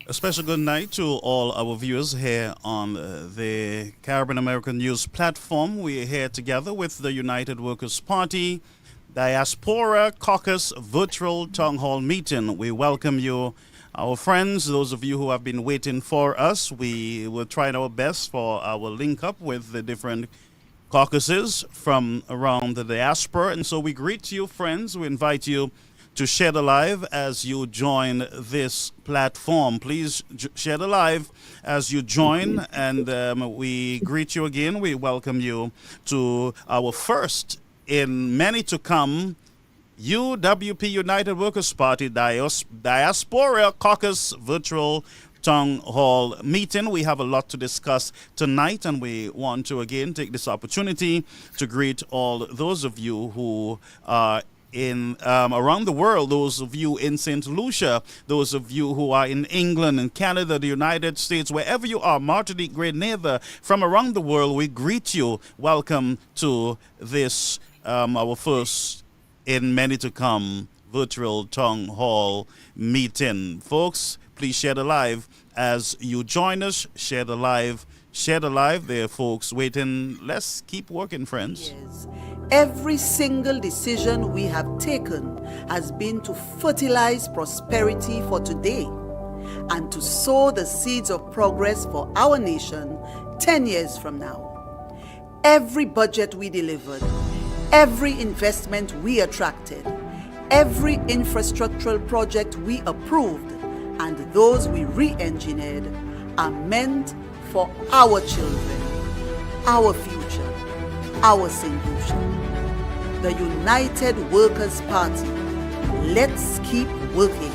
A special good night to all our viewers here on the Caribbean American News platform. We are here together with the United Workers' Party Diaspora Caucus Virtual Town Hall Meeting. We welcome you, our friends, those of you who have been waiting for us. We will try our best for our link up with the different caucuses from around the diaspora. And so we greet you, friends. We invite you to share the live as you join this platform. Please share the live as you join, and we greet you again. We welcome you to our first in many to come UWP United Workers' Party Diaspora Caucus Virtual Town Hall Meeting. We have a lot to discuss tonight, and we want to again take this opportunity to greet all those of you who are in around the world, those of you in Staint Lucia, those of you who are in England and Canada, the United States, wherever you are, Martinique, Grenada, from around the world, we greet you. Welcome to this, our first in many to come virtual town hall meeting. Folks, please share the live as you join us. Share the live. Share the live. There are folks waiting. Let's keep working, friends. Yes. Every single decision we have taken has been to fertilize prosperity for today and to sow the seeds of progress for our nation 10 years from now. Every budget we delivered, every investment we attracted, every infrastructural project we approved, and those we re-engineered are meant for our children, our future, our St. Lucia. The United Workers' Party. Let's keep working.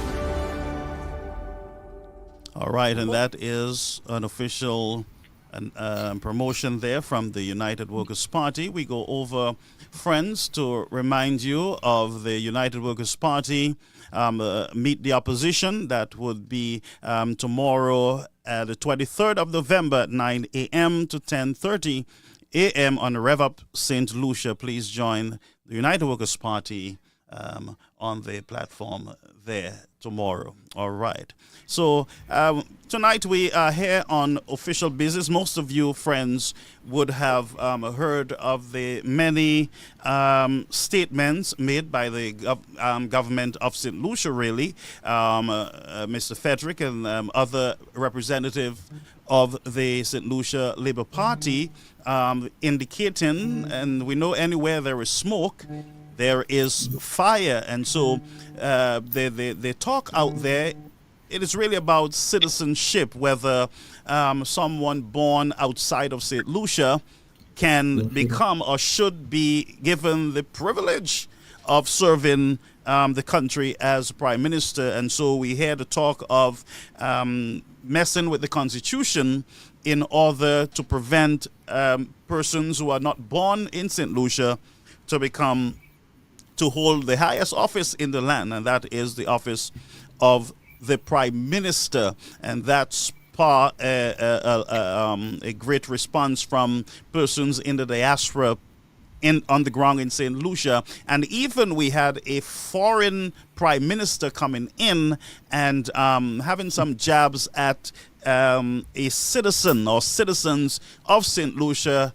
All right, and that is an official promotion there from the United Workers' Party. We go over, friends, to remind you of the United Workers' Party Meet the Opposition. That would be tomorrow, the 23rd of November at 9 a.m. to 10:30 a.m. on Rev Up St. Lucia. Please join the United Workers' Party on the platform there tomorrow. All right. So tonight we are here on official business. Most of you, friends, would have heard of the many statements made by the government of St. Lucia, really. Mr. Frederick and other representatives of the St. Lucia Labour Party indicating, and we know anywhere there is smoke, there is fire. And so the talk out there, it is really about citizenship, whether someone born outside of St. Lucia can become or should be given the privilege of serving the country as Prime Minister. And so we hear the talk of messing with the Constitution in order to prevent persons who are not born in St. Lucia to hold the highest office in the land, and that is the office of the Prime Minister. And that's a great response from persons in the diaspora on the ground in St. Lucia. And even we had a foreign prime minister coming in and having some jabs at a citizen or citizens of St. Lucia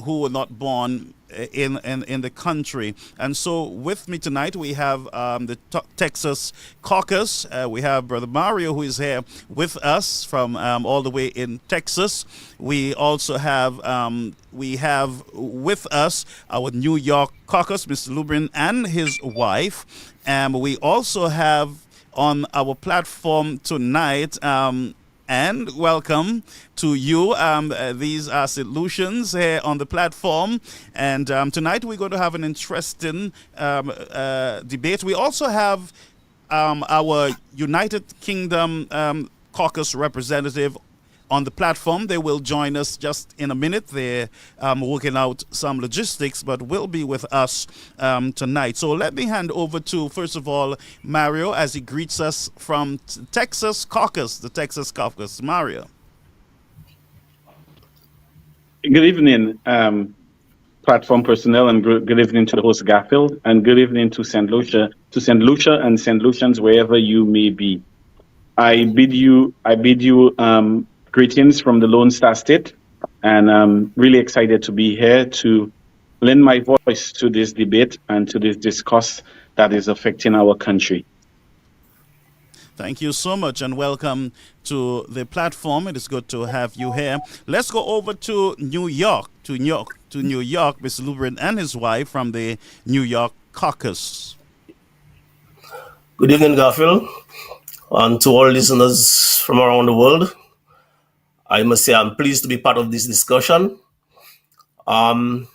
who were not born in the country. And so with me tonight we have the Texas caucus. We have Brother Mario, who is here with us from all the way in Texas. We also have with us our New York caucus, Mr. Lubrin and his wife. We also have on our platform tonight and welcome to you. These are Staint Lucians here on the platform. And tonight we're going to have an interesting debate. We also have our United Kingdom caucus representative on the platform. They will join us just in a minute. They're working out some logistics, but will be with us tonight. So let me hand over to, first of all, Mario, as he greets us from Texas caucus, the Texas caucus. Mario. Good evening, platform personnel, and good evening to the host Garfield, and good evening to St. Lucia and St. Lucians, wherever you may be. I bid you greetings from the Lone Star State, and I'm really excited to be here to lend my voice to this debate and to this discourse that is affecting our country. Thank you so much, and welcome to the platform. It is good to have you here. Let's go over to New York, Mr. Lubrin and his wife from the New York caucus. Good evening, Garfield, and to all listeners from around the world. I must say I'm pleased to be part of this discussion. For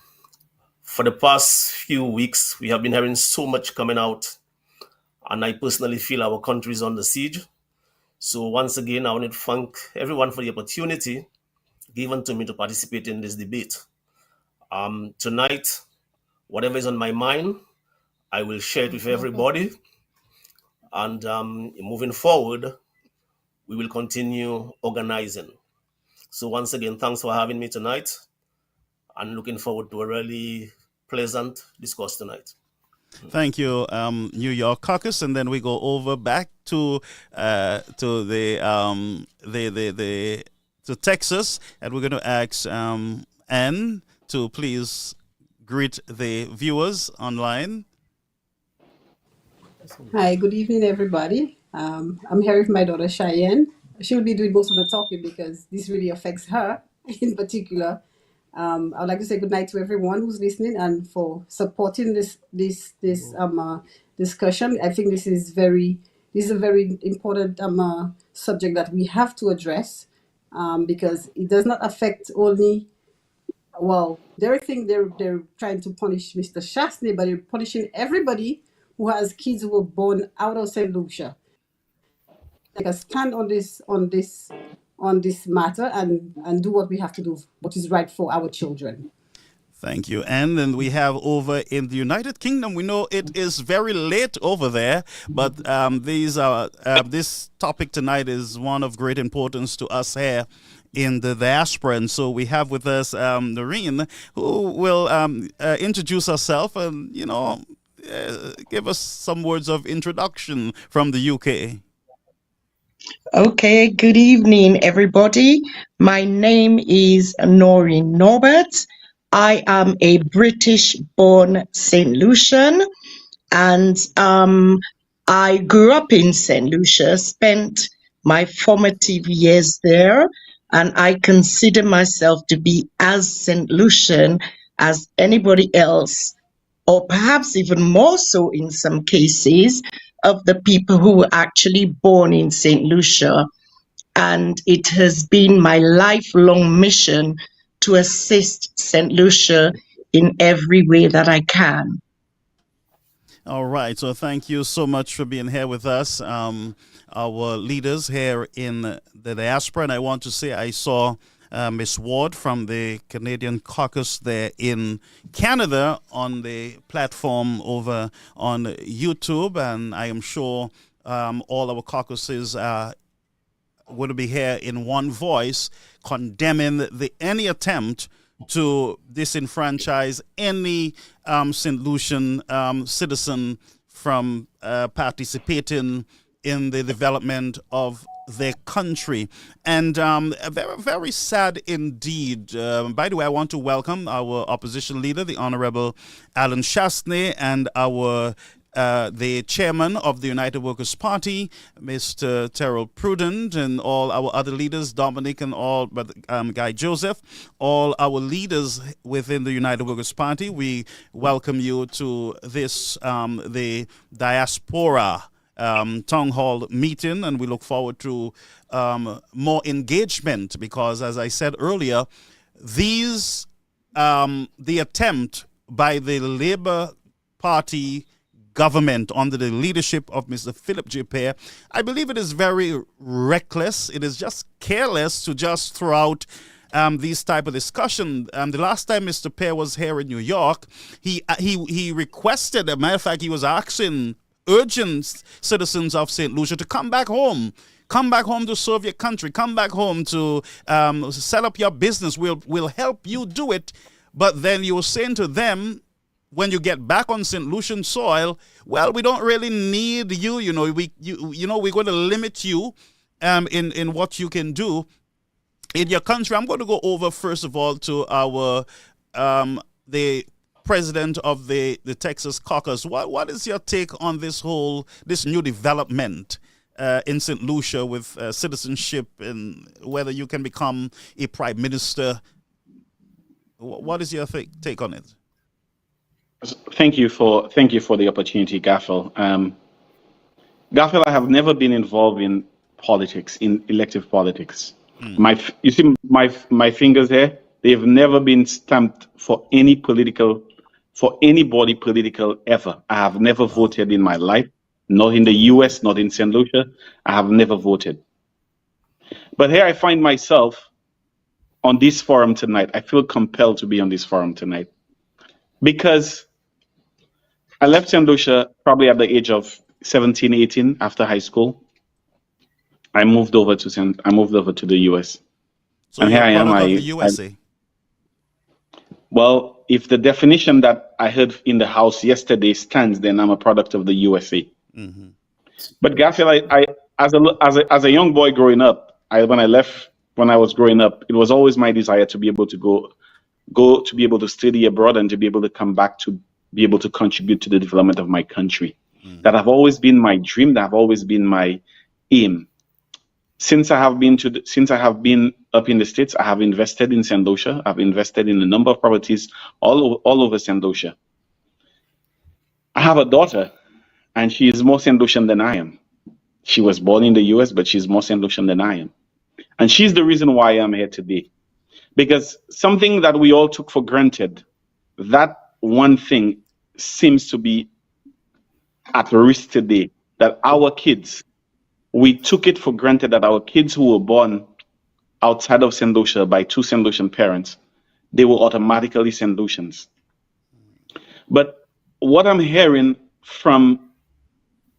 the past few weeks, we have been hearing so much coming out, and I personally feel our country is under siege. So once again, I want to thank everyone for the opportunity given to me to participate in this debate. Tonight, whatever is on my mind, I will share it with everybody. And moving forward, we will continue organizing. So once again, thanks for having me tonight, and looking forward to a really pleasant discourse tonight. Thank you, New York caucus, and then we go over back to Texas, and we're going to ask Anne to please greet the viewers online. Hi, good evening, everybody. I'm here with my daughter Cheyenne. She'll be doing most of the talking because this really affects her in particular. I'd like to say good night to everyone who's listening and for supporting this discussion. I think this is a very important subject that we have to address because it does not affect only. Well, they're trying to punish Mr. Shastney, but they're punishing everybody who has kids who were born out of St. Lucia. Take a stand on this matter and do what we have to do, what is right for our children. Thank you. And then we have over in the United Kingdom, we know it is very late over there, but this topic tonight is one of great importance to us here in the diaspora. And so we have with us Noreen, who will introduce herself and, give us some words of introduction from the UK. Okay, good evening, everybody. My name is Noreen Norbert. I am a British-born St. Lucian, and I grew up in St. Lucia, spent my formative years there, and I consider myself to be as St. Lucian as anybody else, or perhaps even more so in some cases, of the people who were actually born in St. Lucia. And it has been my lifelong mission to assist St. Lucia in every way that I can. All right. So thank you so much for being here with us, our leaders here in the diaspora. And I want to say I saw Miss Ward from the Canadian caucus there in Canada on the platform over on YouTube. And I am sure all our caucuses are going to be here in one voice condemning any attempt to disenfranchise any St. Lucian citizen from participating in the development of their country. And very, very sad indeed. By the way, I want to welcome our opposition leader, the Honorable Alan Chastney, and our the chairman of the United Workers' Party, Mr. Terrell Prudent, and all our other leaders, Dominic and all, but Guy Joseph, all our leaders within the United Workers' Party. We welcome you to this, the Diaspora town hall meeting, and we look forward to more engagement because, as I said earlier, these the attempt by the Labour Party government under the leadership of Mr. Philip J. Pear, I believe it is very reckless. It is just careless to just throw out these type of discussion. The last time Mr. Pear was here in New York, he requested, as a matter of fact, he was asking, urging citizens of St. Lucia to come back home. Come back home to serve your country. Come back home to set up your business. We'll help you do it. But then you were saying to them, when you get back on St. Lucian soil, well, we don't really need you. You know, we're going to limit you in what you can do in your country. I'm going to go over first of all to our the president of the Texas caucus. What is your take on this new development in St. Lucia with citizenship and whether you can become a prime minister? What is your take on it? Thank you for the opportunity, Gaffel. Gaffel, I have never been involved in politics, in elective politics. You see my fingers there? They've never been stamped for anybody political ever. I have never voted in my life, not in the US, not in St. Lucia. I have never voted. But here I find myself on this forum tonight. I feel compelled to be on this forum tonight because I left St. Lucia probably at the age of 17, 18 after high school. I moved over to the US. So and here I am. Of the USA. Well, if the definition that I heard in the House yesterday stands, then I'm a product of the USA. Mm-hmm. But Gaffel, I as a young boy growing up, when I was growing up, it was always my desire to be able to go to be able to study abroad and to be able to come back to be able to contribute to the development of my country. Mm. That have always been my dream. That have always been my aim. Since I have been up in the States, I have invested in St. Lucia. I've invested in a number of properties all over St. Lucia. I have a daughter, and she is more St. Lucian than I am. She was born in the US, but she's more St. Lucian than I am. And she's the reason why I'm here today. Because something that we all took for granted, that one thing seems to be at risk today, that our kids, we took it for granted that our kids who were born outside of St. Lucia by two St. Lucian parents, they were automatically St. Lucians. But what I'm hearing from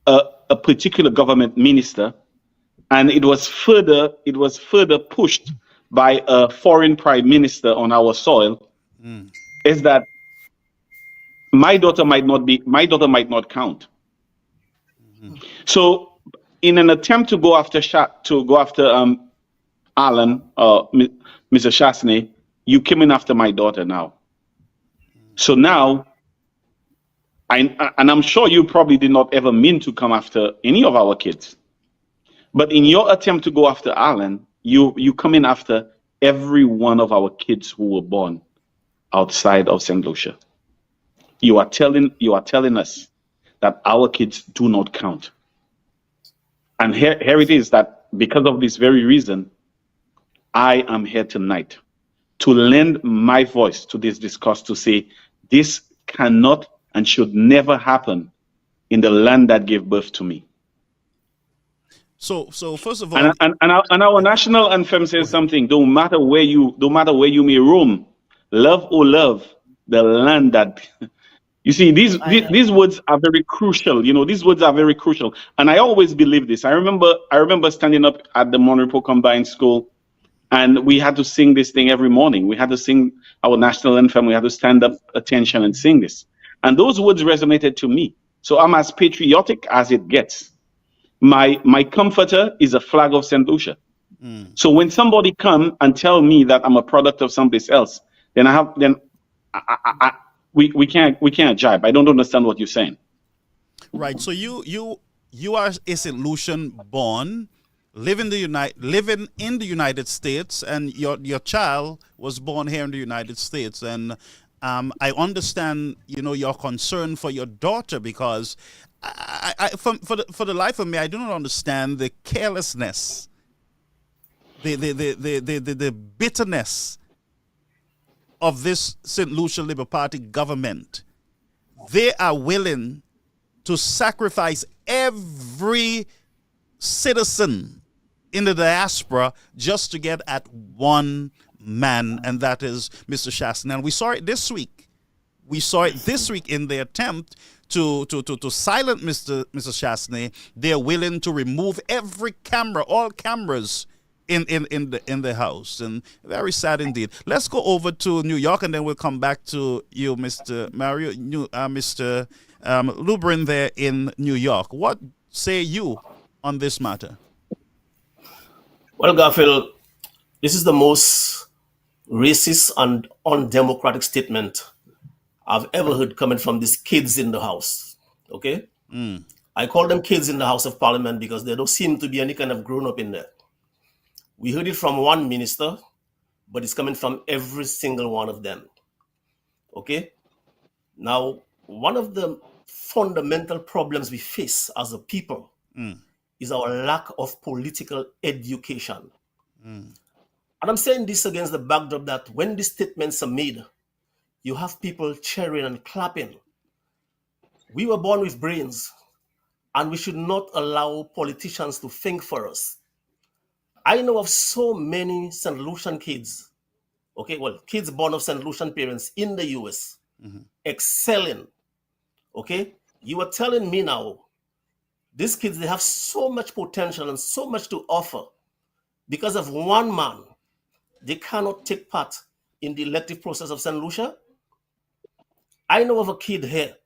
a particular government minister, and it was further pushed by a foreign prime minister on our soil, is that my daughter might not count. Mm-hmm. So, in an attempt to go after Alan, Mr. Chastney, you came in after my daughter now. So now, I'm sure you probably did not ever mean to come after any of our kids, but in your attempt to go after Alan, you come in after every one of our kids who were born outside of St. Lucia. You are telling us that our kids do not count. And here it is that because of this very reason, I am here tonight to lend my voice to this discourse to say this cannot and should never happen in the land that gave birth to me. So first of all, And our national anthem go says ahead. something. Don't matter where you may roam, love, oh love, the land that. You see, these words are very crucial. You know, these words are very crucial, and I always believe this. I remember standing up at the Monrepo Combined School, and we had to sing this thing every morning. We had to sing our national anthem. We had to stand up, attention, and sing this. And those words resonated to me. So I'm as patriotic as it gets. My comforter is a flag of St. Lucia. So when somebody come and tell me that I'm a product of someplace else, then we can't jibe. I don't understand what you're saying. Right. So you are a St. Lucian born, living in the United States, and your child was born here in the United States. And I understand, your concern for your daughter, because for the life of me, I do not understand the carelessness, the bitterness of this St. Lucia Labour Party government. They are willing to sacrifice every citizen in the diaspora just to get at one man, and that is Mr. Chastain. And we saw it this week. We saw it this week in the attempt to silence Mr. Chastain. They are willing to remove every camera, all cameras in the house, and very sad indeed. Let's go over to New York, and then we'll come back to you, Mr. Mario, Mr. Lubrin there in New York. What say you on this matter? Well, Garfield, this is the most racist and undemocratic statement I've ever heard coming from these kids in the house. Okay? I call them kids in the House of Parliament because there don't seem to be any kind of grown up in there. We heard it from one minister, but it's coming from every single one of them. Okay? Now, one of the fundamental problems we face as a people is our lack of political education. And I'm saying this against the backdrop that when these statements are made, you have people cheering and clapping. We were born with brains, and we should not allow politicians to think for us. I know of so many St. Lucian kids, kids born of St. Lucian parents in the US, excelling. Okay? You are telling me now, these kids, they have so much potential and so much to offer. Because of one man, they cannot take part in the elective process of St. Lucia. I know of a kid here.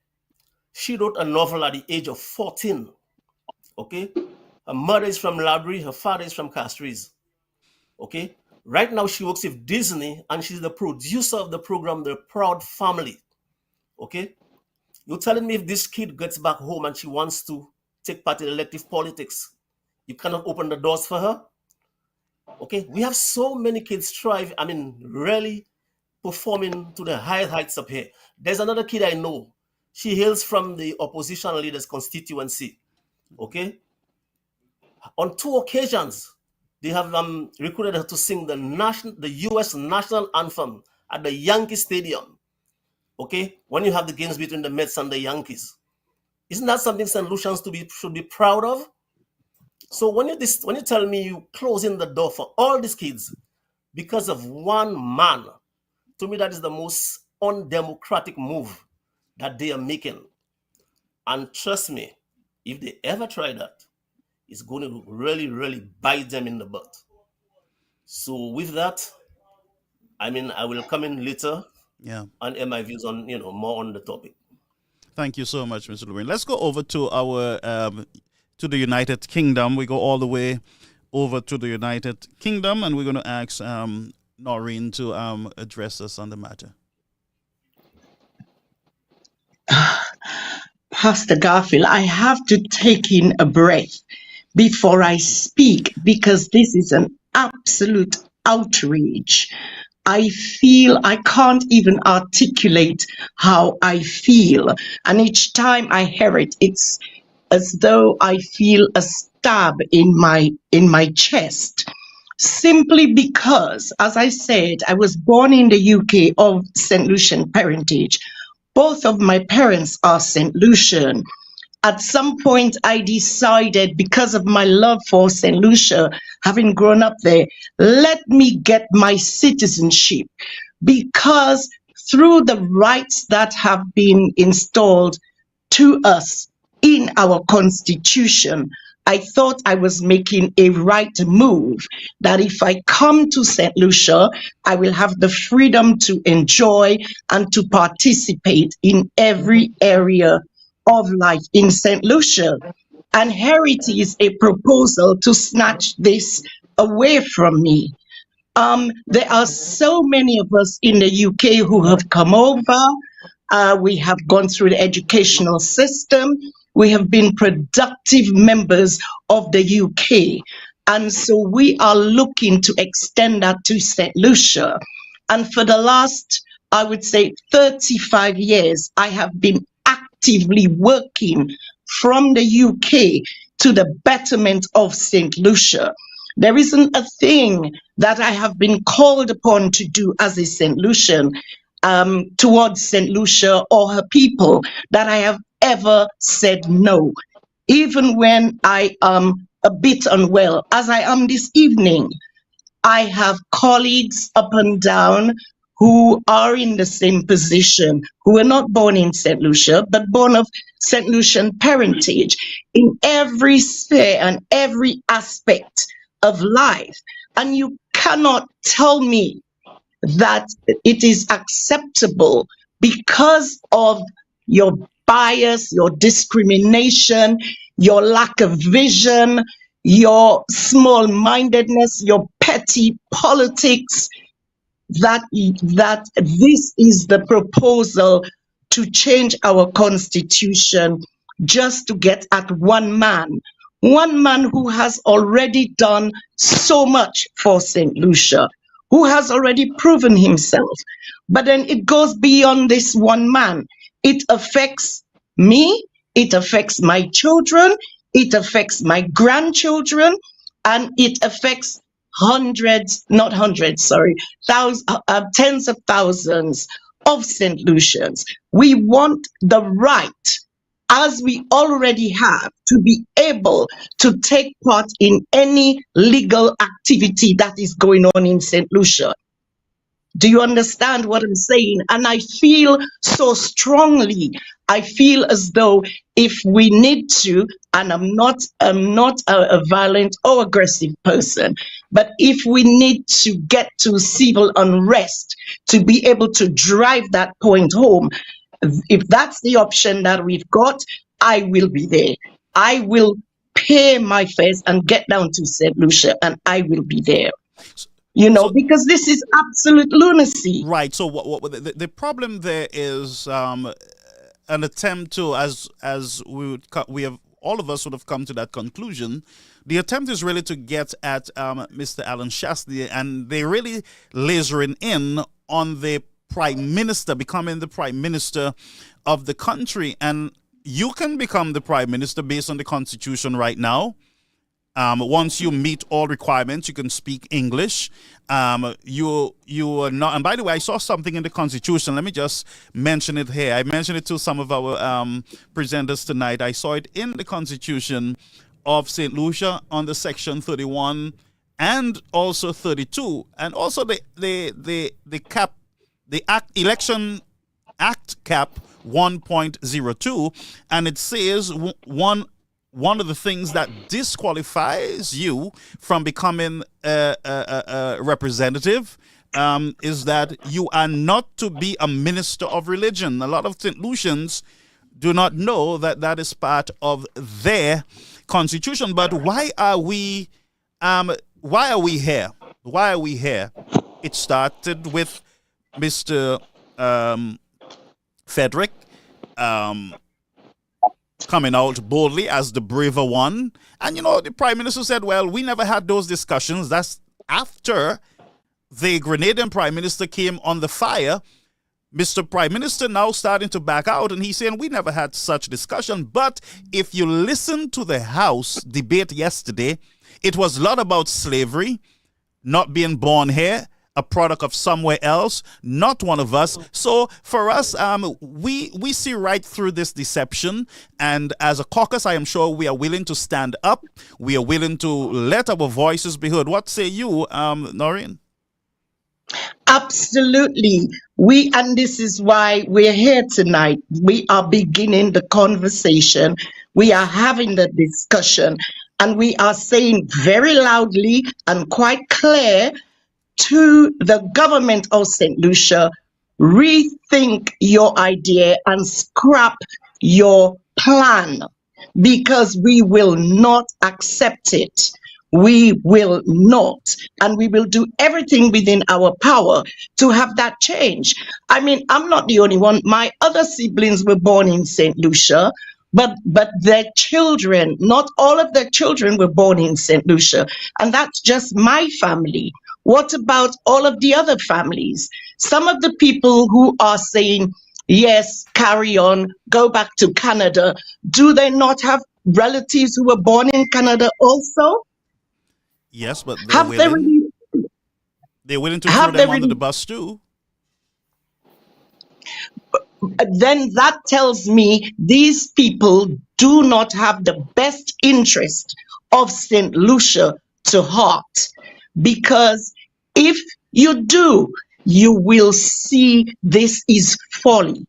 She wrote a novel at the age of 14. Okay? Her mother is from Labrie, her father is from Castries. Okay? Right now she works with Disney, and she's the producer of the program, The Proud Family. Okay? You're telling me if this kid gets back home and she wants to take part in elective politics, you cannot open the doors for her? Okay? We have so many kids really performing to the high heights up here. There's another kid I know. She hails from the opposition leader's constituency. Okay? On 2 occasions, they have recruited her to sing the U.S. national anthem at the Yankee Stadium. Okay, when you have the games between the Mets and the Yankees, isn't that something St. Lucians should be proud of? So when you tell me you closing the door for all these kids because of one man, to me that is the most undemocratic move that they are making. And trust me, if they ever try that, it's going to really, really bite them in the butt. So with that, I will come in later and air my views on, more on the topic. Thank you so much, Mr. Lubrin. Let's go over to our to the United Kingdom. We go all the way over to the United Kingdom, and we're going to ask Noreen to address us on the matter. Pastor Garfield, I have to take in a breath before I speak, because this is an absolute outrage. I feel I can't even articulate how I feel. And each time I hear it, it's as though I feel a stab in my chest. Simply because, as I said, I was born in the UK of St. Lucian parentage. Both of my parents are St. Lucian. At some point, I decided, because of my love for St. Lucia, having grown up there, let me get my citizenship, because through the rights that have been installed to us in our constitution, I thought I was making a right move, that if I come to St. Lucia, I will have the freedom to enjoy and to participate in every area of life in St. Lucia. And Heritage is a proposal to snatch this away from me. There are so many of us in the UK who have come over. We have gone through the educational system. We have been productive members of the UK. And so we are looking to extend that to St. Lucia. And for the last, I would say, 35 years, I have been actively working from the UK to the betterment of St. Lucia. There isn't a thing that I have been called upon to do as a St. Lucian towards St. Lucia or her people that I have ever said no. Even when I am a bit unwell, as I am this evening, I have colleagues up and down who are in the same position, who were not born in St. Lucia, but born of St. Lucian parentage in every sphere and every aspect of life. And you cannot tell me that it is acceptable because of your bias, your discrimination, your lack of vision, your small-mindedness, your petty politics, that this is the proposal to change our constitution just to get at one man who has already done so much for St. Lucia, who has already proven himself. But then it goes beyond this one man. It affects me, it affects my children, it affects my grandchildren, and it affects tens of thousands of St. Lucians. We want the right, as we already have, to be able to take part in any legal activity that is going on in St. Lucia. Do you understand what I'm saying? And I feel so strongly. I feel as though if we need to, and I'm not a violent or aggressive person, but if we need to get to civil unrest to be able to drive that point home, if that's the option that we've got, I will be there. I will pay my fares and get down to St. Lucia, and I will be there. Because this is absolute lunacy. Right. So what the problem there is an attempt to, as we have, all of us would have come to that conclusion. The attempt is really to get at Mr. Alan Shastney, and they really lasering in on the prime minister becoming the prime minister of the country. And you can become the prime minister based on the constitution right now. Once you meet all requirements, you can speak English. You are not. And by the way, I saw something in the Constitution. Let me just mention it here. I mentioned it to some of our presenters tonight. I saw it in the Constitution of St. Lucia under Section 31 and also 32, and also the cap, the Election Act cap 1.02, and it says one of the things that disqualifies you from becoming a representative is that you are not to be a minister of religion. A lot of St. Lucians do not know that that is part of their constitution. But why are we here? Why are we here? It started with Mr. Frederick coming out boldly as the braver one. And, the Prime Minister said, well, we never had those discussions. That's after the Grenadian Prime Minister came on the fire. Mr. Prime Minister now starting to back out, and he's saying we never had such discussion. But if you listen to the House debate yesterday, it was a lot about slavery, not being born here, a product of somewhere else, not one of us. So for us, we see right through this deception. And as a caucus, I am sure we are willing to stand up. We are willing to let our voices be heard. What say you, Noreen? Absolutely. And this is why we're here tonight. We are beginning the conversation. We are having the discussion, and we are saying very loudly and quite clear to the government of St. Lucia, rethink your idea and scrap your plan, because we will not accept it. We will not. And we will do everything within our power to have that change. I mean, I'm not the only one. My other siblings were born in St. Lucia, but their children, not all of their children were born in St. Lucia. And that's just my family. What about all of the other families? Some of the people who are saying, yes, carry on, go back to Canada, do they not have relatives who were born in Canada also? Yes, but Have they really, they're willing to throw have they them under the really, bus too. then that tells me these people do not have the best interest of St. Lucia to heart. Because if you do, you will see this is folly.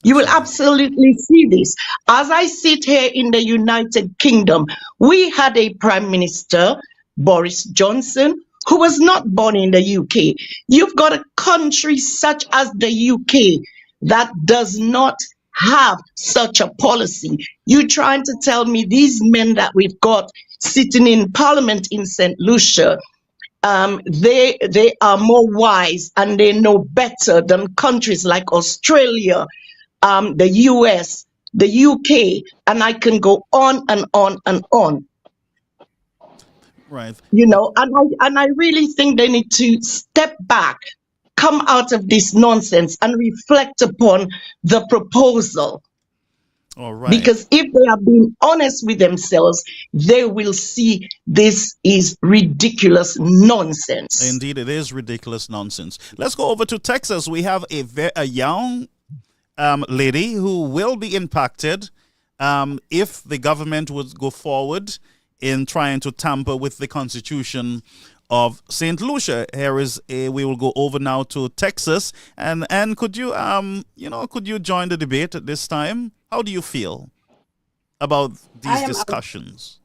You will absolutely see this. As I sit here in the United Kingdom, we had a Prime Minister, Boris Johnson, who was not born in the UK. You've got a country such as the UK that does not have such a policy. You're trying to tell me these men that we've got sitting in Parliament in St. Lucia, they are more wise and they know better than countries like Australia, the US, the UK, and I can go on and on and on. Right. You know, and I really think they need to step back, come out of this nonsense, and reflect upon the proposal. All right. Because if they are being honest with themselves, they will see this is ridiculous nonsense. Indeed, it is ridiculous nonsense. Let's go over to Texas. We have a young lady who will be impacted if the government would go forward in trying to tamper with the Constitution of St. Lucia. We will go over now to Texas, and could you could you join the debate at this time? How do you feel about these discussions?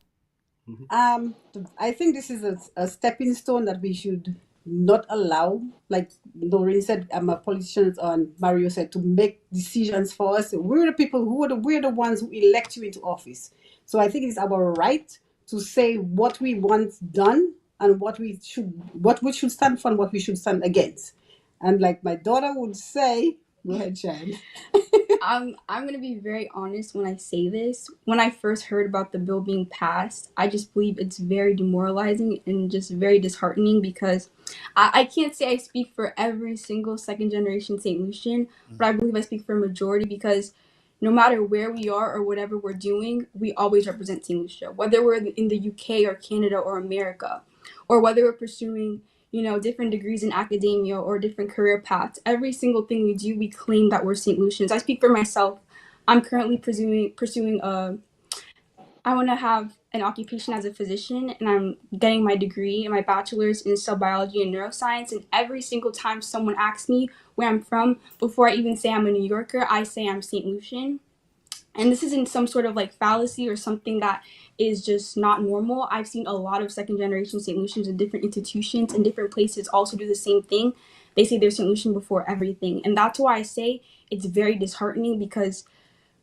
I think this is a stepping stone that we should not allow, like Doreen said, politicians and Mario said, to make decisions for us. We're the people we're the ones who elect you into office. So I think it's our right to say what we want done and what we should stand for and what we should stand against. And like my daughter would say, go ahead, Sharon. I'm going to be very honest when I say this. When I first heard about the bill being passed, I just believe it's very demoralizing and just very disheartening, because I can't say I speak for every single second generation St. Lucian, but I believe I speak for a majority, because no matter where we are or whatever we're doing, we always represent St. Lucia, whether we're in the UK or Canada or America, or whether we're pursuing different degrees in academia or different career paths. Every single thing we do, we claim that we're St. Lucians. I speak for myself. I'm currently pursuing I want to have an occupation as a physician, and I'm getting my degree and my bachelor's in cell biology and neuroscience. And every single time someone asks me where I'm from, before I even say I'm a New Yorker, I say I'm St. Lucian. And this isn't some sort of like fallacy or something that is just not normal. I've seen a lot of second generation St. Lucians in different institutions and different places also do the same thing. They say they're St. Lucian before everything. And that's why I say it's very disheartening, because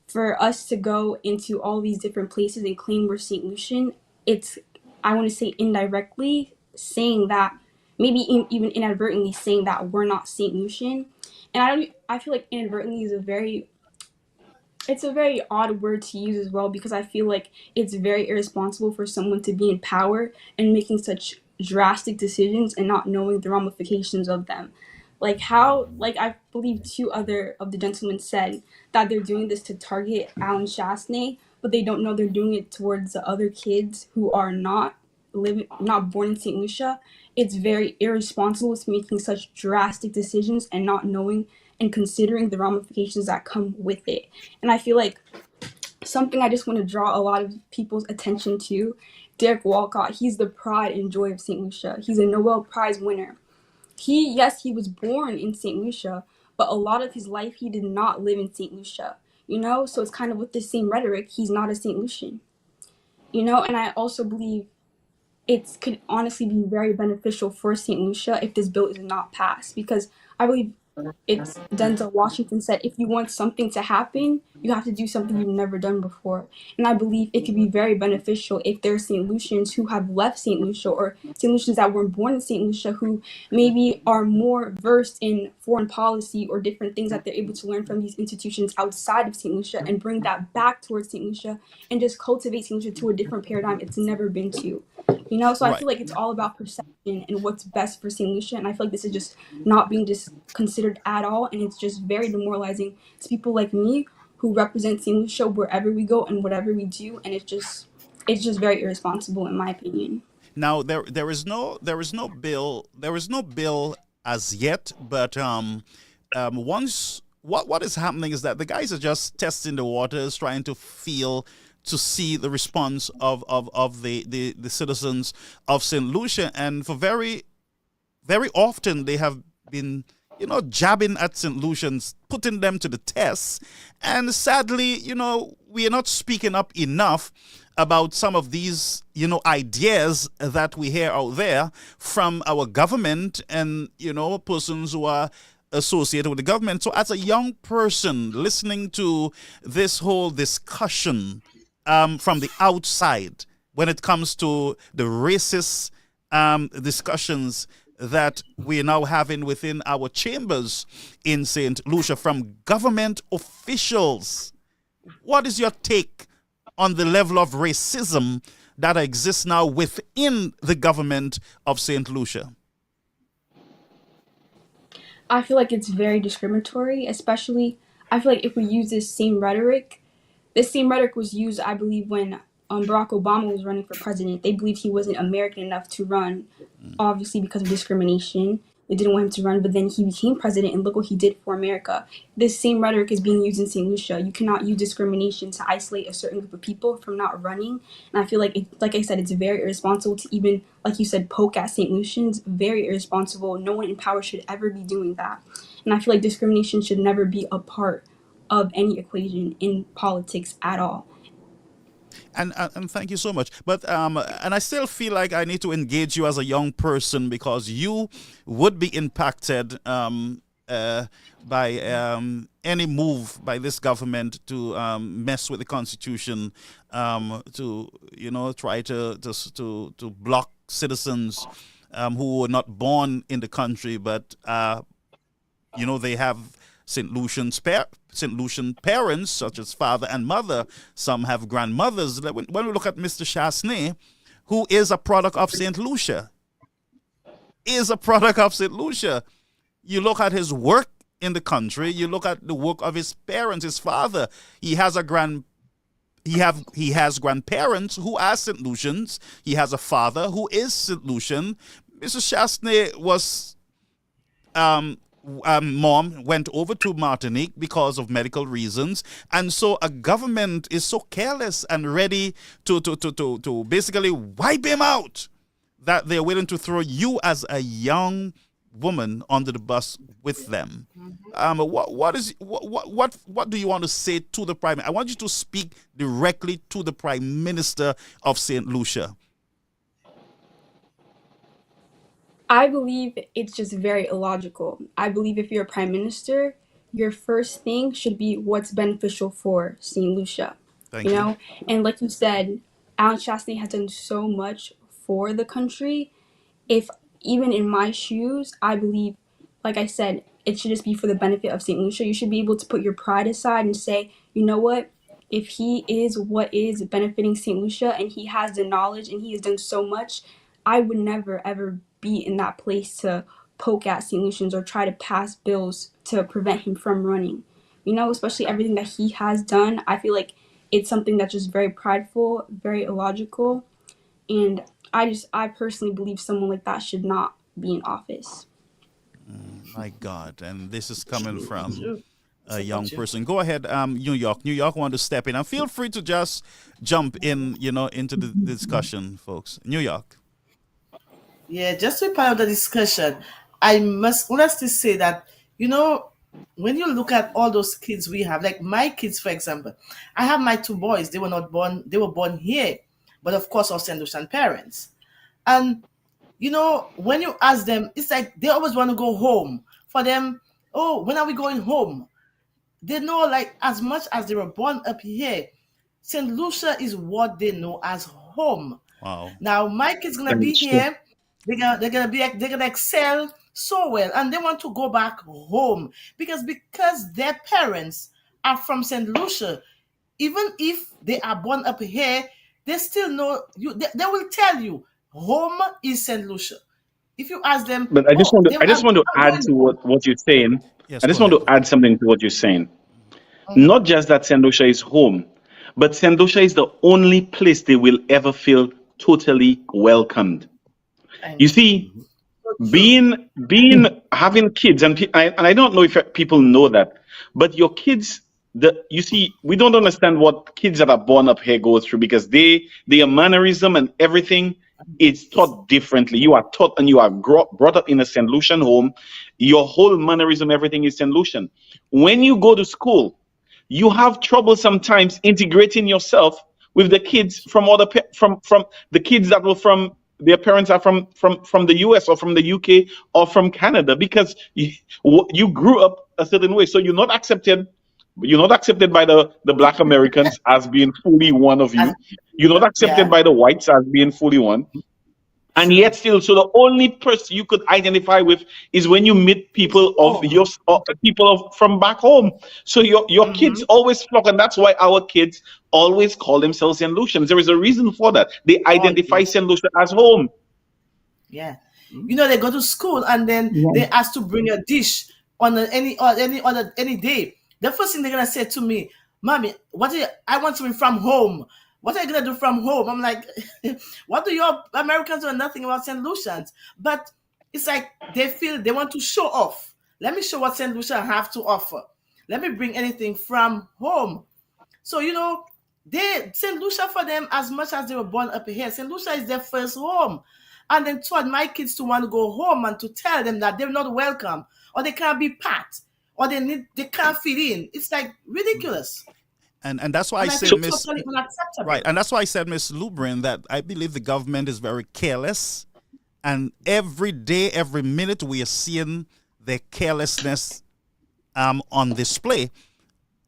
for us to go into all these different places and claim we're St. Lucian, it's, I want to say, indirectly saying that, maybe even inadvertently saying that we're not St. Lucian. And I feel like inadvertently is it's a very odd word to use as well, because I feel like it's very irresponsible for someone to be in power and making such drastic decisions and not knowing the ramifications of them. Like I believe two other of the gentlemen said that they're doing this to target Alan Chastney, but they don't know they're doing it towards the other kids who are not born in St. Lucia. it's very irresponsible to making such drastic decisions and not knowing and considering the ramifications that come with it. And I feel like something I just want to draw a lot of people's attention to, Derek Walcott, he's the pride and joy of St. Lucia. He's a Nobel Prize winner. Yes, he was born in St. Lucia, but a lot of his life he did not live in St. Lucia, So it's kind of with the same rhetoric, he's not a St. Lucian, And I also believe it could honestly be very beneficial for St. Lucia if this bill is not passed, because I believe it's Denzel Washington said, if you want something to happen, you have to do something you've never done before. And I believe it could be very beneficial if there are St. Lucians who have left St. Lucia, or St. Lucians that were born in St. Lucia who maybe are more versed in foreign policy or different things that they're able to learn from these institutions outside of St. Lucia and bring that back towards St. Lucia and just cultivate St. Lucia to a different paradigm it's never been to. So I Right. feel like it's all about perception and what's best for St. Lucia. And I feel like this is just not being considered at all. And it's just very demoralizing to people like me who represent St. Lucia wherever we go and whatever we do. And it's just very irresponsible in my opinion. Now there is no bill as yet, but once what is happening is that the guys are just testing the waters, trying to feel to see the response of the citizens of St. Lucia, and for very often they have been jabbing at St. Lucians, putting them to the test. And sadly, we are not speaking up enough about some of these, ideas that we hear out there from our government and, persons who are associated with the government. So as a young person listening to this whole discussion from the outside, when it comes to the racist discussions that we are now having within our chambers in St. Lucia from government officials, what is your take on the level of racism that exists now within the government of St. Lucia? I feel like it's very discriminatory, especially I feel like if we use this same rhetoric was used, I believe, when Barack Obama was running for president. They believed he wasn't American enough to run, obviously because of discrimination. They didn't want him to run, but then he became president, and look what he did for America. This same rhetoric is being used in St. Lucia. You cannot use discrimination to isolate a certain group of people from not running. And I feel like, like I said, it's very irresponsible to even, like you said, poke at St. Lucians. Very irresponsible. No one in power should ever be doing that. And I feel like discrimination should never be a part of any equation in politics at all. And thank you so much. But and I still feel like I need to engage you as a young person, because you would be impacted by any move by this government to mess with the Constitution, to try to block citizens who were not born in the country, but they have St. Lucian parents, such as father and mother. Some have grandmothers. When we look at Mr. Chasney, who is a product of St. Lucia, you look at his work in the country. You look at the work of his parents. His father, he has grandparents who are St. Lucians. He has a father who is St. Lucian. Mr. Chasney was mom went over to Martinique because of medical reasons, and so a government is so careless and ready to basically wipe him out that they're willing to throw you as a young woman under the bus with them. What do you want to say to the prime? I want you to speak directly to the Prime Minister of St. Lucia. I believe it's just very illogical. I believe if you're a prime minister, your first thing should be what's beneficial for St. Lucia. Thank you. And like you said, Alan Chastain has done so much for the country. If even in my shoes, I believe, like I said, it should just be for the benefit of St. Lucia. You should be able to put your pride aside and say, you know what? If he is what is benefiting St. Lucia and he has the knowledge and he has done so much, I would never, ever be in that place to poke at St. Lucians or try to pass bills to prevent him from running. Especially everything that he has done. I feel like it's something that's just very prideful, very illogical. And I personally believe someone like that should not be in office. My God, and this is coming True, from true. a So young got you. person. Go ahead, New York. New York want to step in, and feel free to just jump in, into the discussion, folks. New York. Yeah, just to be part of the discussion, I must honestly say that, you know, when you look at all those kids we have, like my kids, for example, I have my two boys. They were born here, but of course, of St. Lucian parents. And, when you ask them, it's like they always want to go home. For them, oh, when are we going home? They know, like, as much as they were born up here, St. Lucia is what they know as home. Wow. Now my kids gonna be That's true. here. They're gonna excel so well, and they want to go back home because their parents are from Saint Lucia. Even if they are born up here, they still know you. They will tell you home is Saint Lucia. If you ask them, But I just oh, want to I just I'm want to add going to home. what you're saying. Yes, I go just want ahead. to add something to what you're saying. Mhm. Not just that St. Lucia is home, but St. Lucia is the only place they will ever feel totally welcomed. I You know. see, So true. being having kids, and I don't know if people know that, but your kids, you see, we don't understand what kids that are born up here go through, because their mannerism and everything is taught differently. You are taught and you are brought up in a St. Lucian home. Your whole mannerism, everything is St. Lucian. When you go to school, you have trouble sometimes integrating yourself with the kids from from the kids that were from their parents are from the US or from the UK or from Canada, because you grew up a certain way, so you're not accepted by the black Americans as being fully one of As, you. You're not accepted yeah, by the whites as being fully one. And true. yet still, so the only person you could identify with is when you meet It's people of home. from back home. So your kids Mm-hmm. always flock, and that's why our kids always call themselves St. Lucians. There is a reason for that. They identify Always. St. Lucia as home. Yeah. They go to school and then they ask to bring a dish on any day. The first thing they're gonna say to me, "Mommy, I want something from home. What are you gonna do from home?" I'm like, "What do your Americans know nothing about St. Lucians?" But it's like they feel they want to show off. Let me show what St. Lucia have to offer. Let me bring anything from home. So they Saint Lucia for them, as much as they were born up here, Saint Lucia is their first home. And then taught my kids to want to go home and to tell them that they're not welcome, or they can't be part, or they can't fit in. It's like ridiculous. And that's why I And I said, think Miss totally Right, unacceptable. and that's why I said, Miss Lubrin, that I believe the government is very careless, and every day, every minute, we are seeing their carelessness on display.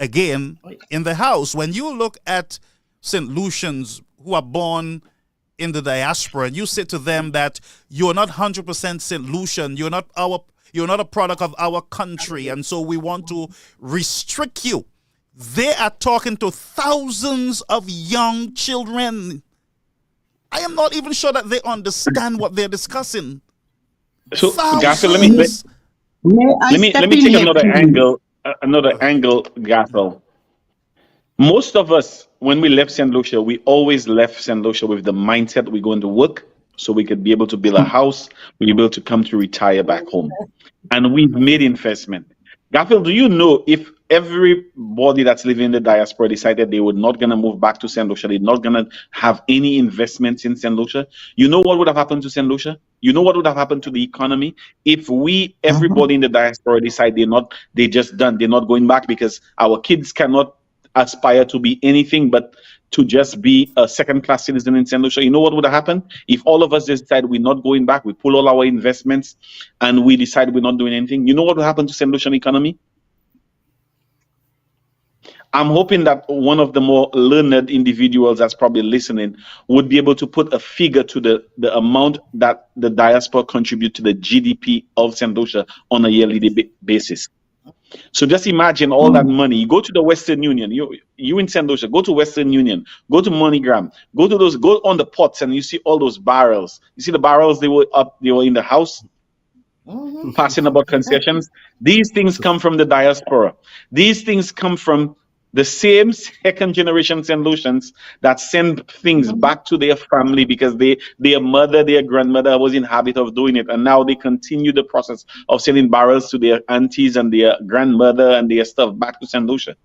Again, in the house, when you look at St. Lucians who are born in the diaspora, and you say to them that you're not 100% St. Lucian, you're not a product of our country, and so we want to restrict you. They are talking to thousands of young children. I am not even sure that they understand what they're discussing. So, Gaffel, Thousands. May I let step me in take here, please? another angle, Gaffel. Most of us, when we left St. Lucia, we always left St. Lucia with the mindset we're going to work so we could be able to build a house, we're able to come to retire back home. And we've made investment. Gaffel, do you know if everybody that's living in the diaspora decided they were not going to move back to St. Lucia, they're not going to have any investments in St. Lucia, you know what would have happened to St. Lucia? You know what would have happened to the economy if everybody in the diaspora decide they're just done, they're not going back, because our kids cannot aspire to be anything but to just be a second-class citizen in St. Lucia. You know what would have happened if all of us just decide we're not going back, we pull all our investments, and we decide we're not doing anything? You know what would happen to St. Lucian economy? I'm hoping that one of the more learned individuals that's probably listening would be able to put a figure to the amount that the diaspora contribute to the GDP of St. Lucia on a yearly basis. So just imagine all that money. You go to the Western Union, you in St. Lucia, go to Western Union, go to MoneyGram, go on the pots, and you see all those barrels. You see the barrels, they were in the house passing about concessions. These things come from the diaspora. These things come from The same second generation St. Lucians that send things back to their family because their mother, their grandmother was in habit of doing it. And now they continue the process of sending barrels to their aunties and their grandmother and their stuff back to St. Lucia.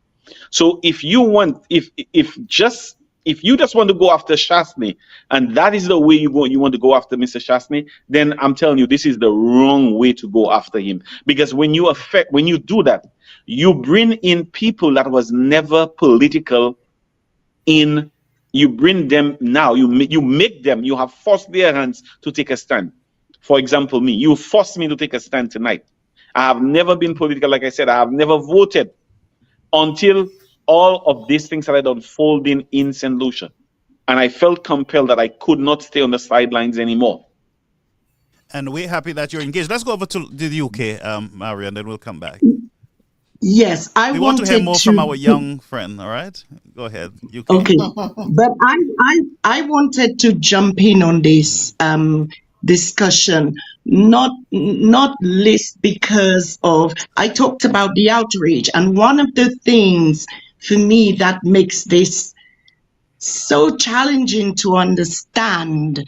So if you want, if you just want to go after Shastney, and that is the way you want to go after Mr. Shastney, then I'm telling you, this is the wrong way to go after him. Because when you do that, you bring in people that was never political in. You bring them now. You make them. You have forced their hands to take a stand. For example, me. You forced me to take a stand tonight. I have never been political. Like I said, I have never voted until all of these things started unfolding in St. Lucia. And I felt compelled that I could not stay on the sidelines anymore. And we're happy that you're engaged. Let's go over to the UK, Mario, and then we'll come back. Yes, We want to hear more from our young friend, all right? Go ahead, UK. Okay, but I wanted to jump in on this discussion, not least because of I talked about the outrage, and one of the things for me that makes this so challenging to understand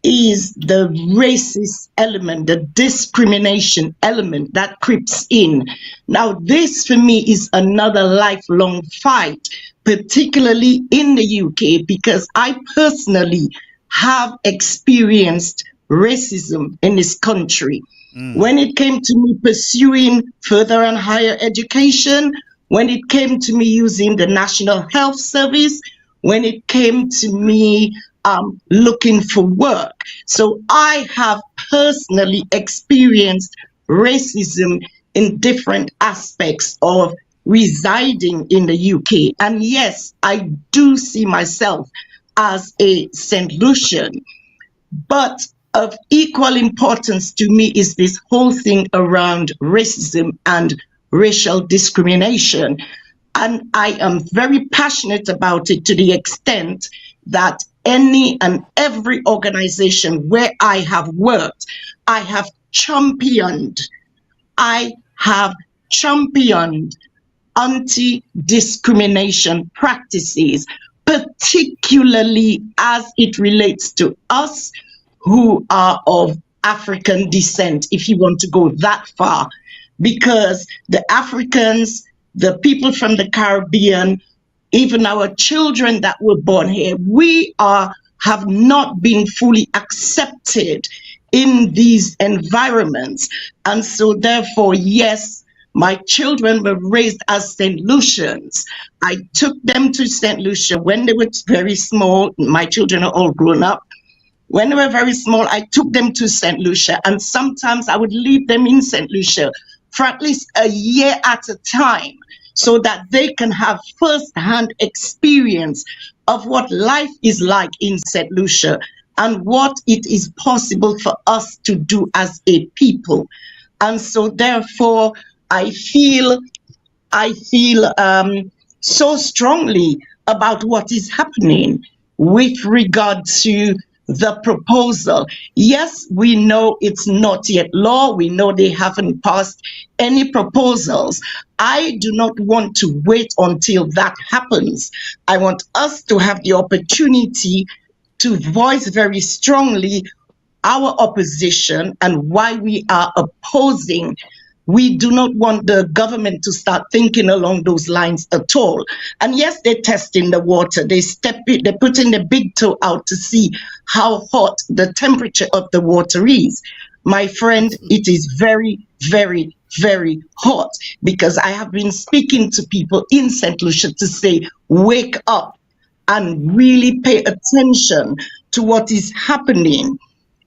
is the racist element, the discrimination element that creeps in. Now, this for me is another lifelong fight, particularly in the UK, because I personally have experienced racism in this country. When it came to me pursuing further and higher education, when it came to me using the National Health Service, when it came to me looking for work. So I have personally experienced racism in different aspects of residing in the UK. And yes, I do see myself as a St. Lucian, but of equal importance to me is this whole thing around racism and racial discrimination. And I am very passionate about it to the extent that any and every organization where I have worked, I have championed anti-discrimination practices, particularly as it relates to us who are of African descent, if you want to go that far, because the Africans, the people from the Caribbean, even our children that were born here, we have not been fully accepted in these environments. And so therefore, yes, my children were raised as St. Lucians. I took them to St. Lucia when they were very small. My children are all grown up. When they were very small, I took them to St. Lucia, and sometimes I would leave them in St. Lucia for at least a year at a time, so that they can have first-hand experience of what life is like in St. Lucia and what it is possible for us to do as a people. And so therefore, I feel so strongly about what is happening with regard to the proposal. Yes, we know it's not yet law. We know they haven't passed any proposals. I do not want to wait until that happens. I want us to have the opportunity to voice very strongly our opposition and why we are opposing. We do not want the government to start thinking along those lines at all. And yes, they're testing the water. They're putting the big toe out to see how hot the temperature of the water is. My friend, it is very, very, very hot, because I have been speaking to people in St. Lucia to say, wake up and really pay attention to what is happening.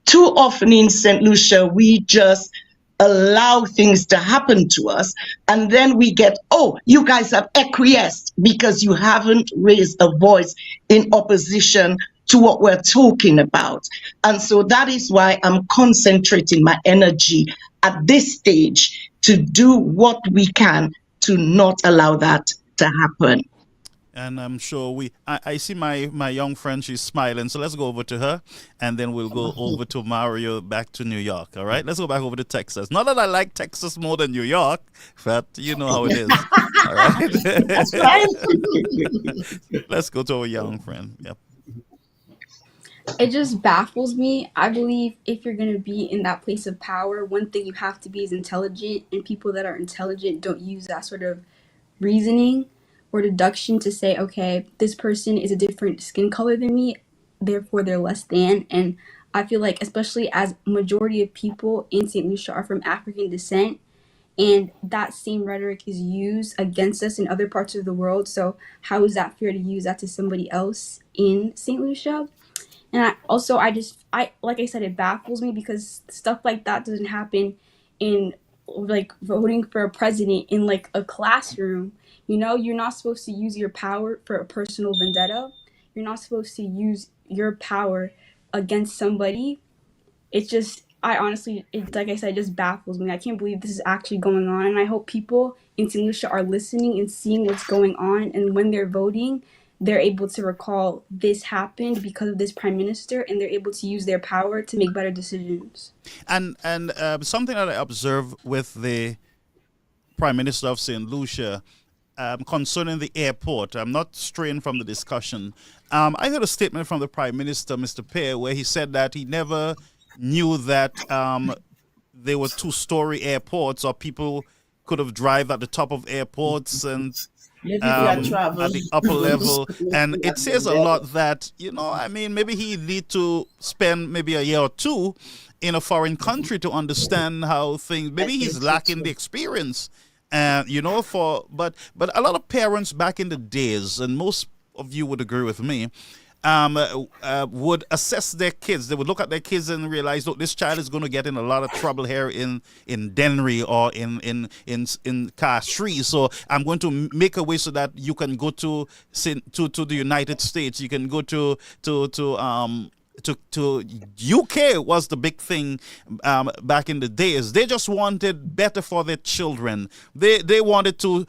Too often in St. Lucia, we just allow things to happen to us, and then we get, oh, you guys have acquiesced because you haven't raised a voice in opposition to what we're talking about. And so that is why I'm concentrating my energy at this stage to do what we can to not allow that to happen. And I'm sure I see my young friend, she's smiling. So let's go over to her, and then we'll go over to Mario back to New York. All right, let's go back over to Texas. Not that I like Texas more than New York, but you know how it is. All right. That's fine. Let's go to our young friend. Yep. It just baffles me. I believe if you're going to be in that place of power, one thing you have to be is intelligent, and people that are intelligent don't use that sort of reasoning or deduction to say, okay, this person is a different skin color than me, therefore they're less than. And I feel like, especially as majority of people in St. Lucia are from African descent, and that same rhetoric is used against us in other parts of the world. So how is that fair to use that to somebody else in St. Lucia? And I like I said, it baffles me because stuff like that doesn't happen in like voting for a president in like a classroom. You know, you're not supposed to use your power for a personal vendetta. You're not supposed to use your power against somebody. It's just, I honestly, like I said, it just baffles me. I can't believe this is actually going on. And I hope people in St. Lucia are listening and seeing what's going on. And when they're voting, they're able to recall this happened because of this prime minister, and they're able to use their power to make better decisions. And something that I observe with the Prime Minister of St. Lucia concerning the airport, I'm not straying from the discussion. I heard a statement from the Prime Minister, Mr. Pear, where he said that he never knew that there were two-story airports, or people could have drive at the top of airports and at the upper level. And it says a lot that, you know, I mean, maybe he need to spend maybe a year or two in a foreign country to understand how things, maybe he's lacking the experience. You know, but a lot of parents back in the days, and most of you would agree with me, would assess their kids. They would look at their kids and realize, look, this child is going to get in a lot of trouble here in Dennery or in Castries. So I'm going to make a way so that you can go to the United States. You can go to UK was the big thing back in the days. They just wanted better for their children. They wanted to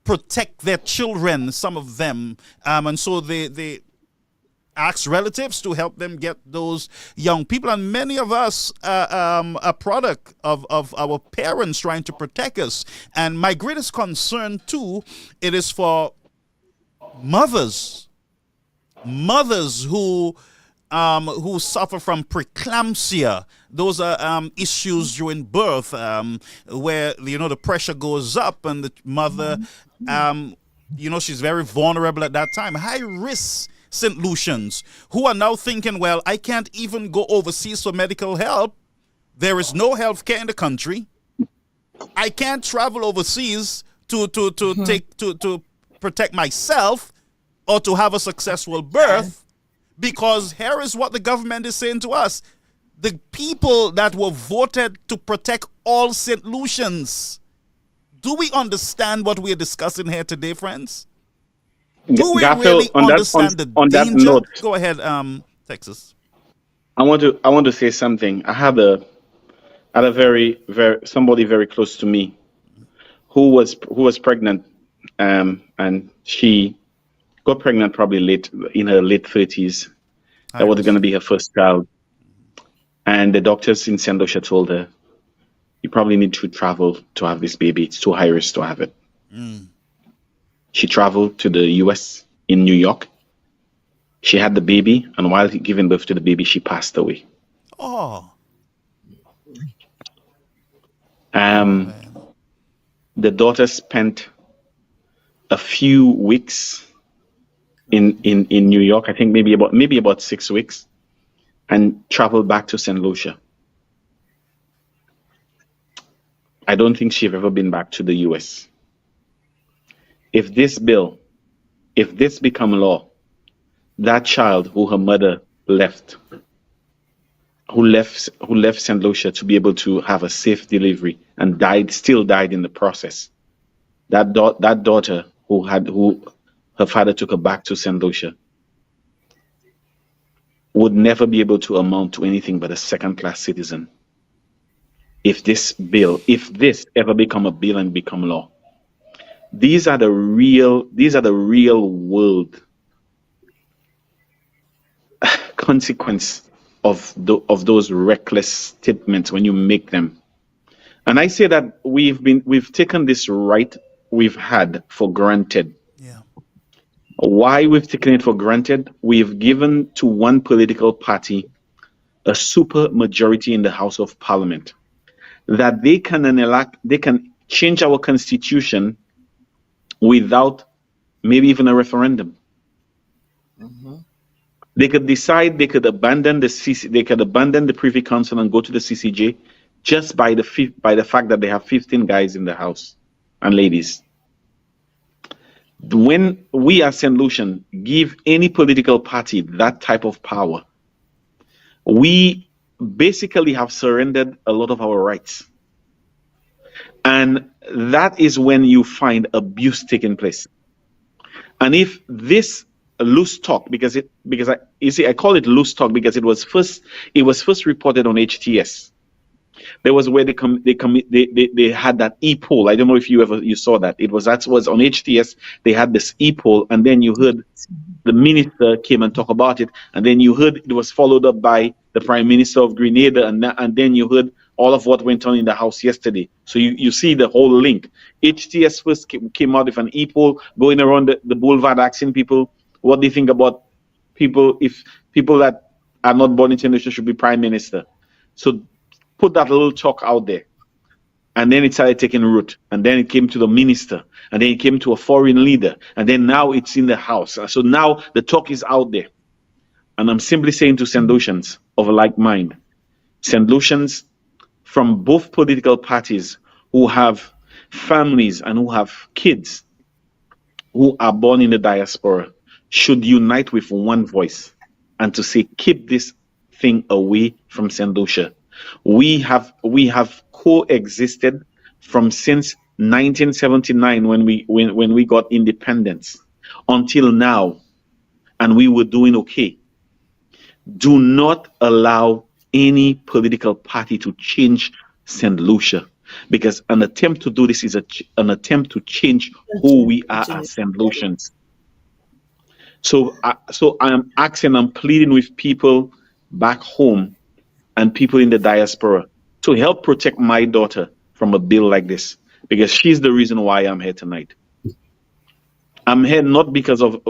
protect their children, some of them, and so they ask relatives to help them get those young people. And many of us are a product of our parents trying to protect us. And my greatest concern too, it is for mothers who suffer from preeclampsia. Those are issues during birth, where, you know, the pressure goes up and the mother, you know, she's very vulnerable at that time. High risk St. Lucians who are now thinking, well, I can't even go overseas for medical help. There is no health care in the country. I can't travel overseas to protect myself or to have a successful birth, because here is what the government is saying to us. The people that were voted to protect all St. Lucians. Do we understand what we are discussing here today, friends? Do we really understand the danger? That note, go ahead, Texas. I want to say something. I had a very somebody very close to me who was pregnant, and she got pregnant probably in her late 30s. That was going to be her first child, and the doctors in St. Lucia told her, "You probably need to travel to have this baby. It's too high risk to have it." She traveled to the US in New York. She had the baby, and while giving birth to the baby, she passed away. Oh. The daughter spent a few weeks in New York, I think maybe about 6 weeks, and traveled back to St. Lucia. I don't think she's ever been back to the US. If this become law, that child who her mother left, who left St. Lucia to be able to have a safe delivery and still died in the process, that daughter who her father took her back to St. Lucia, would never be able to amount to anything but a second-class citizen. If this ever become a bill and become law. These are the real world consequence of those reckless statements when you make them. And I say that we've taken this right we've had for granted. Yeah. Why we've taken it for granted? We've given to one political party a super majority in the House of Parliament, that they can change our constitution without maybe even a referendum. They could decide they could abandon the Privy Council and go to the CCJ just by the fact that they have 15 guys in the House and ladies. When we as St. Lucian give any political party that type of power, we basically have surrendered a lot of our rights. And that is when you find abuse taking place. And if this loose talk, I call it loose talk because it was first reported on HTS. There was where they had that e-poll. I don't know if you saw that. That was on HTS. They had this e-poll, and then you heard the minister came and talk about it, and then you heard it was followed up by the Prime Minister of Grenada, and then you heard all of what went on in the House yesterday. So you see the whole link. HTS first came out with an e-poll going around the boulevard asking people what they think about if people that are not born in St. Lucia should be Prime Minister. So put that little talk out there. And then it started taking root. And then it came to the minister. And then it came to a foreign leader. And then now it's in the House. So now the talk is out there. And I'm simply saying to St. Lucians of a like mind, St. Lucians from both political parties who have families and who have kids who are born in the diaspora should unite with one voice and to say, keep this thing away from St. Lucia. We have coexisted since 1979 when we got independence until now, and we were doing okay. Do not allow any political party to change St. Lucia, because an attempt to do this is an attempt to change who we are as St. Lucians. So I'm pleading with people back home and people in the diaspora to help protect my daughter from a bill like this, because she's the reason why I'm here tonight. I'm here not because of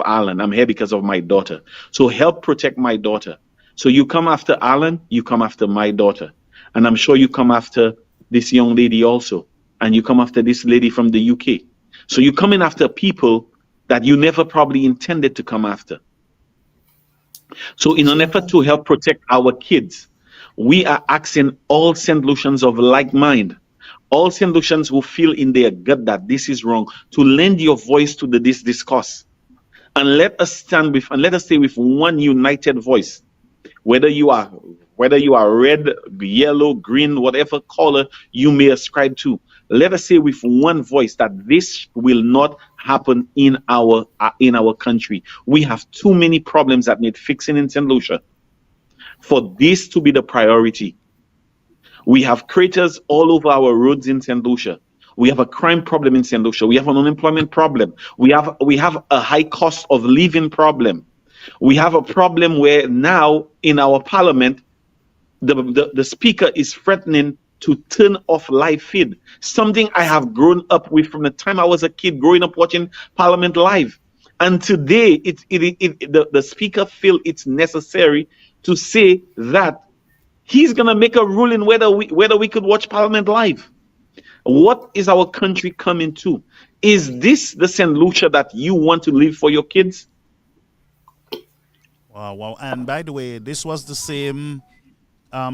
Alan. I'm here because of my daughter. So help protect my daughter. So you come after Alan, you come after my daughter. And I'm sure you come after this young lady also. And you come after this lady from the UK. So you're coming after people that you never probably intended to come after. So in an effort to help protect our kids, we are asking all St. Lucians of like mind, all St. Lucians who feel in their gut that this is wrong, to lend your voice to this discourse. And let us stay with one united voice. Whether you are red, yellow, green, whatever color you may ascribe to, let us say with one voice that this will not happen in our country. We have too many problems that need fixing in St. Lucia for this to be the priority. We have craters all over our roads in St. Lucia. We have a crime problem in St. Lucia. We have an unemployment problem. We have a high cost of living problem. We have a problem where now in our parliament, the speaker is threatening to turn off live feed, something I have grown up with from the time I was a kid, growing up watching Parliament live. And today, the speaker feel it's necessary to say that he's going to make a ruling whether we could watch Parliament live. What is our country coming to? Is this the St. Lucia that you want to live for your kids? Wow. And by the way, this was the same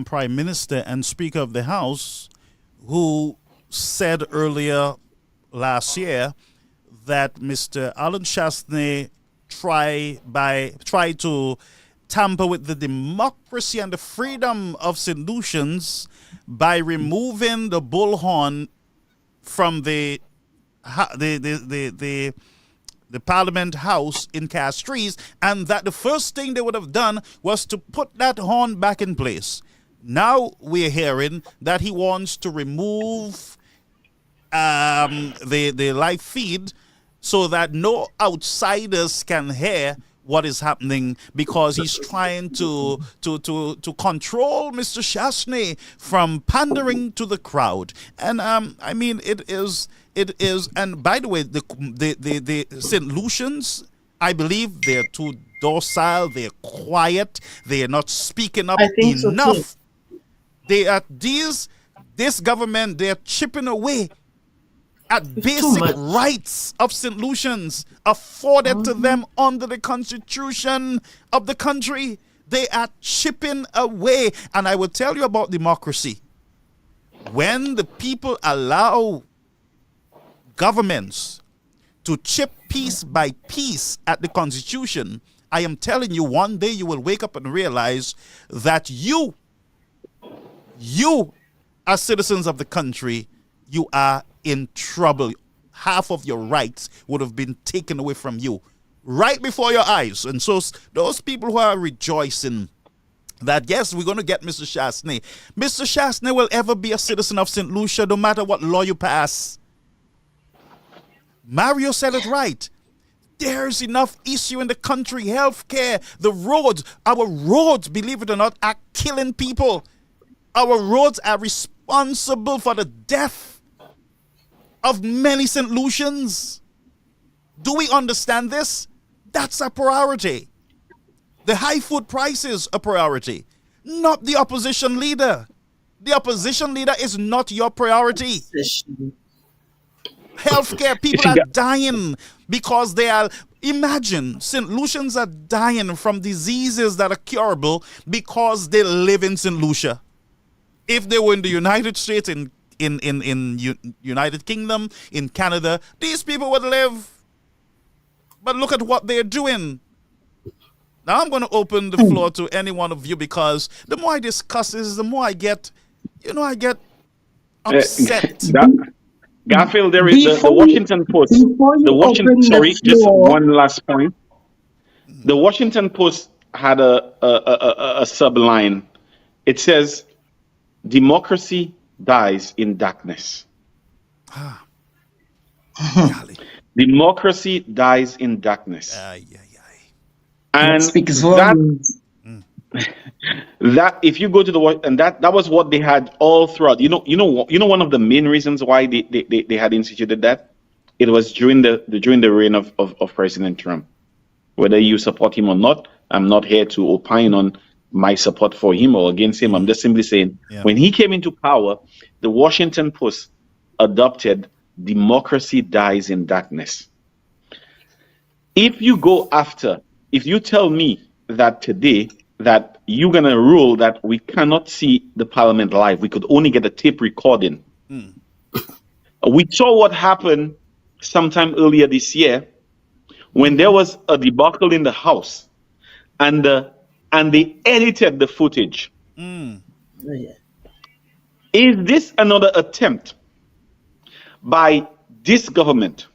Prime Minister and Speaker of the House who said earlier last year that Mr. Alan Chastney tried to tamper with the democracy and the freedom of St. Lucians by removing the bullhorn from the Parliament House in Castries, and that the first thing they would have done was to put that horn back in place. Now we're hearing that he wants to remove the live feed so that no outsiders can hear what is happening because he's trying to control Mr. Chasney from pandering to the crowd. And I mean, it is. And by the way, the Staint Lucians, I believe they're too docile, they're quiet, they are not speaking up I think so too. enough. They are this government, they're chipping away at It's too basic much. rights of St. Lucians afforded to them under the constitution of the country. They are chipping away. And I will tell you about democracy. When the people allow governments to chip piece by piece at the constitution, I am telling you, one day you will wake up and realize that you as citizens of the country, you are in trouble. Half of your rights would have been taken away from you right before your eyes. And so those people who are rejoicing that, yes, we're going to get Mr. Chasney. Mr. Chasney will ever be a citizen of St. Lucia no matter what law you pass. Mario said it right. There's enough issue in the country. Healthcare, the roads. Our roads, believe it or not, are killing people. Our roads are responsible for the death of many St. Lucians. Do we understand this? That's a priority. The high food prices a priority, not the opposition leader. The opposition leader is not your priority. Healthcare, people are dying because they are, imagine, St. Lucians are dying from diseases that are curable because they live in St. Lucia. If they were in the United States, in United Kingdom, in Canada, these people would live. But look at what they're doing. Now I'm going to open the floor to any one of you because the more I discuss this, the more I get upset. Garfield, there is the Washington Post. The Washington. Sorry, just one last point. The Washington Post had a subline. It says, "Democracy dies in darkness." Democracy dies in darkness. And that if you go to that was what they had all throughout. You know one of the main reasons why they had instituted that, it was during the reign of President Trump. Whether you support him or not, I'm not here to opine on my support for him or against him. I'm just simply saying, when he came into power, the Washington Post adopted "Democracy dies in darkness." If you tell me that today that you're going to rule that we cannot see the parliament live, we could only get a tape recording. We saw what happened sometime earlier this year when there was a debacle in the House and they edited the footage. Is this another attempt by this government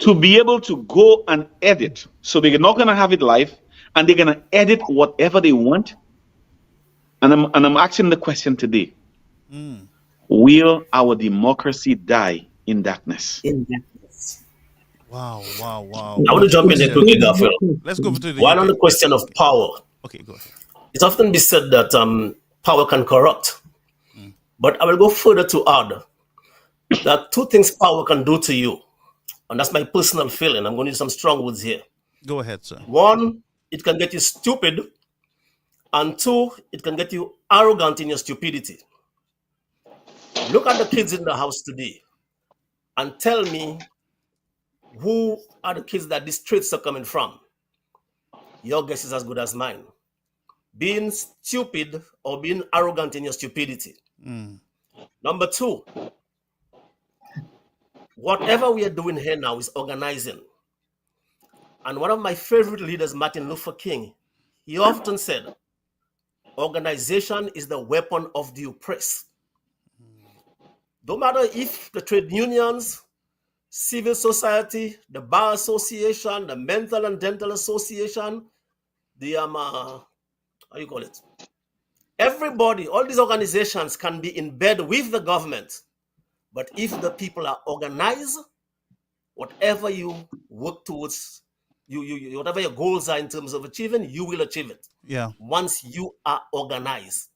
to be able to go and edit? So they're not going to have it live, and they're going to edit whatever they want. And I'm asking the question today: will our democracy die in darkness? Wow. I want to jump in there quickly, Garfield. Let's go to the While on the question of power, okay, go ahead. it's often been said that power can corrupt. But I will go further to add that two things power can do to you. And that's my personal feeling. I'm going to use some strong words here. Go ahead, sir. One, it can get you stupid. And two, it can get you arrogant in your stupidity. Look at the kids in the house today and tell me who are the kids that these traits are coming from. Your guess is as good as mine. Being stupid or being arrogant in your stupidity. Number two, whatever we are doing here now is organizing. And one of my favorite leaders, Martin Luther King, he often said, organization is the weapon of the oppressed. No matter if the trade unions, civil society, the bar association, the mental and dental association, the everybody, all these organizations can be in bed with the government. But if the people are organized, whatever you work towards, whatever your goals are in terms of achieving, you will achieve it. Yeah. Once you are organized.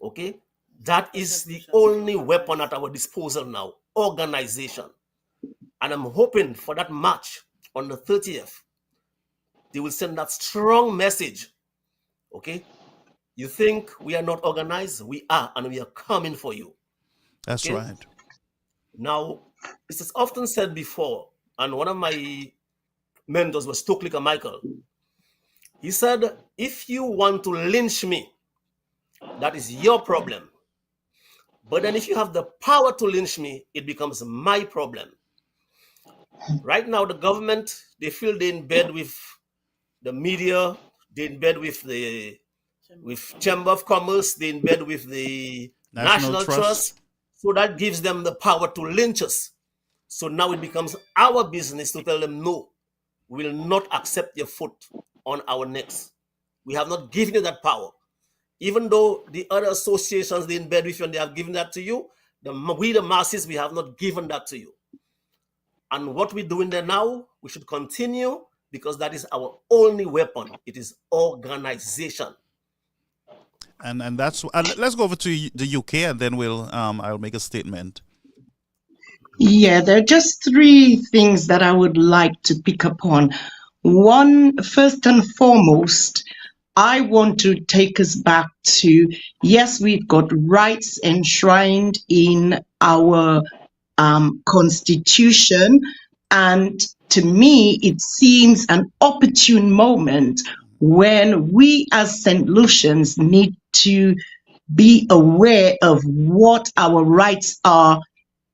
Okay? That is the only weapon at our disposal now, organization. And I'm hoping for that march on the 30th, they will send that strong message. Okay? You think we are not organized? We are, and we are coming for you. That's Okay? right. Now, it is often said before, and one of my mentors was Stokely Michael. He said, if you want to lynch me, that is your problem. But then if you have the power to lynch me, it becomes my problem. Right now, the government, they feel they're in bed with the media, they're in bed with the Chamber of Commerce, they're in bed with the National Trust. So that gives them the power to lynch us. So now it becomes our business to tell them, no, we will not accept your foot on our necks. We have not given you that power. Even though the other associations they're in bed with you and they have given that to you, we the masses, we have not given that to you. And what we're doing there now, we should continue because that is our only weapon. It is organization. And that's let's go over to the UK and then I'll make a statement. Yeah, there are just three things that I would like to pick up on. One, first and foremost, I want to take us back to, yes, we've got rights enshrined in our constitution. And to me, it seems an opportune moment when we as St. Lucians need to be aware of what our rights are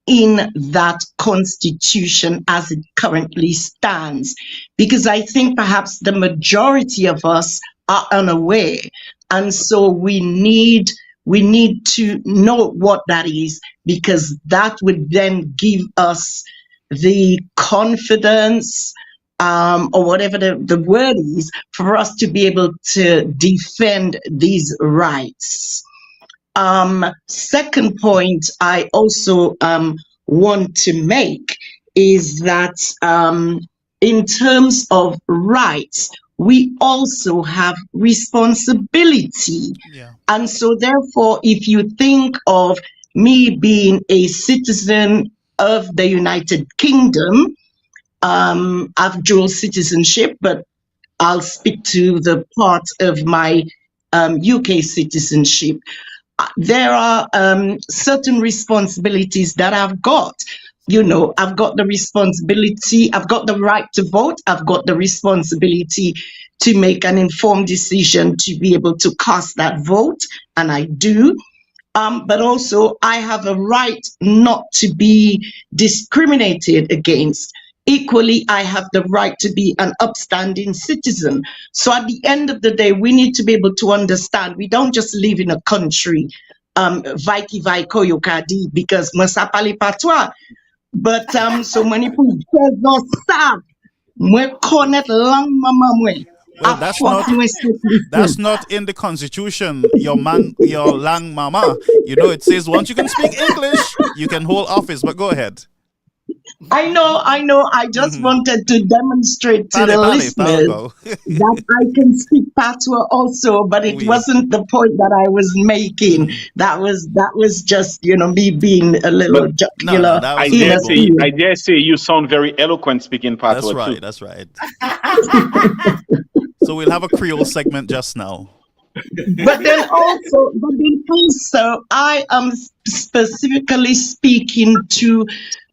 in that constitution as it currently stands. Because I think perhaps the majority of us are unaware. And so we need to know what that is, because that would then give us the confidence or whatever the word is for us to be able to defend these rights. Second point I also want to make is that in terms of rights, we also have responsibility. Yeah. And so therefore, if you think of me being a citizen of the United Kingdom, I've dual citizenship, but I'll speak to the part of my UK citizenship. There are certain responsibilities that I've got. You know, I've got the responsibility, I've got the right to vote, I've got the responsibility to make an informed decision to be able to cast that vote, and I do. But also I have a right not to be discriminated against. Equally, I have the right to be an upstanding citizen. So at the end of the day, we need to be able to understand we don't just live in a country, vaiki vaiko yokadi, because masapali patwa. But so many people Well, that's not in the constitution, your lang mama. You know, it says once you can speak English, you can hold office. But go ahead. I know. I just wanted to demonstrate to the listeners that I can speak patois also, but it wasn't the point that I was making. That was just, me being a little jocular. I dare say you sound very eloquent speaking patois. That's right. So we'll have a Creole segment just now. But then also, I am specifically speaking to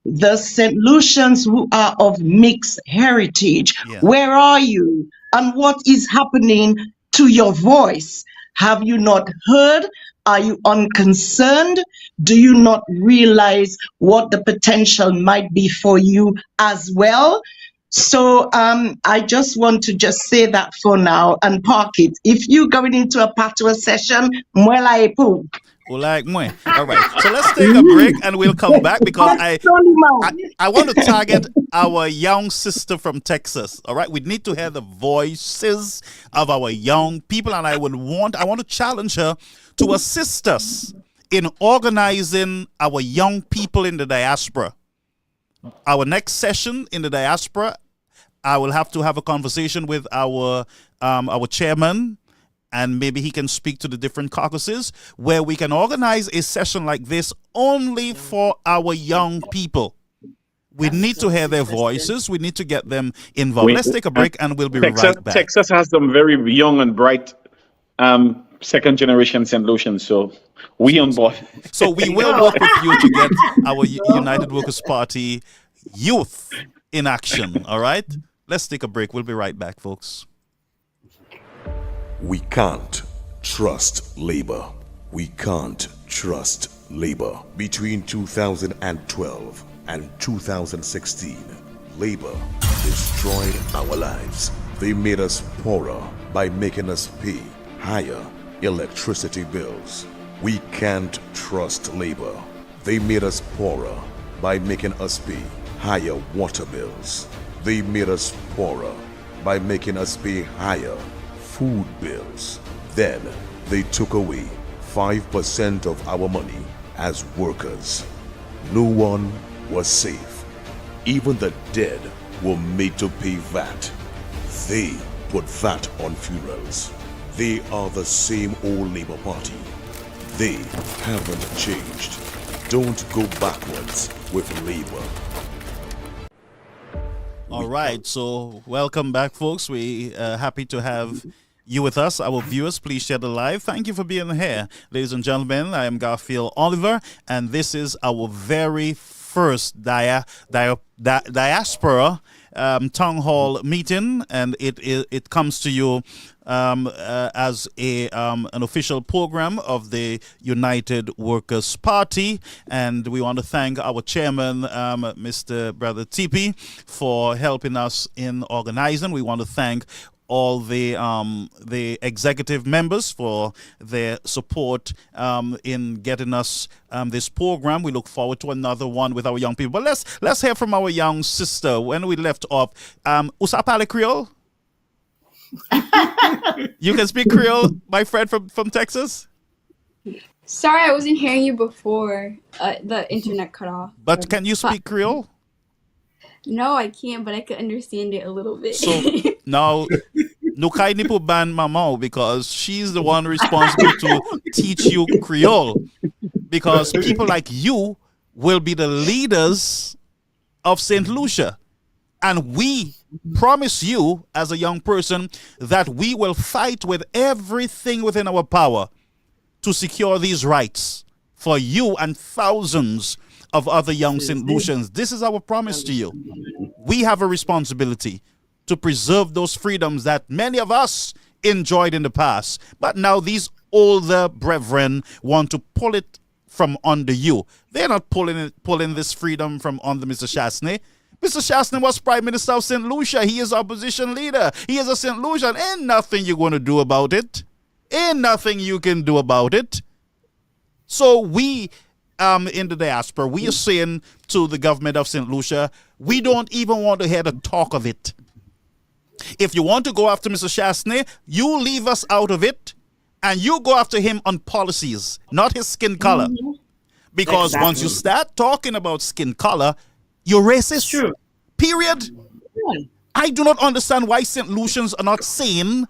the St. Lucians who are of mixed heritage. Yeah. Where are you? And what is happening to your voice? Have you not heard? Are you unconcerned? Do you not realize what the potential might be for you as well? So I just want to just say that for now and park it. If you're going into a patois session, mwela epu. All right, so let's take a break and we'll come back because I want to target our young sister from Texas. All right, we need to hear the voices of our young people, and I want to challenge her to assist us in organizing our young people in the diaspora. Our next session in the diaspora, I will have to have a conversation with our chairman, and maybe he can speak to the different caucuses where we can organize a session like this only for our young people. We need to hear their voices. We need to get them involved. Let's take a break and we'll be right back. Texas has some very young and bright second generation St. Lucians, so we on board. So we will work with you to get our United Workers' Party youth in action. All right? Let's take a break. We'll be right back, folks. We can't trust labor. We can't trust labor. Between 2012 and 2016, labor destroyed our lives. They made us poorer by making us pay higher electricity bills. We can't trust labor. They made us poorer by making us pay higher water bills. They made us poorer by making us pay higher food bills. Then they took away 5% of our money as workers. No one was safe. Even the dead were made to pay VAT. They put VAT on funerals. They are the same old Labour Party. They haven't changed. Don't go backwards with Labour. All right, so welcome back, folks. We happy to have you with us. Our viewers, please share the live. Thank you for being here. Ladies and gentlemen, I am Garfield Oliver, and this is our very first Diaspora town hall meeting, and it comes to you as an official program of the United Workers' Party, and we want to thank our chairman, Mr. Brother TP, for helping us in organizing. We want to thank all the executive members for their support in getting us this program. We look forward to another one with our young people. But let's hear from our young sister. When we left off, Usapale Creole? You can speak Creole, my friend from Texas? Sorry, I wasn't hearing you before. The internet cut off. But can you speak Creole? No, I can't, but I could understand it a little bit. So now, Nukai Nipo ban Mama because she's the one responsible to teach you Creole. Because people like you will be the leaders of St. Lucia. And we promise you, as a young person, that we will fight with everything within our power to secure these rights for you and thousands of other young St. Lucians. This is our promise to you. We have a responsibility to preserve those freedoms that many of us enjoyed in the past. But now these older brethren want to pull it from under you. They're not pulling this freedom from under Mr. Chasney. Mr. Chasney was Prime Minister of St. Lucia. He is opposition leader. He is a St. Lucian. Ain't nothing you're going to do about it. Ain't nothing you can do about it. So we, in the diaspora, we are saying to the government of St. Lucia, we don't even want to hear the talk of it. If you want to go after Mr. Chasney, you leave us out of it, and you go after him on policies, not his skin color. Because once you start talking about skin color, you're racist. True. Period. Yeah. I do not understand why St. Lucians are not saying,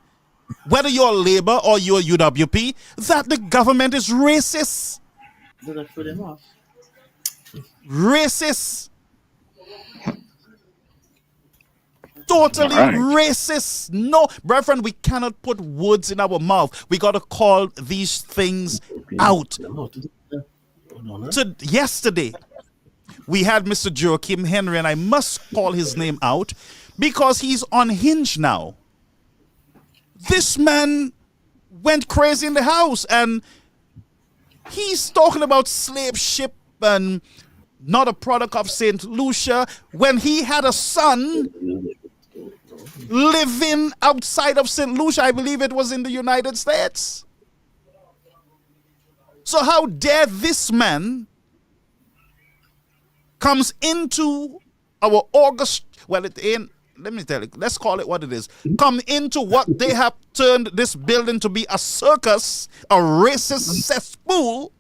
whether you're Labour or you're UWP, that the government is racist. Do not throw them off. Racist. Totally racist. No, brethren, we cannot put words in our mouth. We got to call these things out. So yesterday, we had Mr. Joachim Henry, and I must call his name out because he's unhinged now. This man went crazy in the house, and he's talking about slave ship and not a product of St. Lucia when he had a son living outside of St. Lucia. I believe it was in the United States. So how dare this man comes into our August, well, it ain't, let me tell you, let's call it what it is. Come into what they have turned this building to be, a circus, a racist cesspool.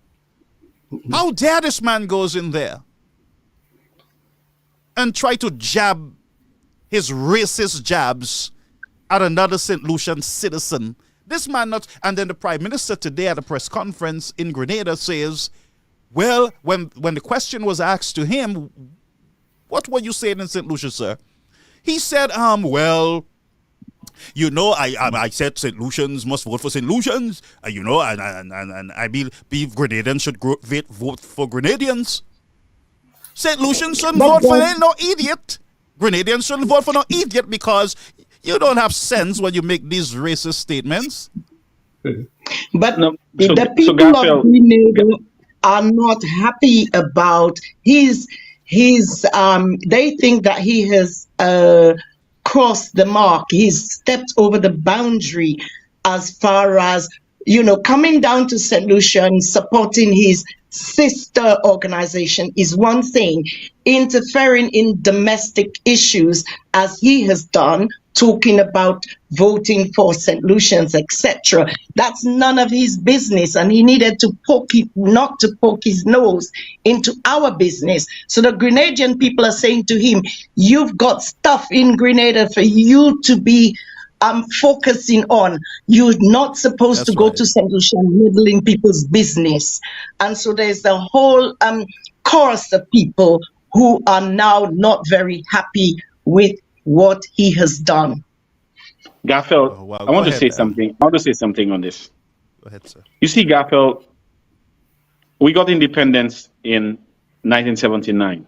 How dare this man goes in there and try to jab his racist jabs at another St. Lucian citizen. This man not, and then the Prime Minister today at a press conference in Grenada says, well, when the question was asked to him, what were you saying in St. Lucia, sir? He said, well, you know, I said St. Lucians must vote for St. Lucians, you know, and I believe Grenadians should vote for Grenadians. St. Lucians shouldn't vote for no idiot. Grenadians shouldn't vote for no idiot because you don't have sense when you make these racist statements. But No, the people Garfield, of Grenada are not happy about his they think that he has crossed the mark. He's stepped over the boundary as far as, you know, coming down to St. Lucia and supporting his sister organization is one thing. Interfering in domestic issues as he has done, talking about voting for St. Lucians, etc. That's none of his business, and he needed to not to poke his nose into our business. So the Grenadian people are saying to him, you've got stuff in Grenada for you to be focusing on. You're not supposed to go to St. Lucia and meddle in people's business. And so there's the whole chorus of people who are now not very happy with what he has done. Garfield, Oh, wow. I Go want to ahead, say something. I want to say something on this. Go ahead, sir. You see, Garfield, we got independence in 1979.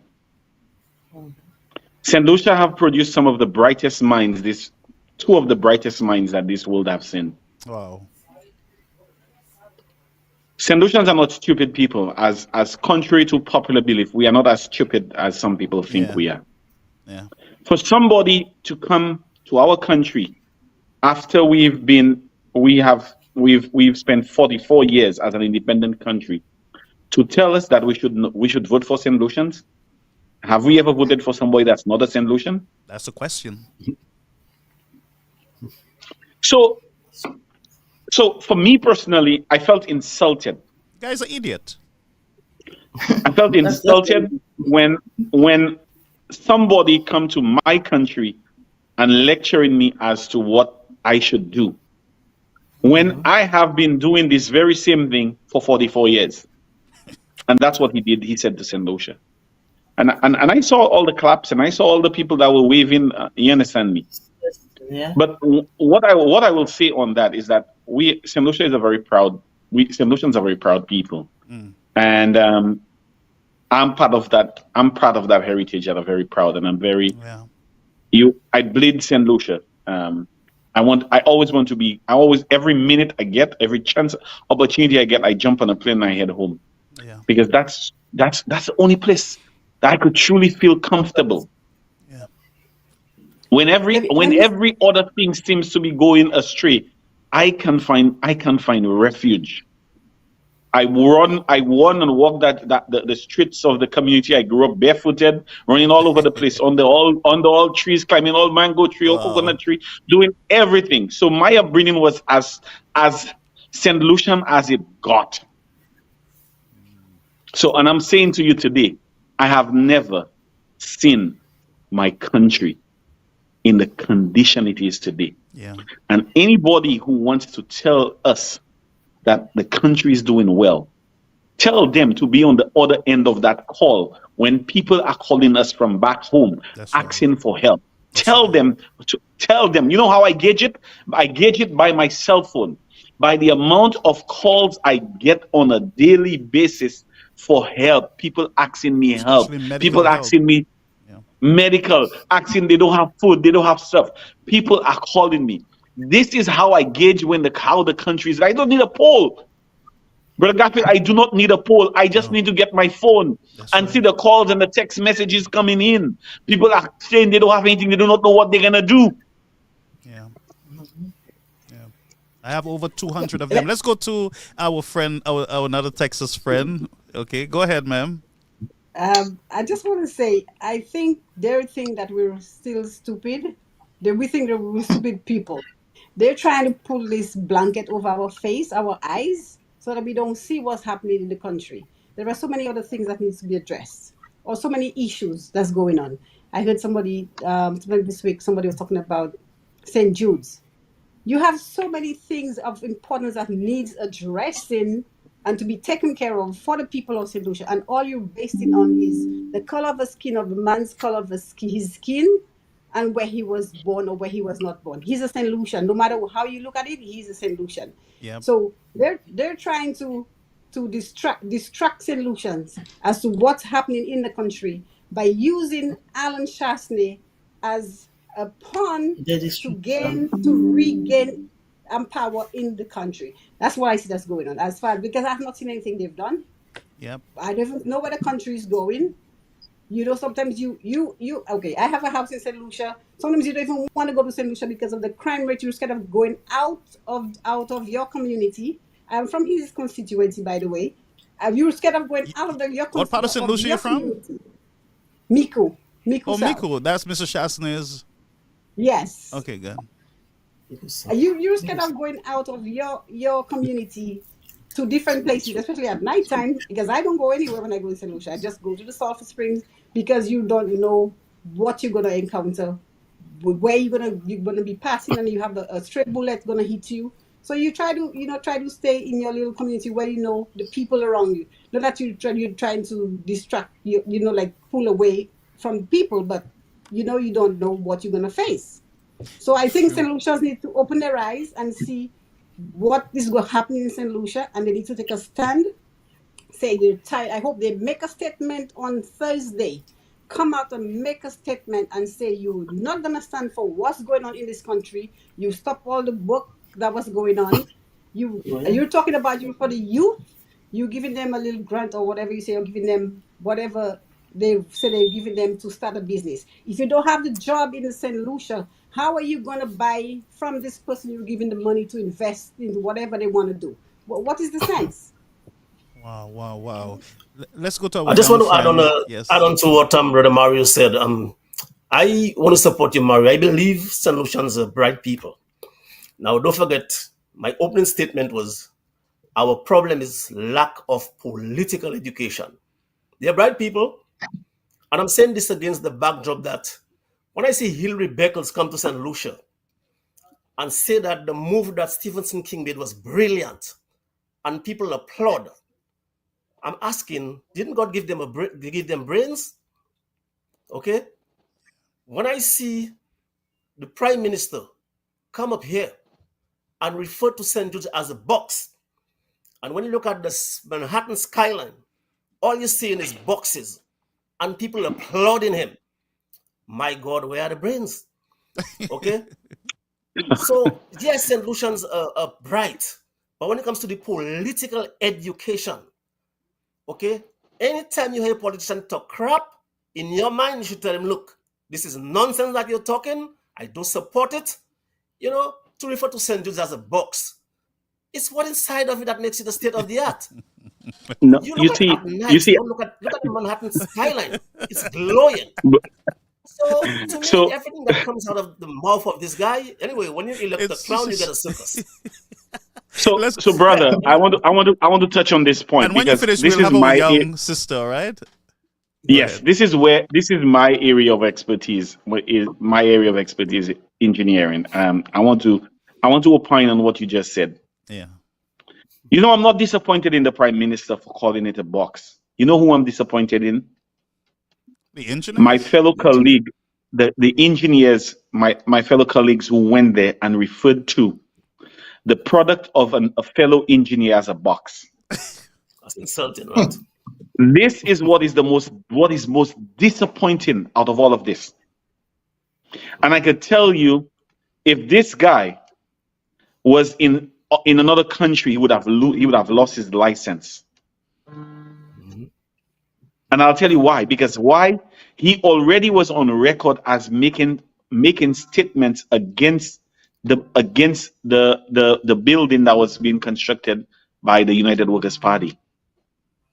St. Lucia have produced some of the brightest minds, two of the brightest minds that this world have seen. Wow. St. Lucians are not stupid people. As contrary to popular belief, we are not as stupid as some people think we are. Yeah. For somebody to come to our country after we've spent 44 years as an independent country to tell us that we should vote for St. Lucians, have we ever voted for somebody that's not a St. Lucian? That's the question. So for me personally, I felt insulted. You guys are idiot. I felt insulted when somebody come to my country and lecturing me as to what I should do, when I have been doing this very same thing for 44 years. And that's what he did. He said to St. Lucia. And I saw all the claps and I saw all the people that were waving. You understand me? Yeah. But what I will say on that is that St. Lucia is St. Lucians are very proud people. And I'm part of that. I'm part of that heritage, and I'm very proud. And I'm very. Yeah. I bleed St. Lucia. Every minute I get, every opportunity I get, I jump on a plane and I head home. Yeah. Because that's the only place that I could truly feel comfortable. Yeah. When every other thing seems to be going astray, I can find refuge. I run and walk the streets of the community. I grew up barefooted, running all over the place, under all trees, climbing all mango tree, all coconut tree, doing everything. So my upbringing was as St. Lucian as it got. So, and I'm saying to you today, I have never seen my country in the condition it is today. Yeah. And anybody who wants to tell us that the country is doing well, tell them to be on the other end of that call when people are calling us from back home, asking for help. Tell them, you know how I gauge it? I gauge it by my cell phone, by the amount of calls I get on a daily basis for help. People asking me help. People asking me medical, asking they don't have food, they don't have stuff. People are calling me. This is how I gauge how the country is. I don't need a poll. Brother Garfield, I do not need a poll. I just need to get my phone and see the calls and the text messages coming in. People are saying they don't have anything. They do not know what they're going to do. Yeah. Yeah. I have over 200 of them. Let's go to our friend, our another Texas friend. Okay, go ahead, ma'am. I just want to say, I think they think that we're still stupid. We think that we're stupid people. They're trying to pull this blanket over our face, our eyes, so that we don't see what's happening in the country. There are so many other things that needs to be addressed, or so many issues that's going on. I heard somebody this week. Somebody was talking about St. Jude's. You have so many things of importance that needs addressing and to be taken care of for the people of St. Lucia, and all you're basing on is the color of the skin of the man's color of his skin, and where he was born or where he was not born. He's a St. Lucian. No matter how you look at it, he's a St. Lucian. Yep. So they're trying to distract St. Lucians as to what's happening in the country by using Alan Chasney as a pawn to regain power in the country. That's what I see that's going on. As far because I've not seen anything they've done. Yep. I don't know where the country is going. You know, sometimes you okay. I have a house in St. Lucia. Sometimes you don't even want to go to St. Lucia because of the crime rate. You're scared of going out of your community. I'm from his constituency, by the way. You're scared of going out of your community. What part of St. Lucia you're from? Miku. Oh, South. Miku. That's Mr. Chasney's. Yes. Okay, good. You're scared of going out of your community to different places, especially at nighttime, because I don't go anywhere when I go to St. Lucia. I just go to the Sulphur Springs because you don't know what you're gonna encounter, where you're gonna be passing, and you have a stray bullet gonna hit you. So you try to stay in your little community where you know the people around you. Not that you're trying to distract like pull away from people, but you don't know what you're gonna face. So I think St. Lucians need to open their eyes and see what is going to happen in St. Lucia, and they need to take a stand, say they're tired. I hope they make a statement on Thursday. Come out and make a statement and say you're not going to stand for what's going on in this country. You stop all the work that was going on. You're talking about for the youth. You're giving them a little grant or whatever you say, or giving them whatever they say they're giving them to start a business. If you don't have the job in the St. Lucia, how are you going to buy from this person you're giving the money to invest into whatever they want to do? What is the sense? Wow. Let's go to our I just want to yes. add on to what Brother Mario said. I want to support you, Mario. I believe St. Lucians are bright people. Now, don't forget, my opening statement was our problem is lack of political education. They're bright people. And I'm saying this against the backdrop that when I see Hilary Beckles come to St. Lucia and say that the move that Stephenson King made was brilliant and people applaud, I'm asking, didn't God give them brains? Okay. When I see the Prime Minister come up here and refer to St. George as a box, and when you look at the Manhattan skyline, all you're seeing is boxes and people applauding him. My God, where are the brains? Okay. So yes, St. Lucians are bright, but when it comes to the political education, okay, anytime you hear a politician talk crap, in your mind you should tell him, look, this is nonsense that you're talking. I don't support it. To refer to St. Jude's as a box, it's what inside of it that makes it the state of the art. No, You see, look at the Manhattan skyline. It's glowing. So to me, everything that comes out of the mouth of this guy, anyway, when you elect a clown, you get a circus. So brother, I want to touch on this point, and when you finish, this we'll is have my our young sister, right? Yes, this is my area of expertise. My area of expertise, engineering. I want to opine on what you just said. Yeah. I'm not disappointed in the Prime Minister for calling it a box. You know who I'm disappointed in? The engineers? My fellow colleague, the engineers, my fellow colleagues who went there and referred to the product of a fellow engineer as a box. That's insulting, right? This is what is most disappointing out of all of this. And I could tell you, if this guy was in another country, he would have lost his license. Mm-hmm. And I'll tell you why. Because he already was on record as making statements against the building that was being constructed by the United Workers Party.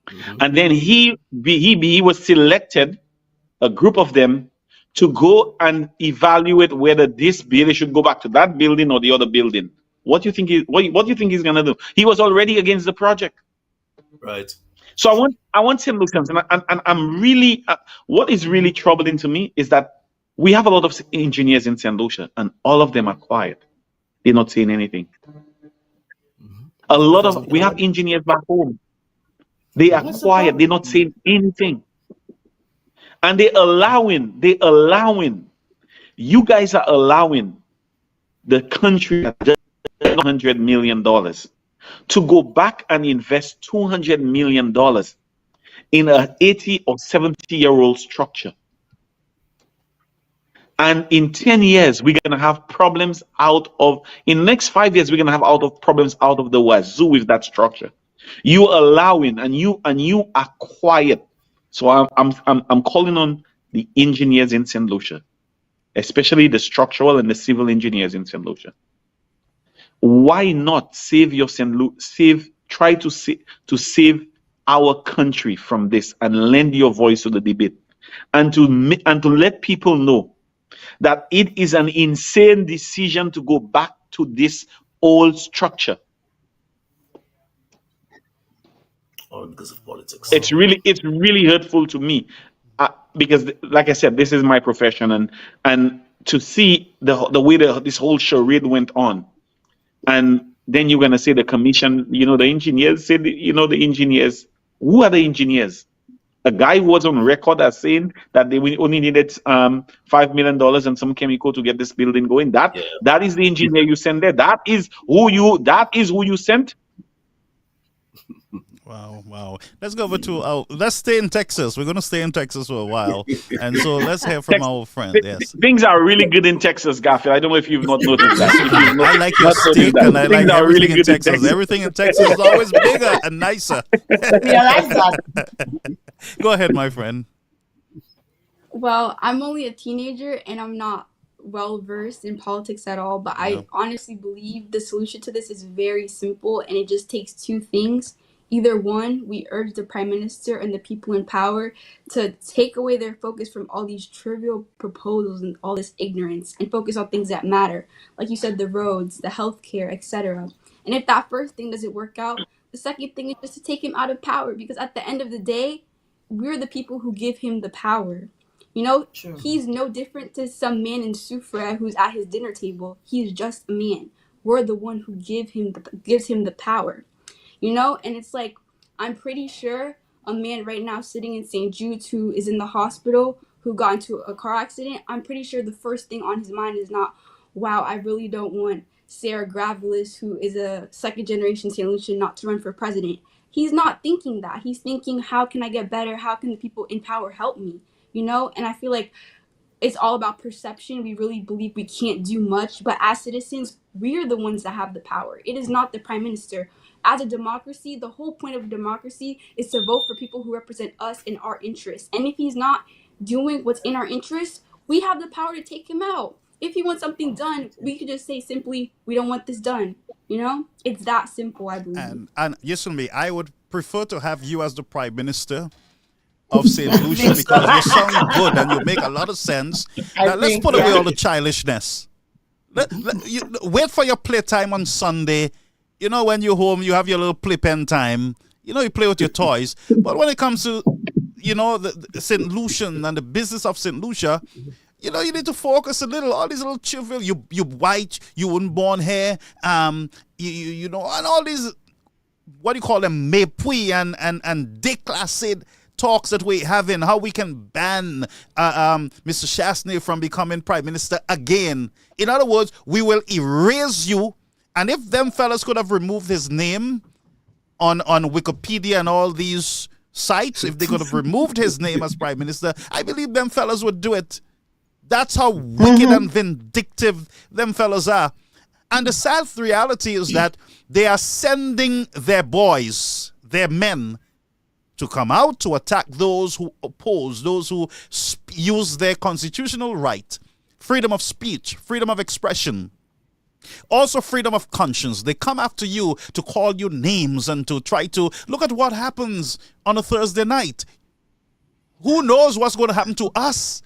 Mm-hmm. And then he was selected, a group of them, to go and evaluate whether this building should go back to that building or the other building. What do you think he's gonna do? He was already against the project. Right. So I want St. Lucians, and I'm really what is really troubling to me is that we have a lot of engineers in St. Lucia, and all of them are quiet. They're not saying anything. We have engineers back home. They are quiet. They're not saying anything, and they're allowing. You guys are allowing the country at just $100 million to go back and invest $200 million in an 80 or 70-year-old structure. And in 10 years, we're going to have problems in the next 5 years, we're going to have problems out of the wazoo with that structure. You allowing, and you are quiet. So I'm calling on the engineers in St. Lucia, especially the structural and the civil engineers in St. Lucia. Why not try to save our country from this and lend your voice to the debate, and to let people know that it is an insane decision to go back to this old structure. All because of politics. It's really hurtful to me, because, like I said, this is my profession, and to see the way this whole charade went on, and then you're gonna say the commission, the engineers said, the engineers. Who are the engineers? A guy who was on record as saying that they only needed $5 million and some chemical to get this building going. That is the engineer you sent there. That is who you sent. Wow. Let's go over to let's stay in Texas. We're going to stay in Texas for a while. And so let's hear from our friend. Yes. Things are really good in Texas, Garfield. I don't know if you've not noticed that. I like your steak, and I like everything in Texas. Everything in Texas is always bigger and nicer. Realize that. Go ahead, my friend. Well, I'm only a teenager and I'm not well versed in politics at all, but I honestly believe the solution to this is very simple, and it just takes two things. Either one, we urge the Prime Minister and the people in power to take away their focus from all these trivial proposals and all this ignorance and focus on things that matter. Like you said, the roads, the healthcare, etc. And if that first thing doesn't work out, the second thing is just to take him out of power, because at the end of the day, we're the people who give him the power. True. He's no different to some man in Sufra who's at his dinner table. He's just a man. We're the one who gives him the power. And it's like, I'm pretty sure a man right now sitting in St. Jude's who is in the hospital, who got into a car accident, I'm pretty sure the first thing on his mind is not, wow, I really don't want Sarah Gravelis, who is a second generation St. Lucian, not to run for president. He's not thinking that. He's thinking, how can I get better? How can the people in power help me? And I feel like it's all about perception. We really believe we can't do much, but as citizens, we're the ones that have the power. It is not the Prime Minister. As a democracy, the whole point of democracy is to vote for people who represent us in our interests. And if he's not doing what's in our interests, we have the power to take him out. If he wants something done, we could just say simply, we don't want this done. It's that simple, I believe. And yes, for me, I would prefer to have you as the Prime Minister of St. Lucia, because you sound good and you make a lot of sense. Now, let's put away all the childishness. Wait for your playtime on Sunday. When you're home, you have your little playpen time. You play with your toys. But when it comes to, the St. Lucian and the business of St. Lucia, you need to focus a little. All these little trivial, you white, you weren't born here, and all these, what do you call them, mépris and déclassé talks that we're having, how we can ban Mr. Chasney from becoming Prime Minister again. In other words, we will erase you. And if them fellas could have removed his name on Wikipedia and all these sites, if they could have removed his name as Prime Minister, I believe them fellas would do it. That's how wicked and vindictive them fellas are. And the sad reality is that they are sending their boys, their men, to come out to attack those who oppose, those who use their constitutional right, freedom of speech, freedom of expression. Also freedom of conscience. They come after you to call you names and to try to look at what happens on a Thursday night. Who knows what's going to happen to us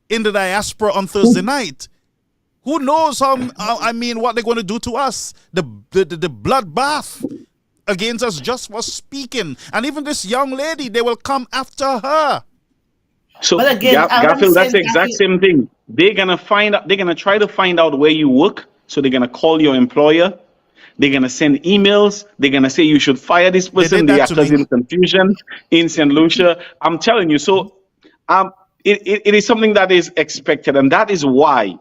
in the diaspora on Thursday night? Who knows what they're going to do to us? The bloodbath against us just for speaking. And even this young lady, they will come after her. So, But again, Garfield, that's the exact same thing. They're gonna find out. They're gonna try to find out where you work. So they're gonna call your employer. They're gonna send emails. They're gonna say you should fire this person. They are causing confusion in St. Lucia. I'm telling you. So, it is something that is expected, and that is why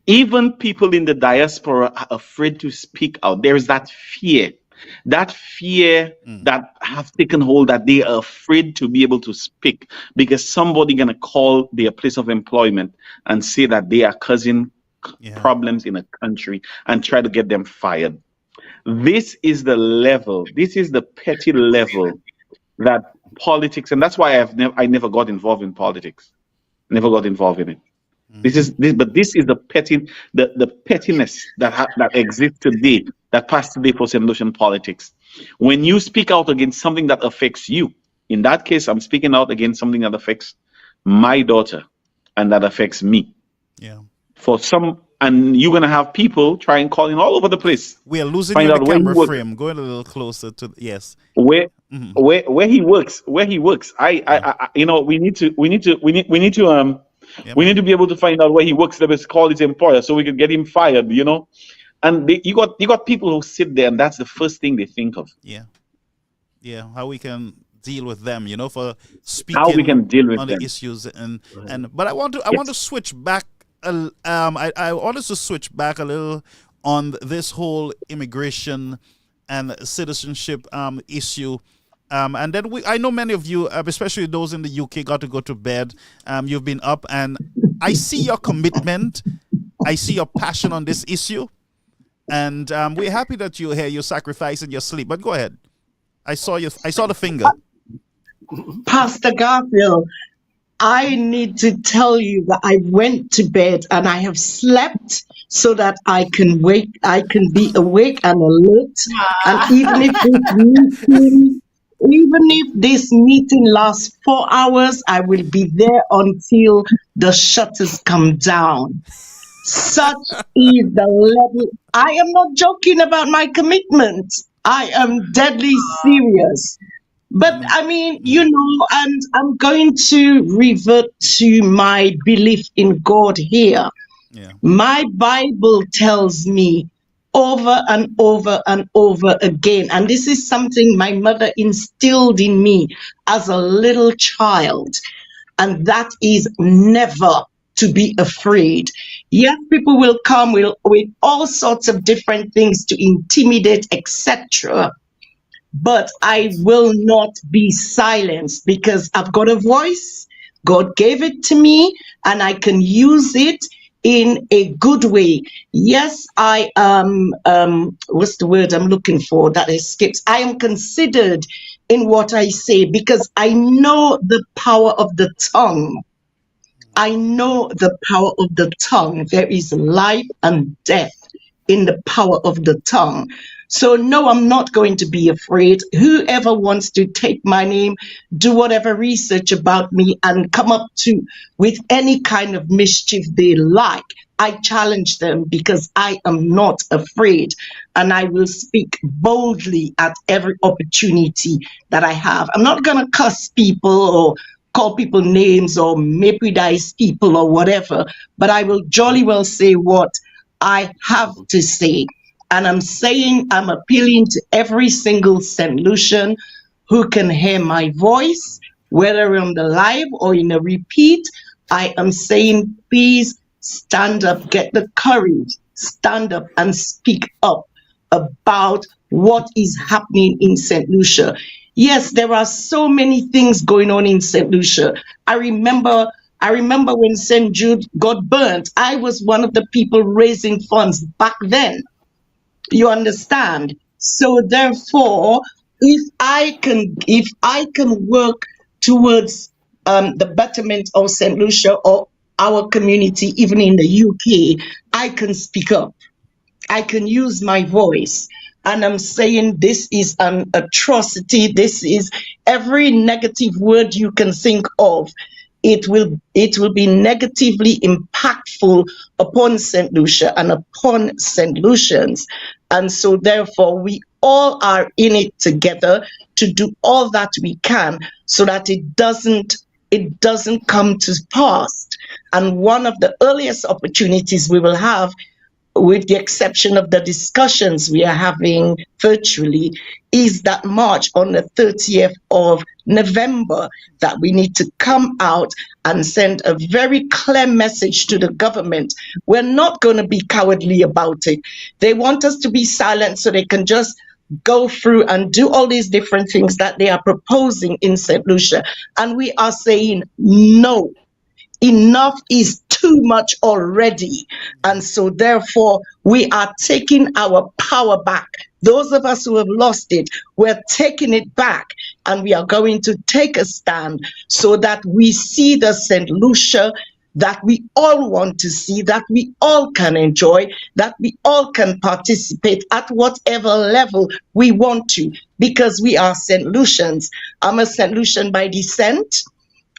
even people in the diaspora are afraid to speak out. There is that fear that have taken hold, that they are afraid to be able to speak because somebody gonna call their place of employment and say that they are causing problems in a country and try to get them fired. This is the level, this is the petty level that politics, and that's why I never got involved in politics. Never got involved in it. This is the pettiness that exists today, that passed today for St. Lucian politics. When you speak out against something that affects you, in that case, I'm speaking out against something that affects my daughter and that affects me. Yeah. And you're gonna have people trying calling all over the place. We are losing you in the camera frame. Going a little closer to yes. Where he works. I we need to we need to be able to find out where he works. Let's call his employer so we can get him fired. And you got people who sit there, and that's the first thing they think of. Yeah. How we can deal with them, for speaking. How we can deal with on them. the issues, but I want to switch back. I wanted to switch back a little on this whole immigration and citizenship issue. And then I know many of you, especially those in the UK, got to go to bed. You've been up, and I see your commitment. I see your passion on this issue. And we're happy that you're here. You're sacrificing your sleep. But go ahead. I saw the finger. Pastor Garfield, I need to tell you that I went to bed and I have slept so that I can be awake and alert. And even if this meeting lasts 4 hours, I will be there until the shutters come down. Such is the level. I am not joking about my commitment. I am deadly serious. But I mean, and I'm going to revert to my belief in God here. Yeah. My Bible tells me over and over and over again, and this is something my mother instilled in me as a little child, and that is never to be afraid. Yes, people will come with all sorts of different things to intimidate, etc. But I will not be silenced because I've got a voice. God gave it to me and I can use it in a good way. Yes, I am, what's the word I'm looking for that escapes? I am considered in what I say because I know the power of the tongue. I know the power of the tongue. There is life and death in the power of the tongue. So no, I'm not going to be afraid. Whoever wants to take my name, do whatever research about me and come up with any kind of mischief they like, I challenge them because I am not afraid and I will speak boldly at every opportunity that I have. I'm not going to cuss people or call people names or mapidize people or whatever, but I will jolly well say what I have to say. And I'm appealing to every single St. Lucian who can hear my voice, whether on the live or in a repeat. I am saying, please stand up, get the courage, stand up and speak up about what is happening in St. Lucia. Yes, there are so many things going on in St. Lucia. I remember when St. Jude got burnt. I was one of the people raising funds back then. You understand? So therefore, if I can work towards the betterment of St. Lucia or our community, even in the UK, I can speak up. I can use my voice. And I'm saying this is an atrocity. This is every negative word you can think of. It will be negatively impactful upon St. Lucia and upon St. Lucians. And so therefore we all are in it together to do all that we can so that it doesn't come to pass. And one of the earliest opportunities we will have, with the exception of the discussions we are having virtually, is that march on the 30th of November, that we need to come out and send a very clear message to the government. We're not going to be cowardly about it. They want us to be silent so they can just go through and do all these different things that they are proposing in St. Lucia. And we are saying no. Enough is too much already. And so therefore we are taking our power back. Those of us who have lost it, we're taking it back, and we are going to take a stand so that we see the St. Lucia that we all want to see, that we all can enjoy, that we all can participate at whatever level we want to, because we are St. Lucians. I'm a St. Lucian by descent.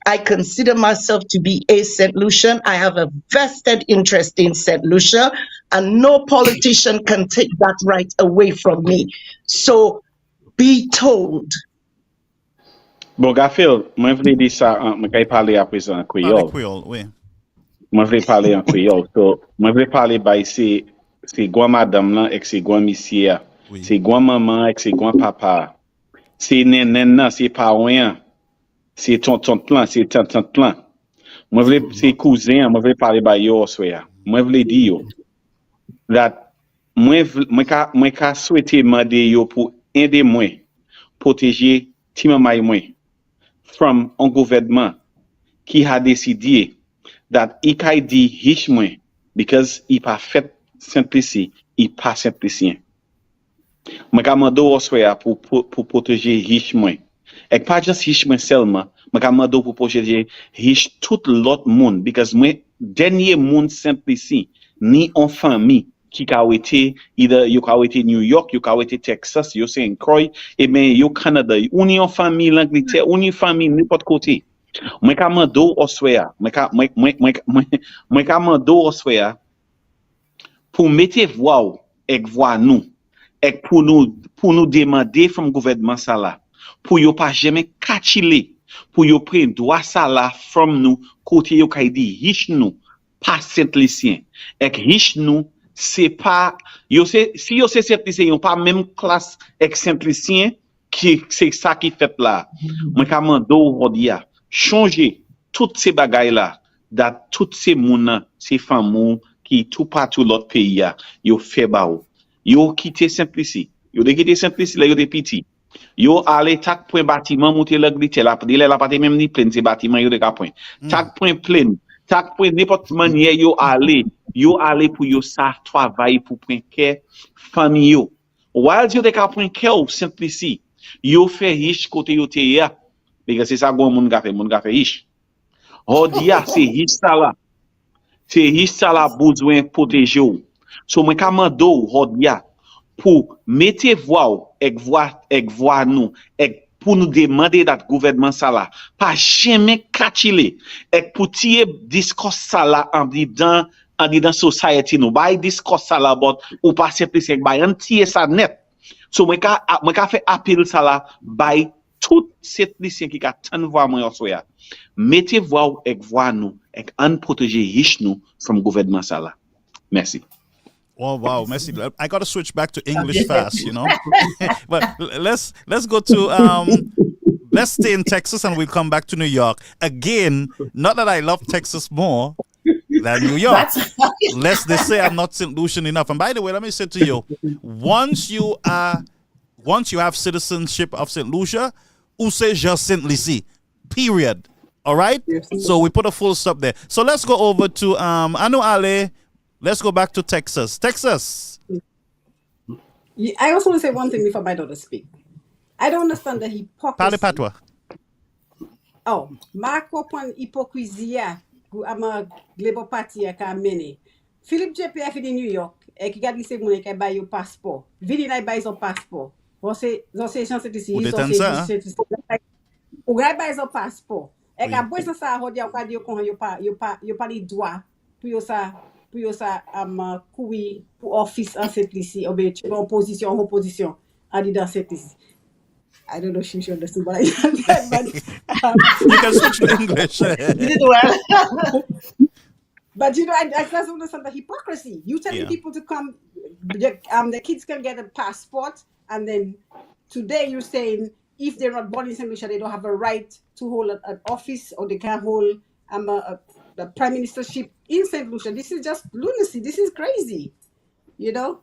I consider myself to be a St. Lucian. I have a vested interest in St. Lucia, and no politician can take that right away from me. So be told. Bon, Garfield, moi vle di sa, mwen kay pale apre sa en Parle Creole. Creole, oui. Moi vle pale en Creole. So, moi vle pale bay se gwa madame lan ek se gwa misye a. Oui. Se gwa maman ek se gwa papa. Se nen nan, se pawen. Se tonton plan, se tantan plan. Moi vle se cousin, moi vle pale bay yo oswe. Moi vle di yo that mwen ka souhaite mande yo pou ende mwen protéger ti mamay mwen from un gouvernement qui a décidé that i kay di riche mwen because i pa fait simplici, i pa simplicien. Mwen ka mando oswe pour protéger riche mwen. Ek pas just riche mwen seulement, mwen ka mando pour protéger riche tout l'autre monde because mwen dernier monde simplici ni en famille qui ka wete either you ka wete New York, you ka wete Texas, you St. Croix, et ben you Canada, ou ni en famille l'Angleterre, ou ni famille n'importe côté. Mwen ka mando oswea, mwen ka mando oswea pour mette voix ou, ek voix nous, ek pour nous demander from gouvernement ça là, pour yo pas jamais kachile, pour yo prendre droit ça là from nous, côté yo kay di riche nous, pas Saint-Lucien. Ek riche nous, c'est pas yo c'est si yo c'est Saint-Lucien, yo pas même classe ek Saint-Lucien qui c'est ça qui fait là. Moi ka mando rodia changer toutes ces bagailles là, that toutes ces moun, ces femmes qui tout partout l'autre pays a, yo fait ba ou. Yo quitté Saint-Lucien. Yo de quitté Saint-Lucien là yo de petit. Yo allé tak point bâtiment monter l'Angleterre là, la pas même ni plein ces bâtiments yo de ka point. Tak point plein. Tak point n'importe manière yo allé pour yo sa travail pour point que famille yo. While yo de ka point que Saint-Lucien, yo fait riche côté yo te ya. Parce que c'est ça gon moun ka fait riche. Dia c'est riche ça là. C'est riche ça là besoin protéger ou. So mwen ka mando dia pour mettre voix ek voix nous ek pour nous demander dat gouvernement ça là pas jamais kachile ek pour tirer discours ça là en dedans society nous bay discours ça là but ou pas simplifier bay en tirer ça net. So mwen ka fait appel ça là bay tout cette lycée qui a tant voix moi soya. Mettez voix ek voix nous ek an protéger riche nous from gouvernement ça là. Merci. Oh wow, Messi! I got to switch back to English fast, you know. But let's go to let's stay in Texas and we'll come back to New York again. Not that I love Texas more than New York. Lest they say I'm not St. Lucian enough. And by the way, let me say to you, once you have citizenship of St. Lucia, ou c'est just St. Lucie, period. All right. So we put a full stop there. So let's go over to Anu Ale. Let's go back to Texas. Texas. I also want to say one thing before my daughter speak. I don't understand the hypocrisy. Parle patois. Oh, Marco pon hypocrisia gu ama Labour Party ka mene. Philip JPF in New York, e ki gade se moun e ka bay yo passeport. Vini na bay son passeport. Você chance de se isso, o gai bay son passeport. E ka boy sa rodi o ka di yo kon yo pa li droit pour yo sa pour yo sa koui pour office en cette ici, ou bien tu en opposition, à dire dans cette ici. I don't know if she understood what I said, but You can switch to English. You did well. but you know, I just understand the hypocrisy. You telling Yeah. people to come, the kids can get a passport, and then today you're saying if they're not born in St. Lucia, they don't have a right to hold an office, or they can't hold the prime ministership in St. Lucia. This is just lunacy. This is crazy. You know?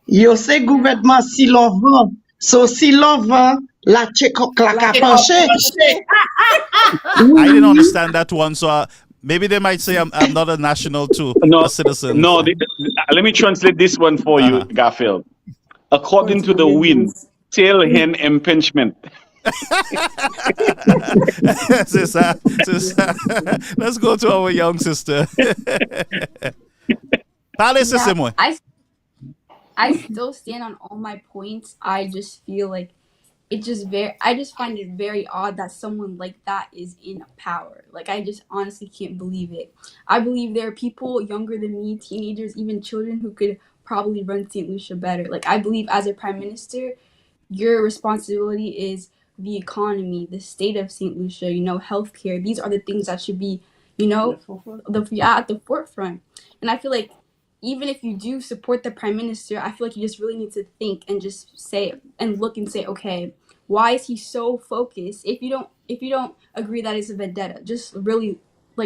Yo se gouvernement si lovan. So si lovan, la chekok la ka penche. I didn't understand that one, so maybe they might say I'm not a national too, No, a citizen. no. Let me translate this one for you, Garfield. According to the wind, tail hen impingement. Sister, let's go to our young sister. Parlez, c'est moi. I still stand on all my points. I just feel like I just find it very odd that someone like that is in power. Like, I just honestly can't believe it. I believe there are people younger than me, teenagers, even children, who could probably run St. Lucia better. Like, I believe as a prime minister, your responsibility is the economy, the state of St. Lucia, healthcare. These are the things that should be, at the forefront. And I feel like even if you do support the prime minister, I feel like you just really need to think and just say and look and say, okay, why is he so focused? If you don't agree that it's a vendetta, just really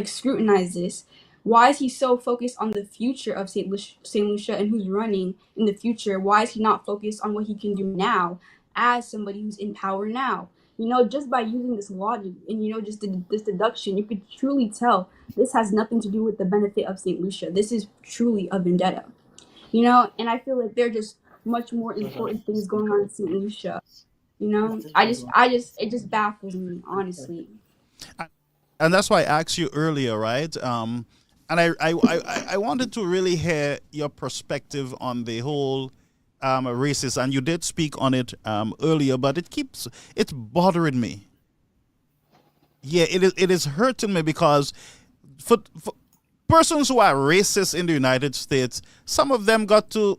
scrutinize this. Why is he so focused on the future of St. Lucia and who's running in the future? Why is he not focused on what he can do now as somebody who's in power now? Just by using this logic and just this deduction, you could truly tell this has nothing to do with the benefit of St. Lucia. This is truly a vendetta. And I feel like there are just much more important things going on in St. Lucia. It just baffles me, honestly. And that's why I asked you earlier, right? And I wanted to really hear your perspective on the whole racist, and you did speak on it earlier, but it's bothering me. Yeah, it is hurting me because for persons who are racist in the United States, some of them got to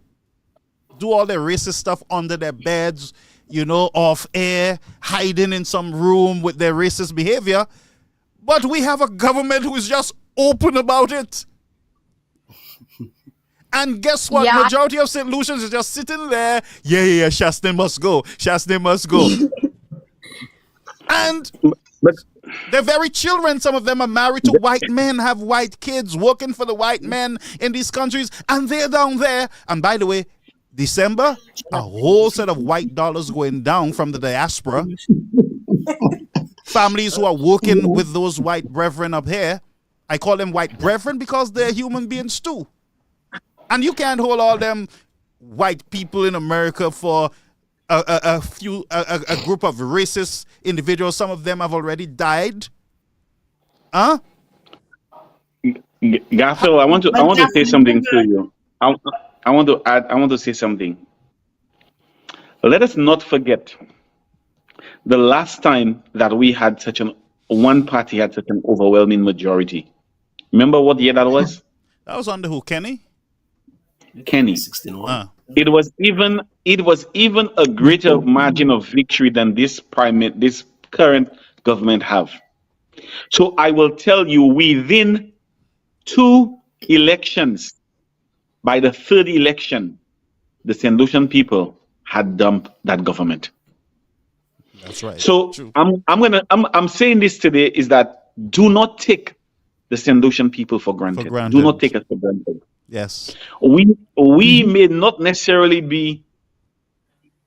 do all their racist stuff under their beds, off air, hiding in some room with their racist behavior. But we have a government who is just open about it. And guess what? Yeah. Majority of St. Lucians is just sitting there. Yeah, Shastin must go. Shastin must go. And But they're very children. Some of them are married to white men, have white kids, working for the white men in these countries. And they're down there. And by the way, December, a whole set of white dollars going down from the diaspora. Families who are working with those white brethren up here. I call them white brethren because they're human beings too. And you can't hold all them white people in America for a group of racist individuals. Some of them have already died. Huh? Garfield, I want to say something to you. I want to say something. Let us not forget the last time that we had one party had such an overwhelming majority. Remember what year that was? That was under who? Kenny? Kenny. 16-1. It was even a greater margin of victory than this current government have. So I will tell you, within 2 elections, by the 3rd election, the St. Lucian people had dumped that government. That's right. So True. I'm saying this today is that do not take the St. Lucian people for granted. Do not take us for granted. Yes. We may not necessarily be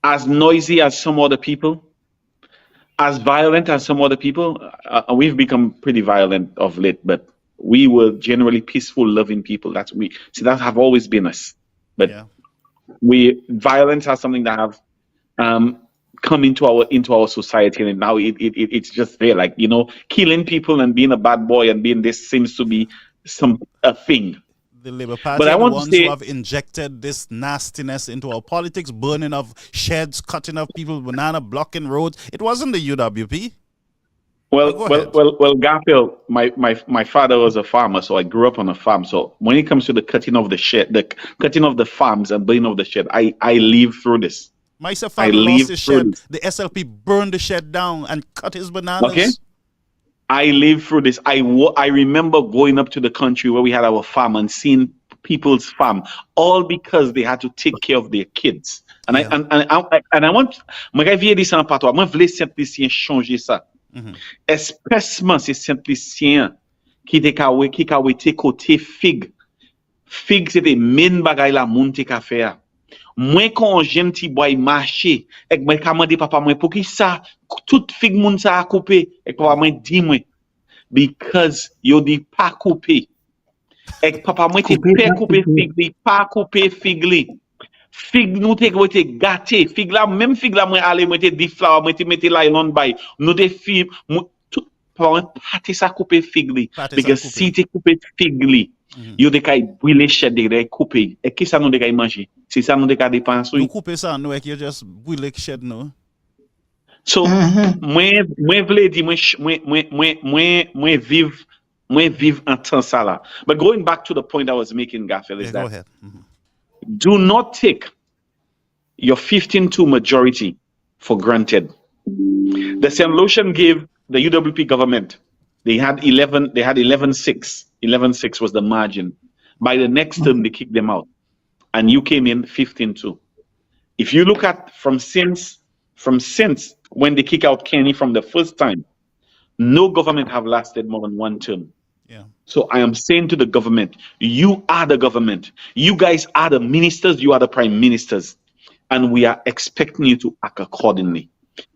as noisy as some other people, as violent as some other people. We've become pretty violent of late, but we were generally peaceful, loving people. That have always been us. But violence has something that have come into our society, and now it's just there. Like, killing people and being a bad boy and being this seems to be a thing. The Labour Party But I are the want to ones say- who have injected this nastiness into our politics, burning of sheds, cutting of people, banana, blocking roads. It wasn't the UWP. But go ahead. Garfield, my father was a farmer, so I grew up on a farm. So when it comes to the cutting of the shed, the cutting of the farms and burning of the shed, I live through this. My I father lost live his through shed. this. The SLP burned the shed down and cut his Okay? bananas. I lived through this. I remember going up to the country where we had our farm and seeing people's farm, all because they had to take care of their kids. And Yeah. I want, moi reviens this en patois. Moi voulais Saint-Lucien changer ça. Espècement c'est Saint-Lucien qui ka wete côté fig. Fig c'était main bagay la moun te ka faire. Moi quand j'aime ti boy marché, ek moi ka mande papa moi pour qui ça tout fig moun ça a coupé. Ek papa moi dit moi because yo di pas coupé. Ek papa moi te pe couper fig li, pas couper fig li. Fig nou te gâté, fig la même fig la moi aller moi te di flour, moi te mette nylon bay. Nou te fi tout papa moi pate ça couper fig li because si te couper fig li, yo de kay brûler shed de couper. Et qui ça nous de kay manger? C'est ça nous de kay dépenser. You couper ça nou ek you just brûler shed nou. So moi vle di moi vive en temps ça là. But going back to the point I was making, Garfield, is Yeah, that go ahead. do not take your 15-2 majority for granted. The St. Lucian gave the UWP government, they had 11-6. 11-6 was the margin. By the next term, they kicked them out. And you came in 15-2. If you look at from since when they kick out Kenny from the first time, no government have lasted more than one term. Yeah. So I am saying to the government, you are the government. You guys are the ministers, you are the prime ministers. And we are expecting you to act accordingly.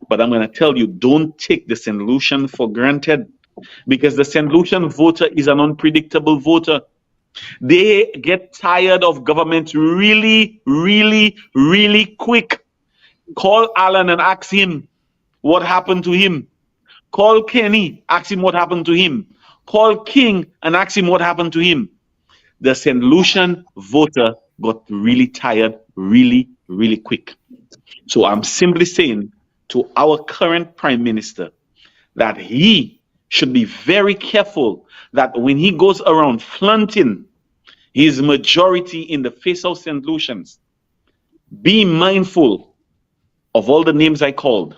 But I'm going to tell you, don't take the St. Lucian for granted, because the St. Lucian voter is an unpredictable voter. They get tired of government really, really, really quick. Call Alan and ask him what happened to him. Call Kenny, ask him what happened to him. Call King and ask him what happened to him. The St. Lucian voter got really tired really, really quick. So I'm simply saying to our current prime minister that he should be very careful that when he goes around flaunting his majority in the face of St. Lucians, be mindful of all the names I called.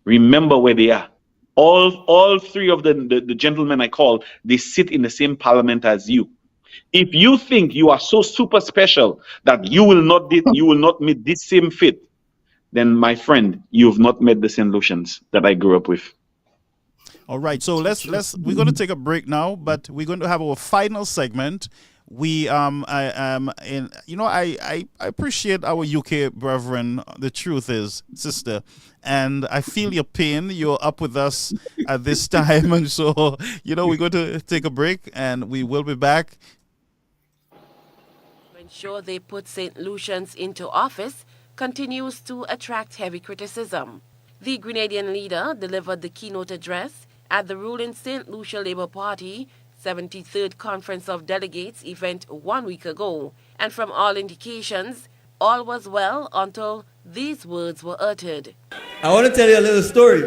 Remember where they are. All three of the gentlemen I called, they sit in the same parliament as you. If you think you are so super special that you will not meet this same fate, then my friend, you have not met the St. Lucians that I grew up with. All right, so we're going to take a break now, but we're going to have our final segment. We I appreciate our UK brethren. The truth is, sister, and I feel your pain. You're up with us at this time, and so we're going to take a break, and we will be back. To ensure they put St. Lucians into office continues to attract heavy criticism. The Grenadian leader delivered the keynote address at the ruling St. Lucia Labour Party 73rd Conference of Delegates event 1 week ago, and from all indications, all was well until these words were uttered. I want to tell you a little story.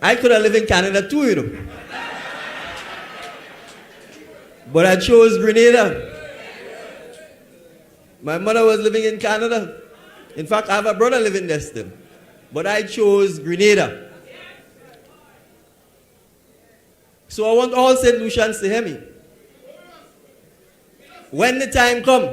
I could have lived in Canada too, but I chose Grenada. My mother was living in Canada. In fact, I have a brother living there still. But I chose Grenada. So I want all St. Lucians to hear me. When the time comes,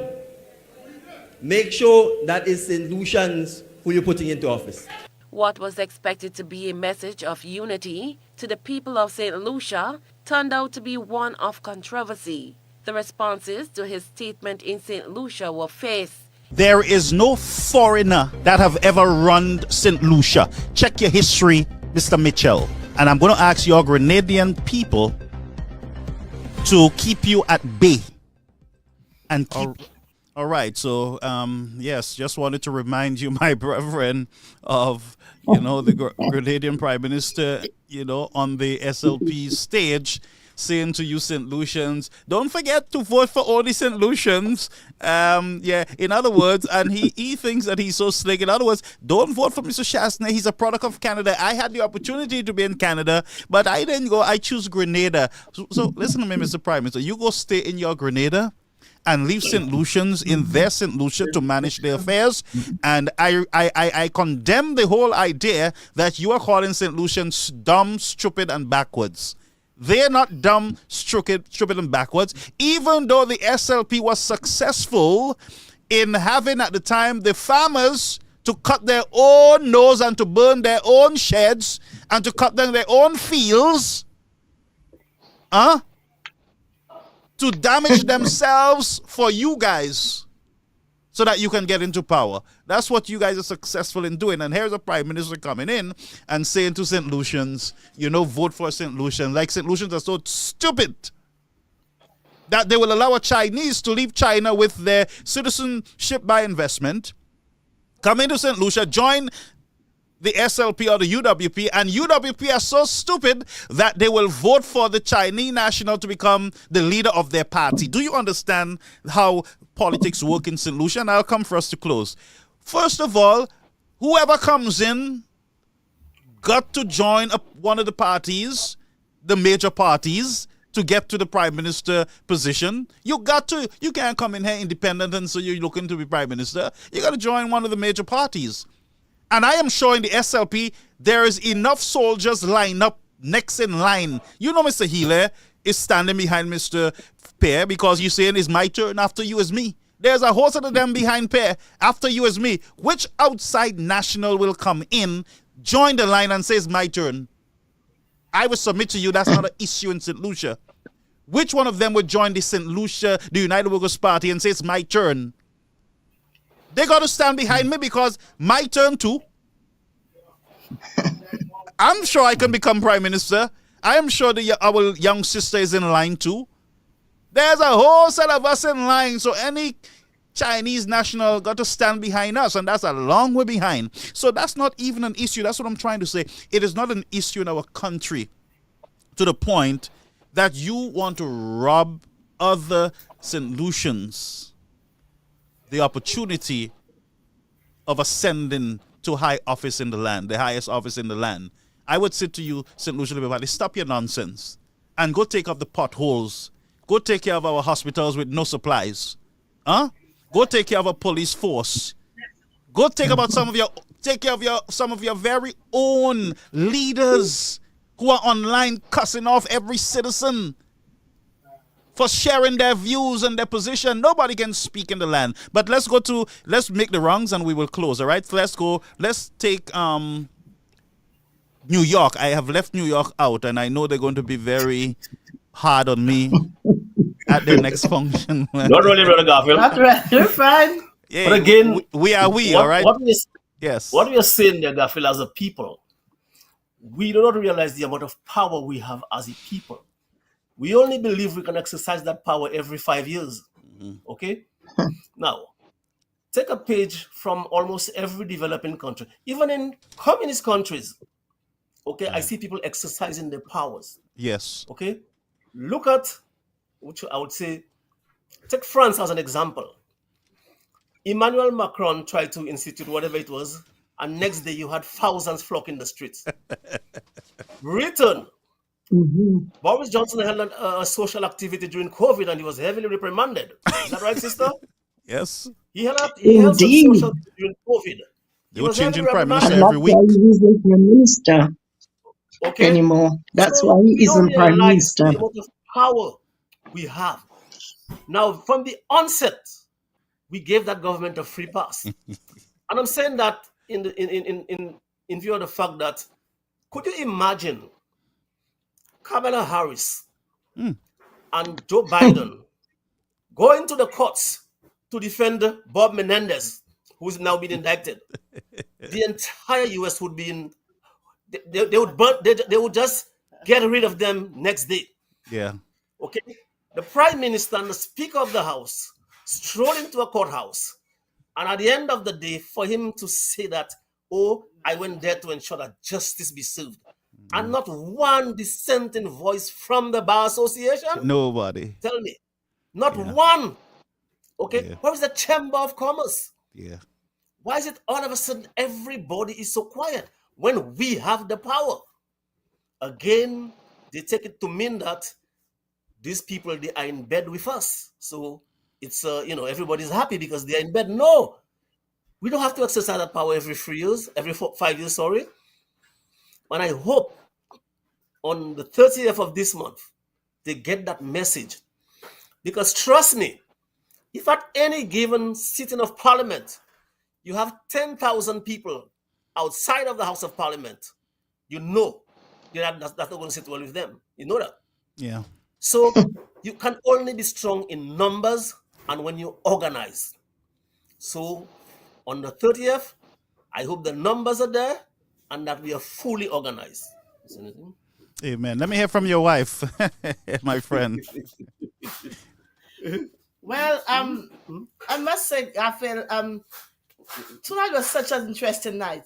make sure that it's St. Lucians who you're putting into office. What was expected to be a message of unity to the people of St. Lucia turned out to be one of controversy. The responses to his statement in St. Lucia were fierce. There is no foreigner that have ever run St. Lucia. Check your history, Mr. Mitchell. And I'm going to ask your Grenadian people to keep you at bay. And keep... All right. So, yes, just wanted to remind you, my brethren, of, the Grenadian Prime Minister, on the SLP stage, saying to you, St. Lucians, don't forget to vote for all the St. Lucians. In other words, and he thinks that he's so slick. In other words, don't vote for Mr. Shastner. He's a product of Canada. I had the opportunity to be in Canada, but I didn't go. I choose Grenada. So listen to me, Mr. Prime Minister. You go stay in your Grenada and leave St. Lucians in their St. Lucia to manage their affairs. And I condemn the whole idea that you are calling St. Lucians dumb, stupid, and backwards. They're not dumb, stupid, and backwards. Even though the SLP was successful in having at the time the farmers to cut their own nose and to burn their own sheds and to cut down their own fields, to damage themselves for you guys so that you can get into power. That's what you guys are successful in doing. And here's a prime minister coming in and saying to St. Lucians, vote for St. Lucians. Like St. Lucians are so stupid that they will allow a Chinese to leave China with their citizenship by investment, come into St. Lucia, join the SLP or the UWP, and UWP are so stupid that they will vote for the Chinese national to become the leader of their party. Do you understand how politics work in St. Lucia? And I'll come for us to close. First of all, whoever comes in got to join one of the parties, the major parties, to get to the prime minister position. You can't come in here independent and so you're looking to be prime minister. You got to join one of the major parties. And I am sure in the SLP, there is enough soldiers lined up next in line. Mr. Healer is standing behind Mr. Pear because you're saying it's my turn after you is me. There's a host of them behind Pear after you is me. Which outside national will come in, join the line and say it's my turn? I will submit to you that's not an issue in St. Lucia. Which one of them would join the St. Lucia, the United Workers' Party, and say it's my turn? They got to stand behind me because my turn too. I'm sure I can become prime minister. I am sure our young sister is in line too. There's a whole set of us in line. So any Chinese national got to stand behind us, and that's a long way behind. So that's not even an issue. That's what I'm trying to say. It is not an issue in our country to the point that you want to rob other St. Lucians the opportunity of ascending to high office in the land, the highest office in the land. I would say to you, St. Lucia Labour Party, stop your nonsense and go take up the potholes. Go take care of our hospitals with no supplies. Go take care of our police force. Go take care of some of your very own leaders who are online cussing off every citizen for sharing their views and their position. Nobody can speak in the land. But let's make the wrongs and we will close, all right? So let's take New York. I have left New York out, and I know they're going to be very hard on me at their next function. Not really, Brother Garfield. That's right. You're fine. Yeah, but again, all right? Yes. What we are saying there, Garfield, as a people, we do not realize the amount of power we have as a people. We only believe we can exercise that power every 5 years. Okay? Now, take a page from almost every developing country. Even in communist countries, okay, I see people exercising their powers. Yes. Okay? Look at, which I would say, take France as an example. Emmanuel Macron tried to institute whatever it was, and next day you had thousands flocking the streets. Britain, Boris Johnson held a social activity during COVID and he was heavily reprimanded. Is that right, sister? Yes. He held some social during COVID. They were changing prime minister every week. He isn't prime minister anymore. That's why he isn't prime minister. The amount of power we have. Now, from the onset, we gave that government a free pass. And I'm saying that in view of the fact that, could you imagine Kamala Harris and Joe Biden going to the courts to defend Bob Menendez, who's now been indicted? The entire U.S. would be in. They would just get rid of them next day. Yeah. Okay. The Prime Minister and the Speaker of the House stroll into a courthouse, and at the end of the day, for him to say that, "Oh, I went there to ensure that justice be served," and not one dissenting voice from the Bar Association? Nobody. Tell me. Not Yeah. one. Okay. Yeah. Where is the Chamber of Commerce? Yeah. Why is it all of a sudden everybody is so quiet when we have the power? Again, they take it to mean that these people, they are in bed with us. So it's, everybody's happy because they are in bed. No, we don't have to exercise that power every 3 years, every 5 years, sorry. And I hope on the 30th of this month, they get that message. Because trust me, if at any given sitting of Parliament, you have 10,000 people outside of the House of Parliament, you know that's not going to sit well with them. You know that. Yeah. So you can only be strong in numbers and when you organize. So on the 30th, I hope the numbers are there and that we are fully organized. Is there anything? Amen. Let me hear from your wife, my friend. Well, I must say, I feel tonight was such an interesting night.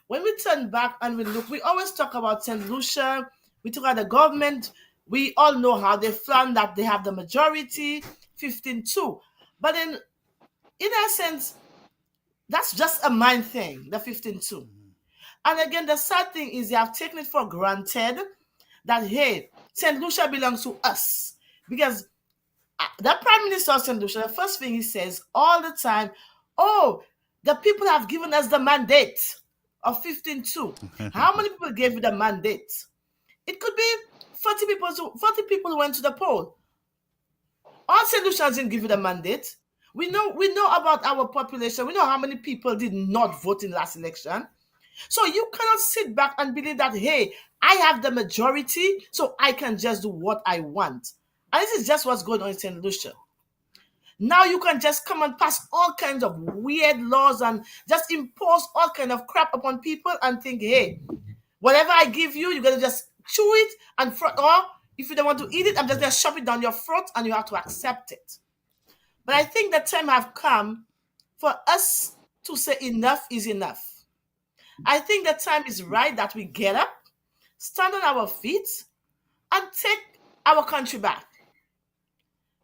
When we turn back and we look, we always talk about St. Lucia. We talk about the government. We all know how they found that they have the majority, 15-2. But in essence, that's just a mind thing, the 15-2. And again, the sad thing is they have taken it for granted that, hey, St. Lucia belongs to us. Because the Prime Minister of St. Lucia, the first thing he says all the time, oh, the people have given us the mandate of 15-2. How many people gave you the mandate? It could be 40 people who went to the poll. All St. Lucians didn't give you the mandate. We know about our population. We know how many people did not vote in last election. So you cannot sit back and believe that, hey, I have the majority, so I can just do what I want. And this is just what's going on in St. Lucia. Now you can just come and pass all kinds of weird laws and just impose all kind of crap upon people and think, hey, whatever I give you, you're going to just chew it and or if you don't want to eat it, I'm just going to shove it down your throat and you have to accept it. But I think the time have come for us to say enough is enough. I think the time is right that we get up, stand on our feet, and take our country back.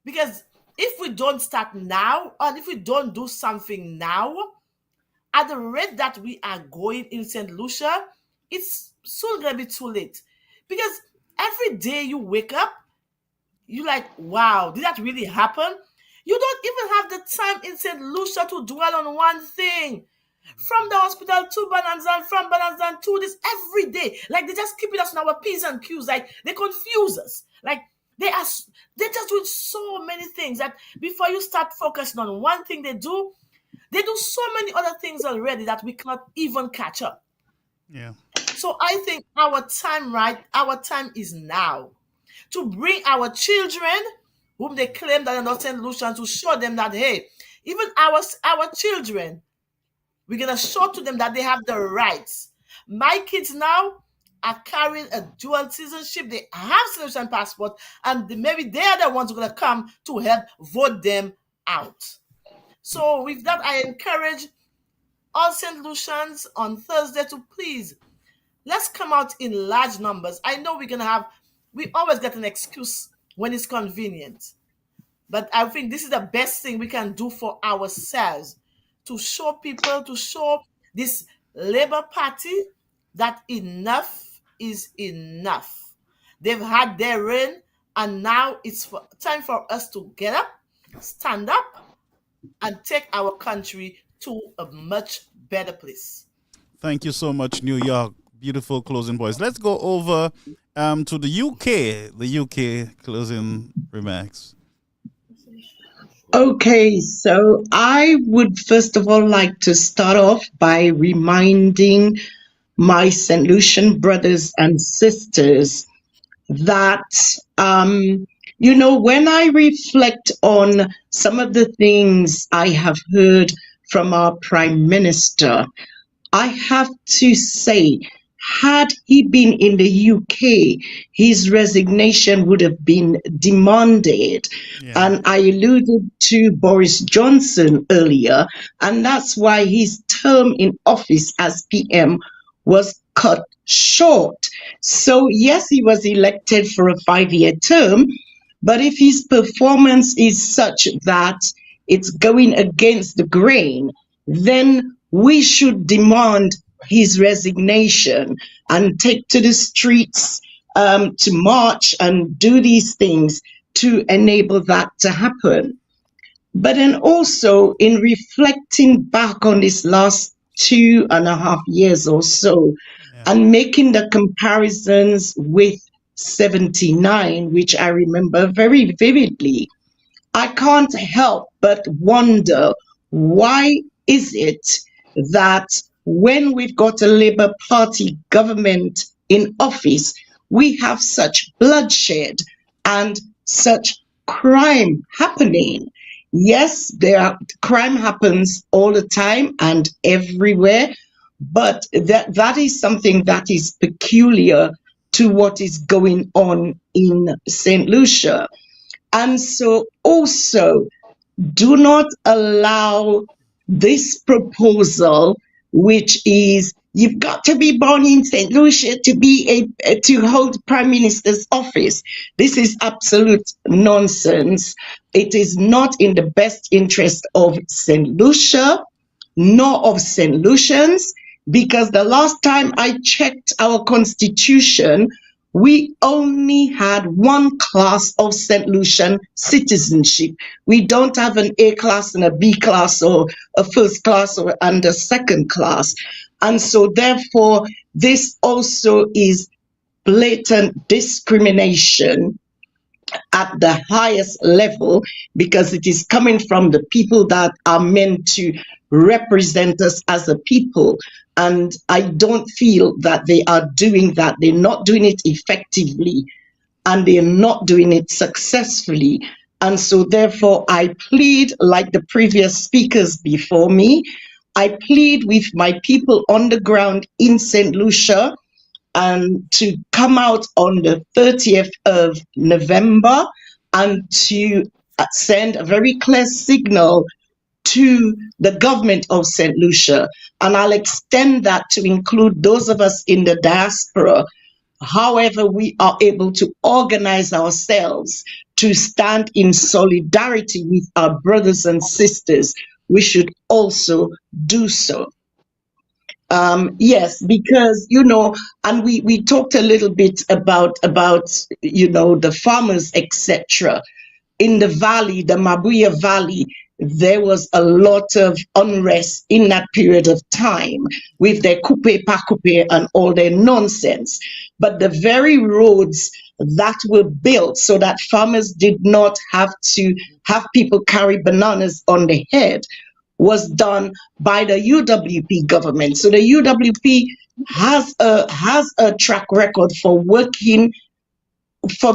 Because if we don't start now, and if we don't do something now, at the rate that we are going in St. Lucia, it's soon going to be too late. Because every day you wake up, you're like, wow, did that really happen? You don't even have the time in St. Lucia to dwell on one thing. From the hospital to Bonanza, from Bonanza to this every day. Like they just keep us on our P's and Q's. Like they confuse us. Like they're just doing so many things that before you start focusing on one thing they do so many other things already that we cannot even catch up. Yeah. So I think our time is now to bring our children, whom they claim that are not St. Lucians, to show them that, hey, even our children, we're going to show to them that they have the rights. My kids now are carrying a dual citizenship. They have St. Lucian passport, and maybe they are the ones who are going to come to help vote them out. So with that, I encourage all St. Lucians on Thursday to please, let's come out in large numbers. I know we always get an excuse when it's convenient. But I think this is the best thing we can do for ourselves, to show people, to show this Labour Party that enough is enough. They've had their reign, and now it's time for us to get up, stand up, and take our country to a much better place. Thank you so much, New York. Beautiful closing voice. Let's go over to the UK closing remarks. Okay, so I would first of all like to start off by reminding my St. Lucian brothers and sisters that, when I reflect on some of the things I have heard from our Prime Minister, I have to say, had he been in the UK, his resignation would have been demanded. Yeah. And I alluded to Boris Johnson earlier, and that's why his term in office as PM was cut short. So, yes, he was elected for a 5-year term, but if his performance is such that it's going against the grain, then we should demand his resignation and take to the streets to march and do these things to enable that to happen. But then also in reflecting back on this last 2.5 years or so, Yeah. and making the comparisons with 79, which I remember very vividly, I can't help but wonder, why is it that when we've got a Labour Party government in office, we have such bloodshed and such crime happening? Yes, crime happens all the time and everywhere, but that is something that is peculiar to what is going on in St. Lucia. And so also, do not allow this proposal, which is you've got to be born in St. Lucia to be to hold prime minister's office. This is absolute nonsense. It is not in the best interest of St. Lucia nor of St. Lucians, because the last time I checked our constitution, we only had one class of St. Lucian citizenship. We don't have an A class and a B class, or a first class and a second class. And so therefore, this also is blatant discrimination at the highest level, because it is coming from the people that are meant to represent us as a people. And I don't feel that they are doing that. They're not doing it effectively, and they're not doing it successfully. And so therefore, I plead, like the previous speakers before me, I plead with my people on the ground in St. Lucia and to come out on the 30th of November and to send a very clear signal to the government of St. Lucia. And I'll extend that to include those of us in the diaspora. However, we are able to organize ourselves to stand in solidarity with our brothers and sisters, we should also do so. Yes, because, and we talked a little bit about the farmers, etc. In the valley, the Mabuya Valley, there was a lot of unrest in that period of time with their coupe pakupe and all their nonsense. But the very roads that were built so that farmers did not have to have people carry bananas on their head was done by the UWP government. So the UWP has a track record for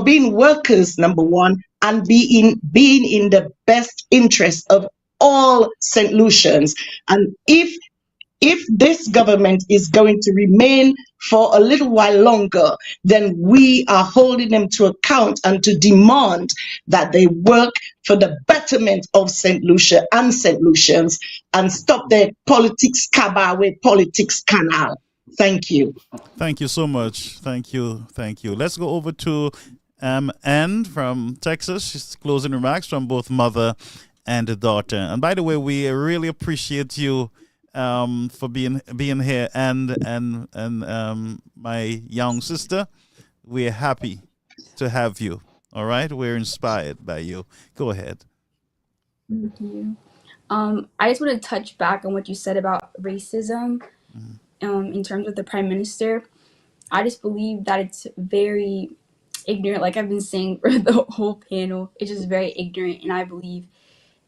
being workers, number one, and being in the best interest of all St. Lucians. And if this government is going to remain for a little while longer, then we are holding them to account and to demand that they work for the betterment of St. Lucia and St. Lucians, and stop their politics cabal with politics canal. Thank you. Thank you so much. Thank you. Let's go over to Anne from Texas. She's closing remarks from both mother and daughter. And by the way, we really appreciate you for being here, and my young sister. We're happy to have you. All right, we're inspired by you. Go ahead. Thank you. I just want to touch back on what you said about racism. In terms of the prime minister, I just believe that it's very ignorant. Like I've been saying for the whole panel, it's just very ignorant. And I believe,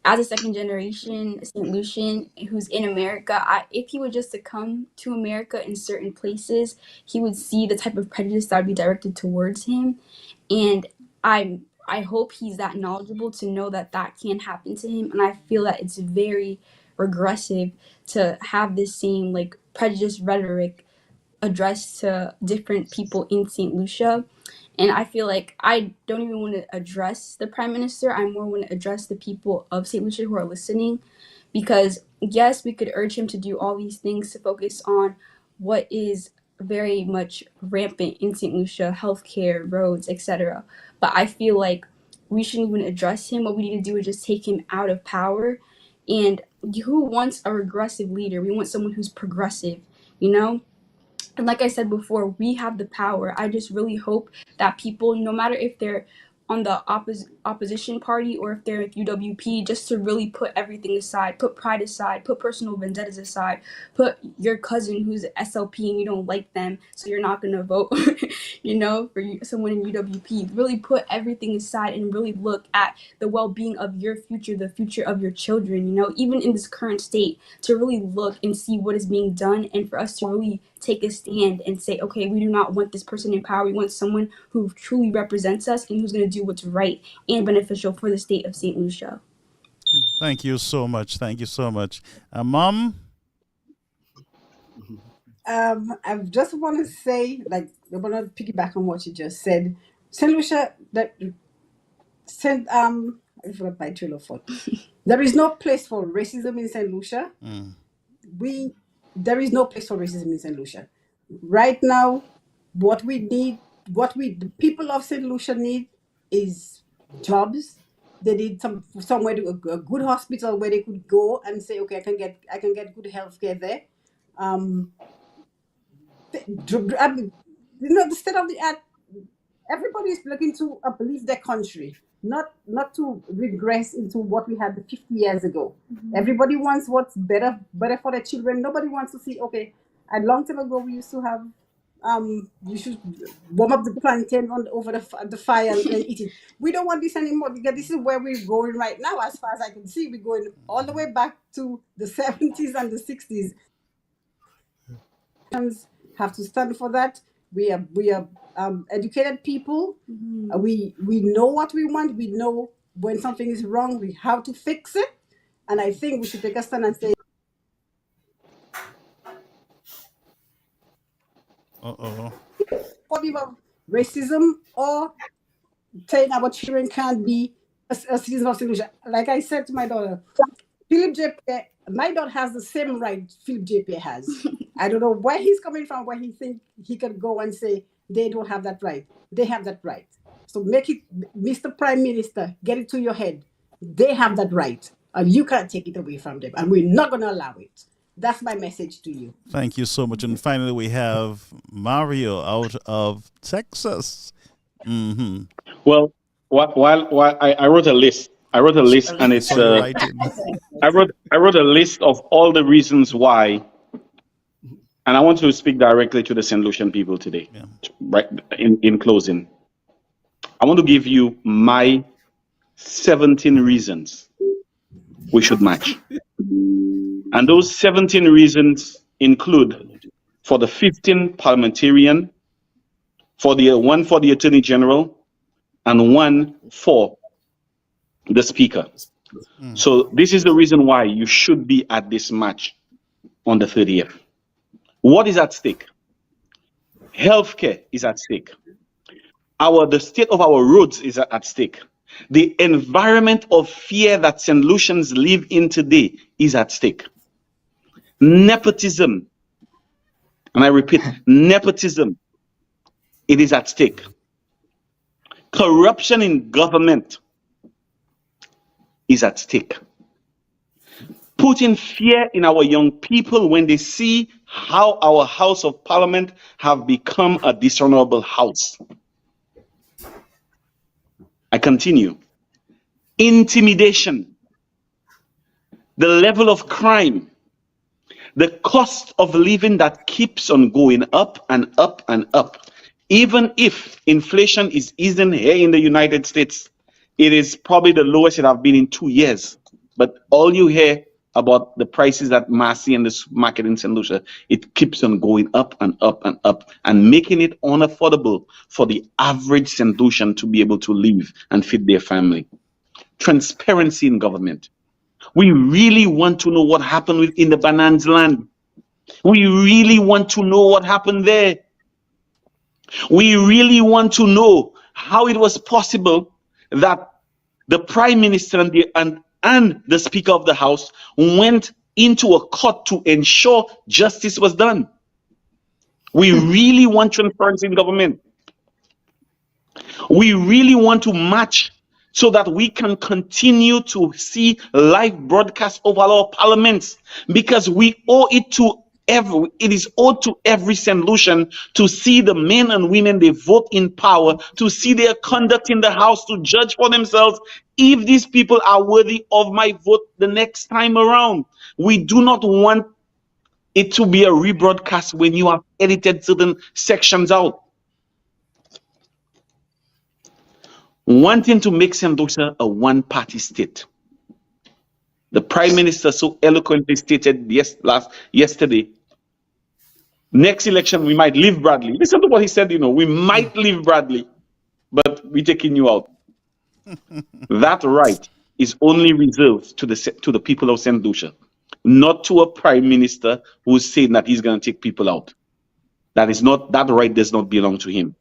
as a second generation St. Lucian who's in America, if he were just to come to America in certain places, he would see the type of prejudice that would be directed towards him. And I hope he's that knowledgeable to know that that can happen to him. And I feel that it's very regressive to have this same like prejudice rhetoric addressed to different people in St. Lucia. And I feel like I don't even want to address the prime minister. I more want to address the people of St. Lucia who are listening. Because yes, we could urge him to do all these things to focus on what is very much rampant in St. Lucia, healthcare, roads, etc. But I feel like we shouldn't even address him. What we need to do is just take him out of power. And who wants a regressive leader? We want someone who's progressive, you know? And like I said before, we have the power. I just really hope that people, no matter if they're on the opposition party or if they're at UWP, just to really put everything aside, put pride aside, put personal vendettas aside, put your cousin who's SLP and you don't like them, so you're not going to vote, for someone in UWP. Really put everything aside and really look at the well-being of your future, the future of your children, even in this current state, to really look and see what is being done, and for us to really take a stand and say, okay, we do not want this person in power. We want someone who truly represents us and who's going to do what's right and beneficial for the state of St. Lucia. Thank you so much. Thank you so much. Mom? I just want to say, I want to piggyback on what you just said. St. Lucia, I forgot my trail of thought. There is no place for racism in St. Lucia. There is no place for racism in St. Lucia. Right now, the people of St. Lucia need is jobs. They need somewhere to a good hospital where they could go and say, okay, I can get good health care there. The state of the art. Everybody is looking to uplift their country, not to regress into what we had 50 years ago. Everybody wants what's better for their children. Nobody wants to see, okay, a long time ago we used to have, you should warm up the plantain over the fire and eat it. We don't want this anymore, because this is where we're going right now. As far as I can see, we're going all the way back to the 70s and the 60s. Have to stand for that. We are educated people. We know what we want. We know when something is wrong, we have to fix it. And I think we should take a stand and say, racism or saying our children can't be a citizen of St. Lucia. Like I said to my daughter, Philip J. My daughter has the same right Philip J.P. has. I don't know where he's coming from, where he thinks he can go and say they don't have that right. They have that right. So make it, Mr. Prime Minister, get it to your head. They have that right, and you can't take it away from them, and we're not going to allow it. That's my message to you. Thank you so much. And finally, we have Mario out of Texas. Mm-hmm. Well, while I wrote a list. And it's I wrote a list of all the reasons why, and I want to speak directly to the St. Lucian people today. Yeah. Right in closing, I want to give you my 17 reasons we should match, and those 17 reasons include for the 15 parliamentarian, one for the Attorney General, and one for the Speaker. So this is the reason why you should be at this match on the 30th. What is at stake? Healthcare is at stake. The state of our roads is at stake. The environment of fear that St. Lucians live in today is at stake. Nepotism, and I repeat, nepotism, it is at stake. Corruption in government is at stake. Putting fear in our young people when they see how our House of Parliament have become a dishonorable house. I continue. Intimidation, the level of crime, the cost of living that keeps on going up and up and up. Even if inflation is easing here in the United States, it is probably the lowest it has been in 2 years. But all you hear about the prices at Massey and the market in St. Lucia, it keeps on going up and up and up and making it unaffordable for the average St. Lucian to be able to live and feed their family. Transparency in government. We really want to know what happened in the Banans land. We really want to know what happened there. We really want to know how it was possible that the Prime Minister and the Speaker of the House went into a court to ensure justice was done. We really want transparency in government. We really want to match so that we can continue to see live broadcasts over our parliaments, because we owe it to it is owed to every St. Lucian to see the men and women they vote in power, to see their conduct in the house, to judge for themselves if these people are worthy of my vote the next time around. We do not want it to be a rebroadcast when you have edited certain sections out. Wanting to make St. Lucia a one-party state. The Prime Minister so eloquently stated yesterday, next election we might leave Bradley. Listen to what he said, we might leave Bradley, but we're taking you out. That right is only reserved to the people of St. Lucia, not to a Prime Minister who's saying that he's going to take people out. That right does not belong to him.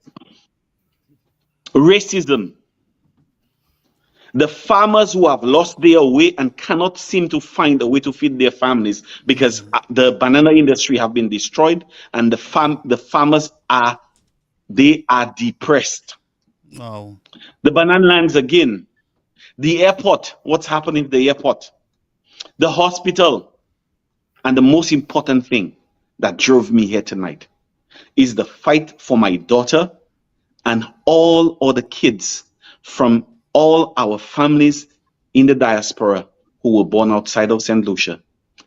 Racism. The farmers who have lost their way and cannot seem to find a way to feed their families because the banana industry have been destroyed, and the farmers are depressed. Oh. The banana lands again. The airport, what's happening at the airport? The hospital. And the most important thing that drove me here tonight is the fight for my daughter and all other kids from all our families in the diaspora who were born outside of St. Lucia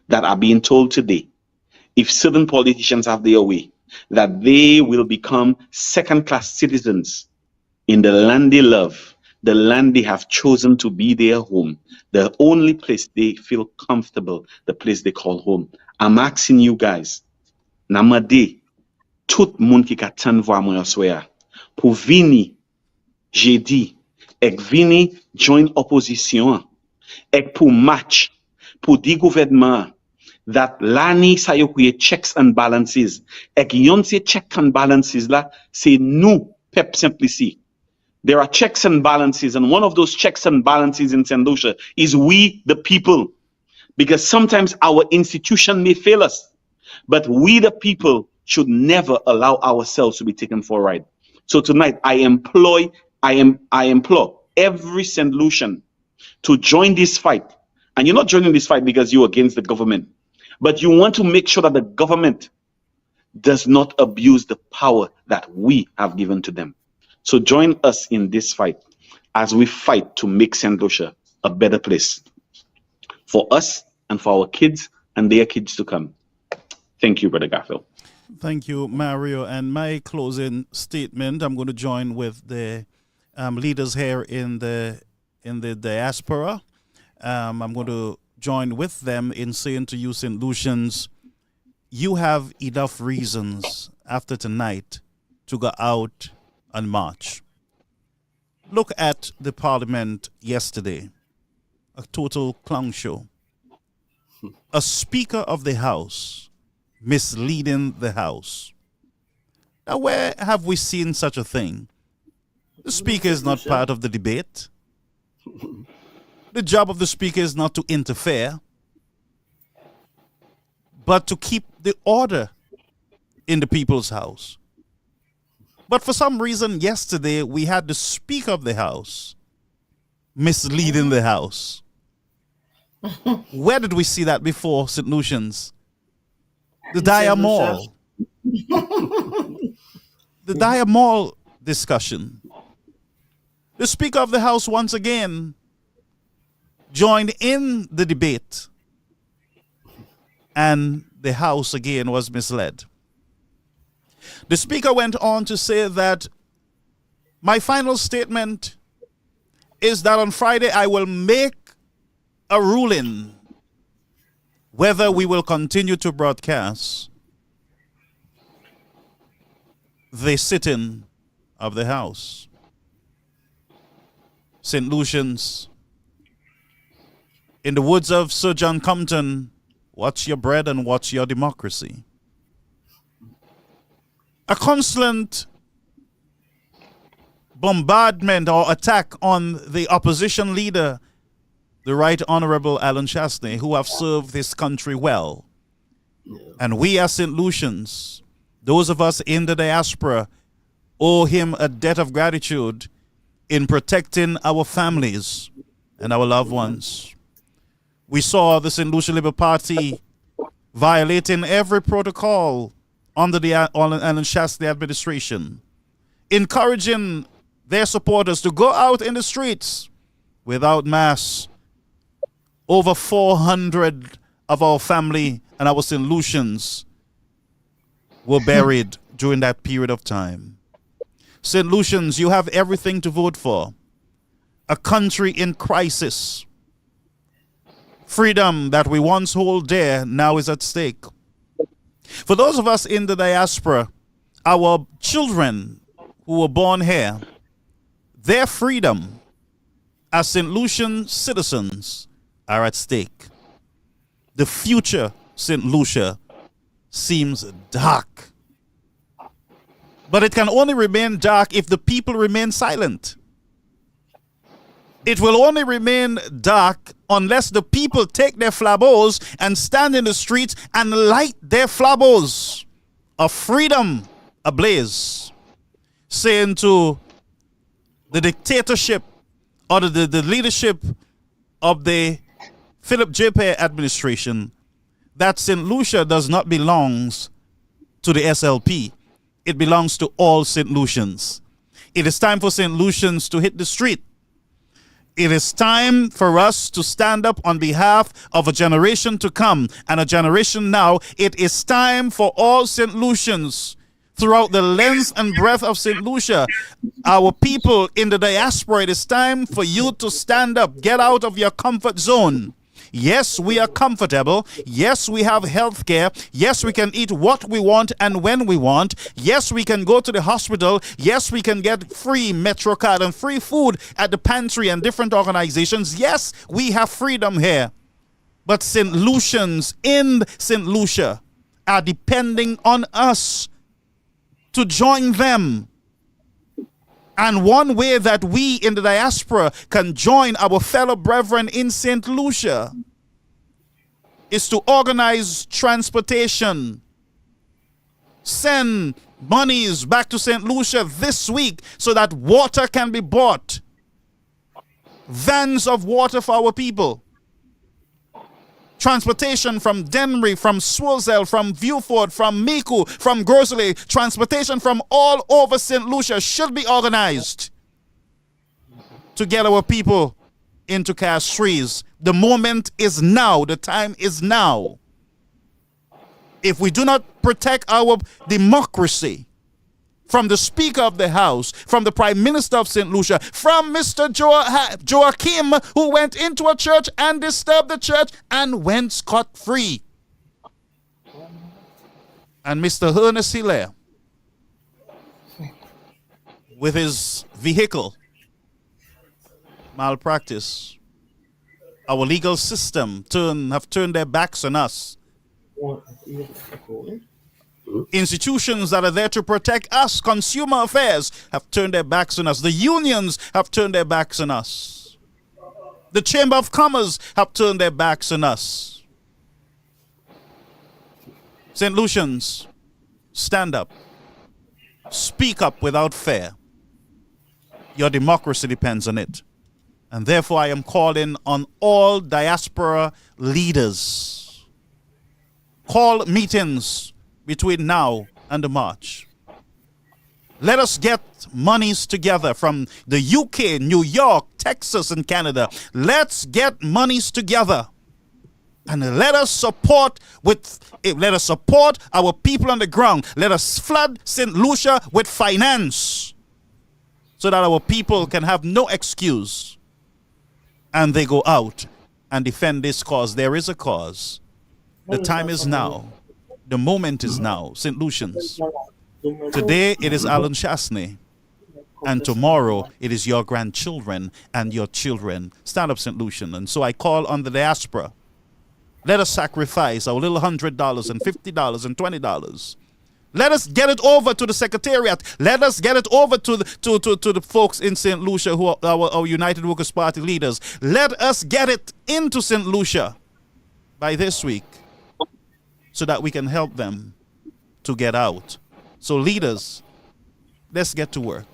that are being told today, if certain politicians have their way, that they will become second-class citizens in the land they love, the land they have chosen to be their home, the only place they feel comfortable, the place they call home. I'm asking you guys, namade, tout moun ki ka tan vwa mwen aswea, pou vini, jeudi, ek vini join opposition, ek pou match, pou di gouvernement, that lani sa yo kouye checks and balances, ek yon se check and balances la, se nou pep simplici. There are checks and balances, and one of those checks and balances in St. Lucia is we, the people. Because sometimes our institution may fail us, but we, the people, should never allow ourselves to be taken for a ride. So tonight, I implore every St. Lucian to join this fight. And you're not joining this fight because you're against the government, but you want to make sure that the government does not abuse the power that we have given to them. So join us in this fight as we fight to make St. Lucia a better place for us and for our kids and their kids to come. Thank you, Brother Garfield. Thank you, Mario. And my closing statement, I'm going to join with the leaders here in the diaspora. I'm going to join with them in saying to you, St. Lucians, you have enough reasons after tonight to go out and march. Look at the parliament yesterday, a total clown show. A Speaker of the House misleading the House. Now, where have we seen such a thing? The Speaker is not part of the debate. The job of the Speaker is not to interfere, but to keep the order in the people's house. But for some reason, yesterday, we had the Speaker of the House misleading the House. Where did we see that before, St. Lucians? The Dia Mall. The Dia Mall discussion. The Speaker of the House once again joined in the debate, and the House again was misled. The Speaker went on to say that my final statement is that on Friday I will make a ruling whether we will continue to broadcast the sitting of the House. St. Lucians, in the words of Sir John Compton, what's your bread and what's your democracy? A constant bombardment or attack on the opposition leader, the Right Honorable Alan Chastney, who have served this country well. And we as St. Lucians Those of us in the diaspora owe him a debt of gratitude in protecting our families and our loved ones. We saw the St. Lucia Labour Party violating every protocol under the Alan Shastney administration, encouraging their supporters to go out in the streets without masks. Over 400 of our family and our St. Lucians were buried during that period of time. St. Lucians, you have everything to vote for. A country in crisis. Freedom that we once hold dear now is at stake. For those of us in the diaspora, our children who were born here, their freedom as St. Lucian citizens are at stake. The future St. Lucia seems dark. But it can only remain dark if the people remain silent. It will only remain dark unless the people take their flambeaux and stand in the streets and light their flambeaux of freedom ablaze, saying to the dictatorship or the leadership of the Philip J. Perry administration that St. Lucia does not belong to the SLP. It belongs to all St. Lucians. It is time for St. Lucians to hit the street. It is time for us to stand up on behalf of a generation to come and a generation now. It is time for all St. Lucians throughout the length and breadth of St. Lucia, our people in the diaspora. It is time for you to stand up, get out of your comfort zone. Yes, we are comfortable. Yes, we have health care. Yes, we can eat what we want and when we want. Yes, we can go to the hospital. Yes, we can get free Metro card and free food at the pantry and different organizations. Yes, we have freedom here. But St. Lucians in St. Lucia are depending on us to join them. And one way that we in the diaspora can join our fellow brethren in St. Lucia is to organize transportation, send monies back to St. Lucia this week so that water can be bought, vans of water for our people. Transportation from Denry, from Swilzel, from Viewford, from Miku, from Grosley, transportation from all over St. Lucia should be organized to get our people into Castries. The moment is now. The time is now. If we do not protect our democracy from the Speaker of the House, from the Prime Minister of St. Lucia, from Mr. Joachim, who went into a church and disturbed the church and went scot-free, and Mr. Ernest Hilaire, with his vehicle malpractice, our legal system have turned their backs on us. Institutions that are there to protect us, consumer affairs, have turned their backs on us. The unions have turned their backs on us. The Chamber of Commerce have turned their backs on us. St. Lucians, stand up. Speak up without fear. Your democracy depends on it. And therefore I am calling on all diaspora leaders. Call meetings between now and the March. Let us get monies together from the UK, New York, Texas, and Canada. Let's get monies together. And let us support our people on the ground. Let us flood St. Lucia with finance so that our people can have no excuse. And they go out and defend this cause. There is a cause. The time is now. The moment is now. St. Lucians. Today it is Alan Shastney. And tomorrow it is your grandchildren and your children. Stand up, St. Lucian. And so I call on the diaspora. Let us sacrifice our little $100 and $50 and $20. Let us get it over to the Secretariat. Let us get it over to the folks in St. Lucia who are our United Workers' Party leaders. Let us get it into St. Lucia by this week so that we can help them to get out So leaders, let's get to work.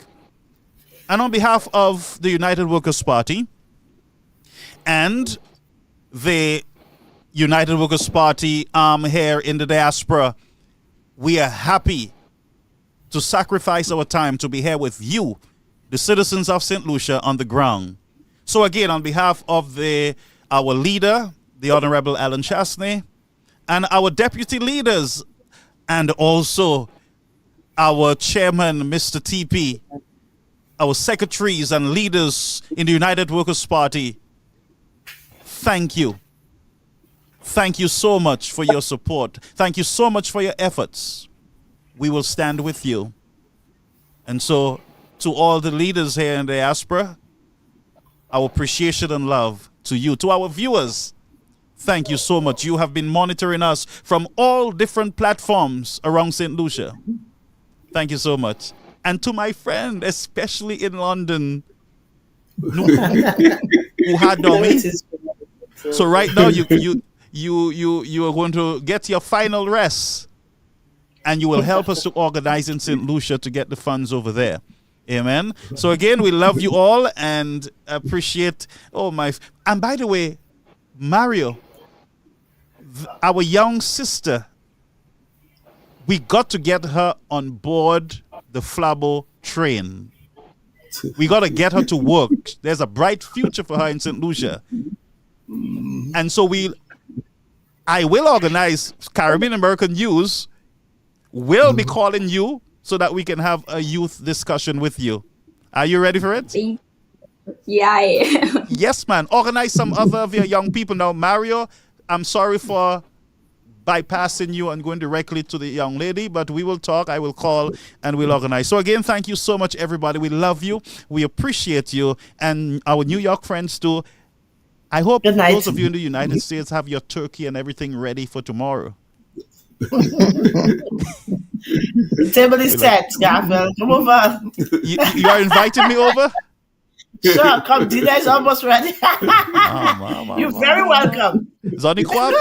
And on behalf of the United Workers' Party and the United Workers' Party here in the diaspora, we are happy to sacrifice our time to be here with you, the citizens of St. Lucia, on the ground. So again, on behalf of our leader, the Honorable Alan Chasney, and our deputy leaders, and also our chairman, Mr. TP, our secretaries and leaders in the United Workers' Party, thank you. Thank you so much for your support. Thank you so much for your efforts. We will stand with you. And so, to all the leaders here in the diaspora, our appreciation and love to you. To our viewers, thank you so much. You have been monitoring us from all different platforms around St. Lucia. Thank you so much. And to my friend, especially in London, who had me. So right now, you are going to get your final rest, and you will help us to organize in St. Lucia to get the funds over there. Amen. So again, we love you all and appreciate. And by the way, Mario, our young sister, we got to get her on board the Flabo train. We got to get her to work. There's a bright future for her in St. Lucia. And so I will organize Caribbean American Youth. We'll be calling you so that we can have a youth discussion with you. Are you ready for it? Yeah, I am. Yes, man. Organize some other of your young people. Now, Mario, I'm sorry for bypassing you and going directly to the young lady, but we will talk. I will call and we'll organize. So again, thank you so much, everybody. We love you. We appreciate you. And our New York friends too. I hope those of you in the United States have your turkey and everything ready for tomorrow. Table is set, Garfield. Come over. You are inviting me over? Sure, come. Dinner is almost ready. You're very welcome. Zoniquab?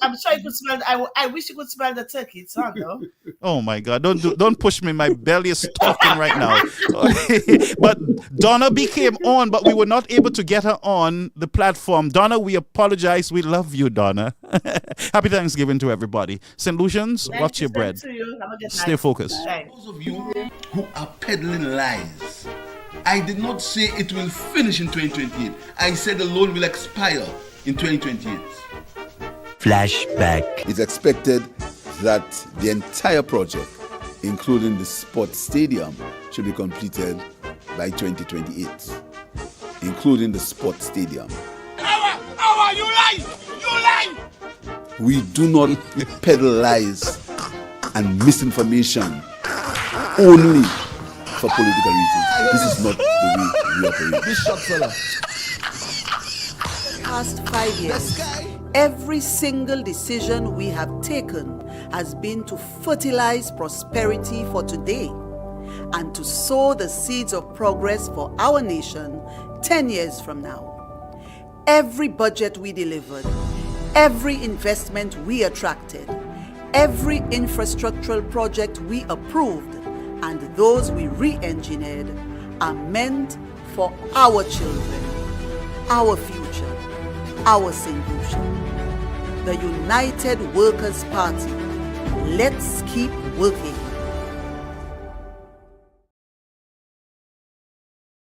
I'm sure you could smell. I wish you could smell the turkey. It's on, though. Oh my God! Don't push me. My belly is talking right now. But Donna B came on, but we were not able to get her on the platform. Donna, we apologize. We love you, Donna. Happy Thanksgiving to everybody. St. Lucians, watch your bread. Stay focused. Those of you who are peddling lies, I did not say it will finish in 2028. I said the loan will expire in 2028. Flashback. It's expected that the entire project, including the sports stadium, should be completed by 2028, including the sports stadium. You lie! You lie! We do not peddle lies and misinformation only for political reasons. This is not the way we operate. This shot fella. Past 5 years, every single decision we have taken has been to fertilize prosperity for today and to sow the seeds of progress for our nation 10 years from now. Every budget we delivered, every investment we attracted, every infrastructural project we approved, and those we re-engineered are meant for our children, our future, our St. Lucia. The United Workers' Party. Let's keep working.